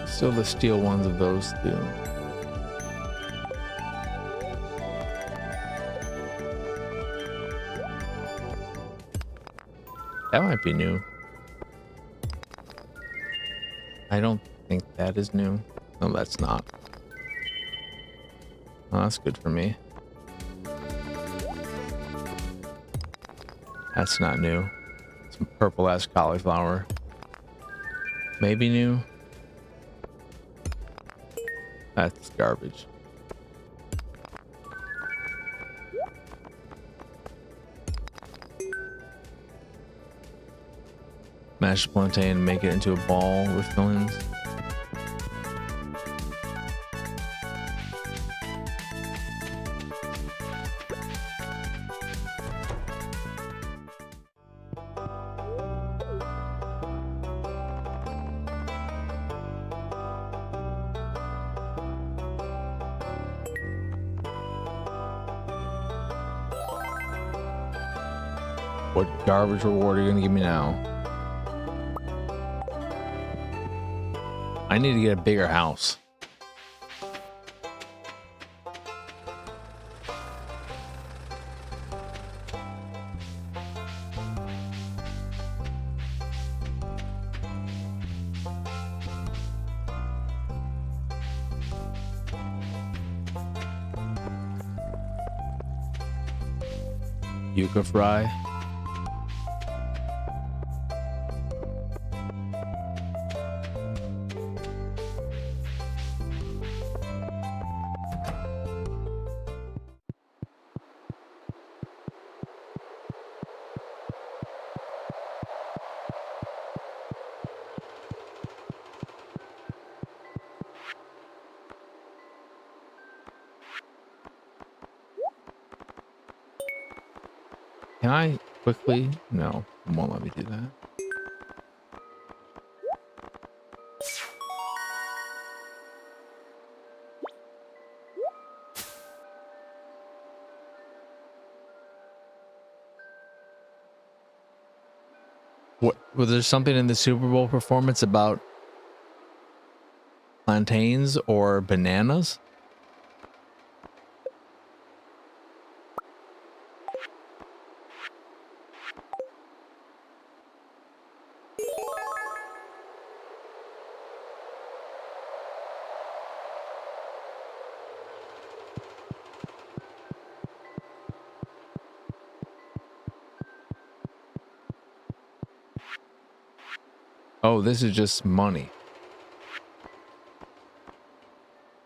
Still the steel ones of those two. That might be new. I don't think that is new. No, that's not. Oh, that's good for me. That's not new. Some purple ass cauliflower. Maybe new. That's garbage. Mash the plantain and make it into a ball with fillings. What garbage reward are you gonna give me now? I need to get a bigger house. Yucca fry. Can I quickly? No, it won't let me do that. What was there something in the Super Bowl performance about plantains or bananas? Oh, this is just money.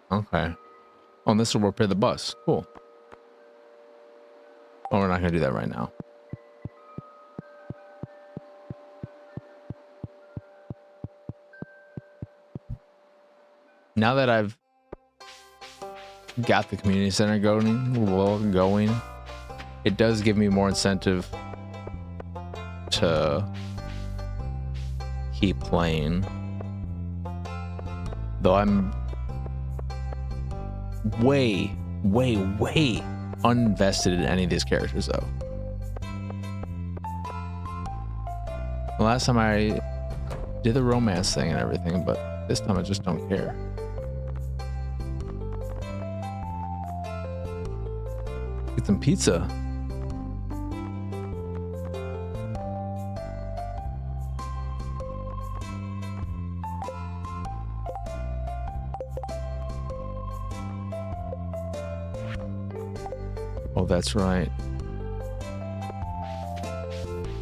Okay. Oh, and this will repair the bus. Cool. Oh, we're not going to do that right now. Now that I've got the community center going, it does give me more incentive to keep playing. Though I'm way uninvested in any of these characters though. The last time I did the romance thing and everything, but this time I just don't care. Get some pizza. Oh, that's right.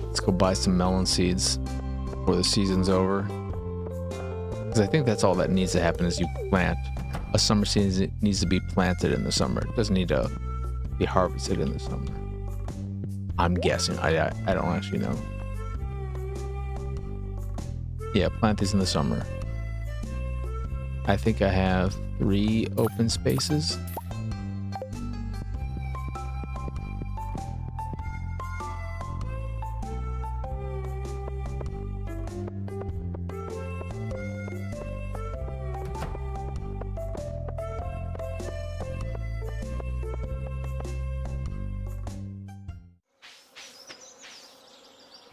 Let's go buy some melon seeds before the season's over. Because I think that's all that needs to happen is you plant. A summer seed needs to be planted in the summer. It doesn't need to be harvested in the summer. I'm guessing. I don't actually know. Yeah, plant these in the summer. I think I have 3 open spaces.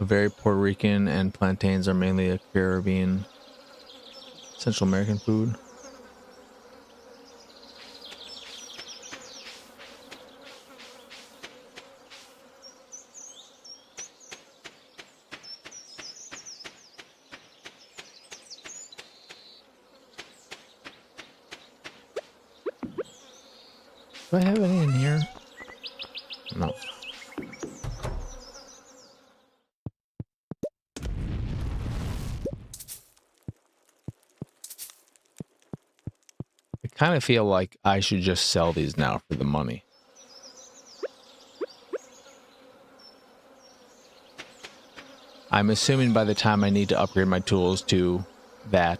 Very Puerto Rican, and plantains are mainly a Caribbean, Central American food. Do I have any in here? No. kind of feel like I should just sell these now for the money. I'm assuming by the time I need to upgrade my tools to that,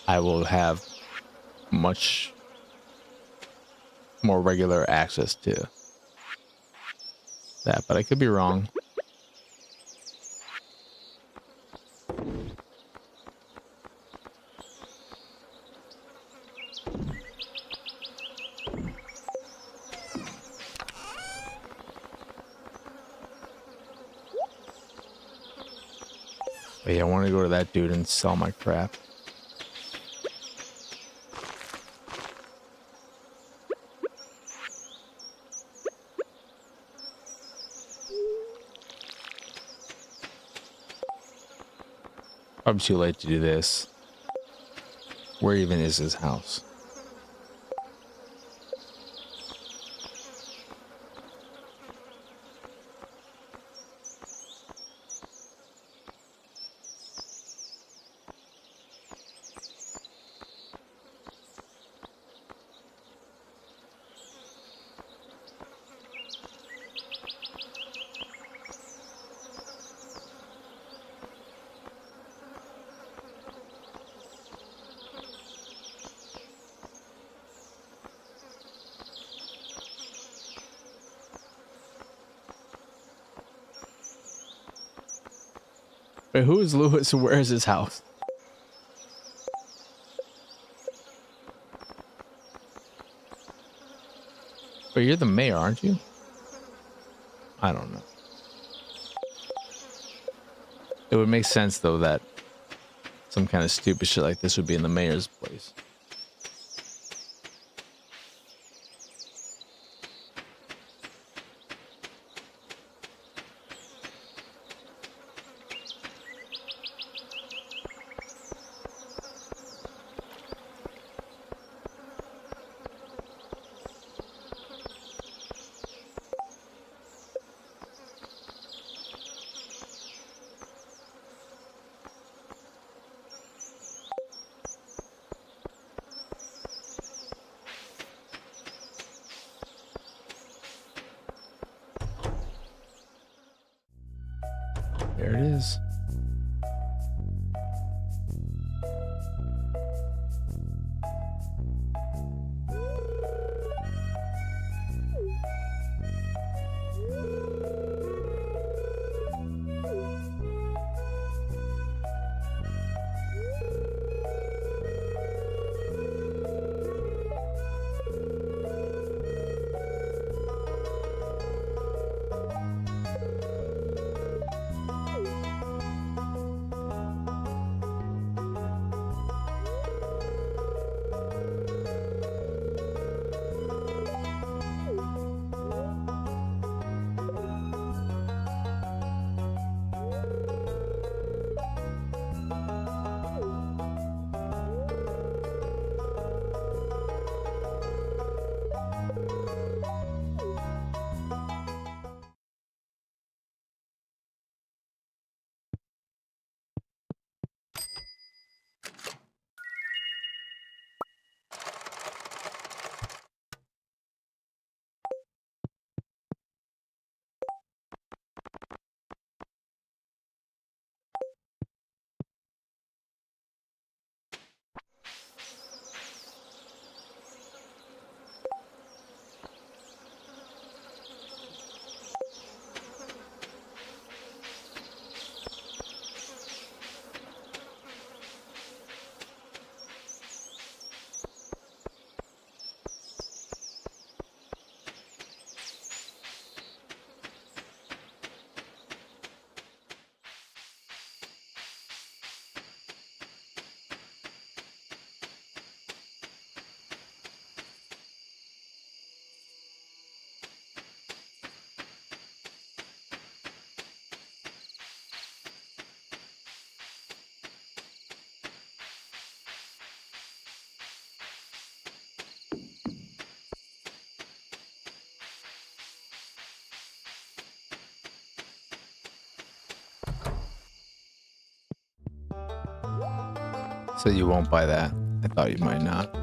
I will have much more regular access to that, but I could be wrong. But yeah, I want to go to that dude and sell my crap. I'm too late to do this. Where even is his house? Wait, who is Lewis? Where is his house? But you're the mayor, aren't you? I don't know. It would make sense, though, that some kind of stupid shit like this would be in the mayor's place. There it is. So you won't buy that. I thought you might not.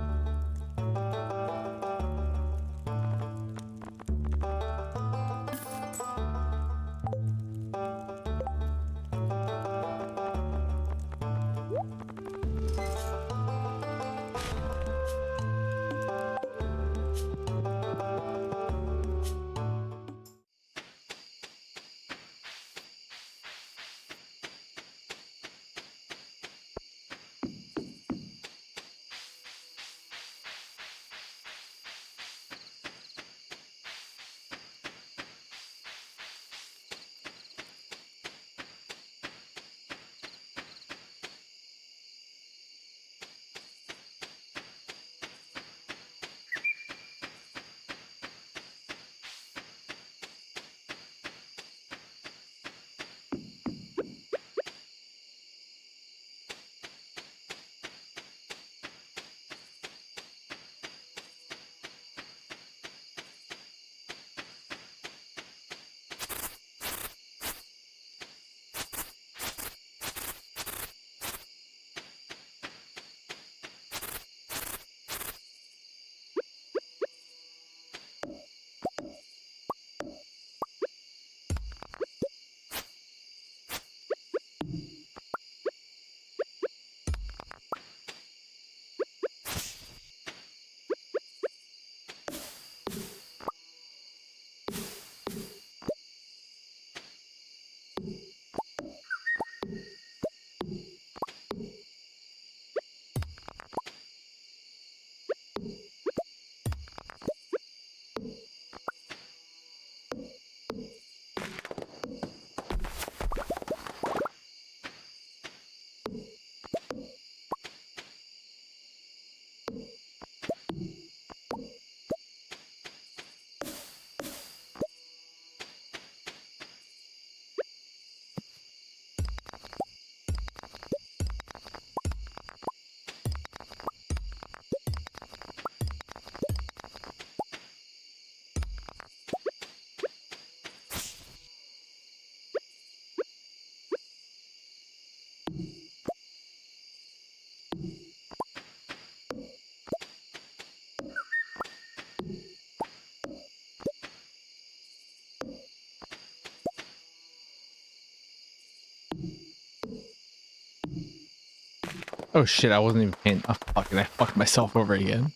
Oh shit, I wasn't even paying. Oh, fucking, I fucked myself over again.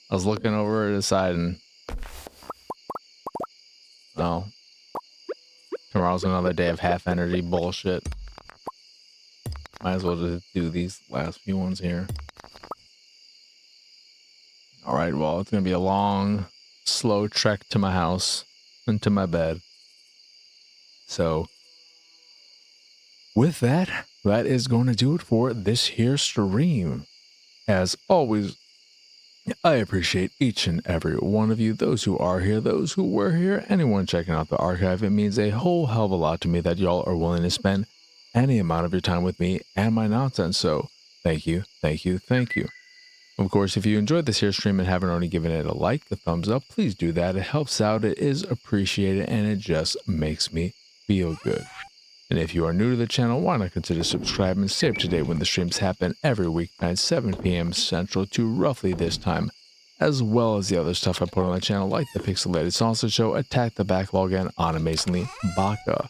I was looking over to the side and... Oh. Tomorrow's another day of half energy bullshit. Might as well just do these last few ones here. Alright, well, it's gonna be a long, slow trek to my house and to my bed. So, with that, that is going to do it for this here stream. As always, I appreciate each and every one of you, those who are here, those who were here, anyone checking out the archive. It means a whole hell of a lot to me that y'all are willing to spend any amount of your time with me and my nonsense. So thank you, thank you, thank you. Of course, if you enjoyed this here stream and haven't already given it a like, a thumbs up, please do that. It helps out, it is appreciated, and it just makes me feel good. And if you are new to the channel, why not consider subscribing and stay up to date when the streams happen every weeknight, 7 p.m. Central to roughly this time, as well as the other stuff I put on the channel like the Pixelated Sausage Show, Attack the Backlog, and Amazingly Baka.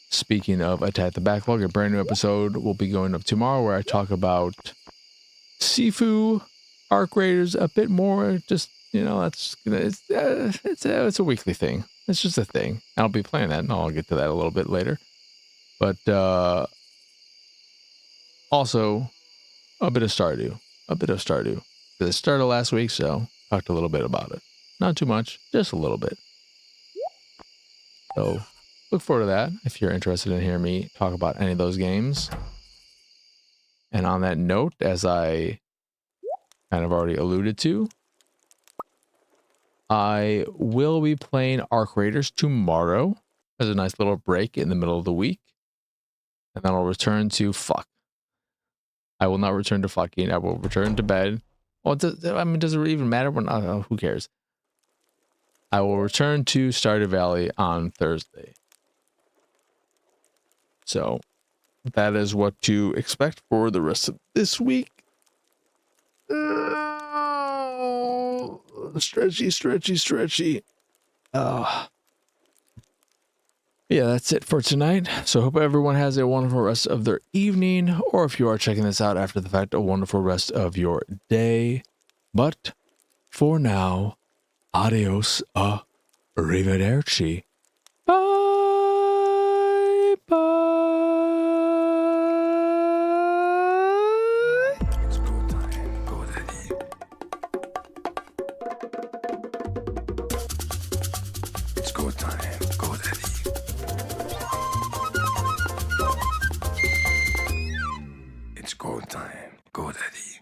Speaking of Attack the Backlog, a brand new episode will be going up tomorrow where I talk about Sifu, Arc Raiders a bit more. Just, you know, it's a weekly thing. It's just a thing. I'll be playing that, and I'll get to that a little bit later. But also a bit of Stardew. It started last week, so talked a little bit about it. Not too much, just a little bit. So look forward to that if you're interested in hearing me talk about any of those games. And on that note, as I kind of already alluded to, I will be playing Arc Raiders tomorrow as a nice little break in the middle of the week. And then I'll return to fuck. I will not return to fucking. I will return to bed. Well, does it even matter? When, who cares? I will return to Stardew Valley on Thursday. So that is what to expect for the rest of this week. Stretchy. Yeah, that's it for tonight. So I hope everyone has a wonderful rest of their evening, or if you are checking this out after the fact, a wonderful rest of your day. But for now, adios, arrivederci. Bye, bye. It's go time, go daddy. It's go time, go daddy. It's go time, go daddy.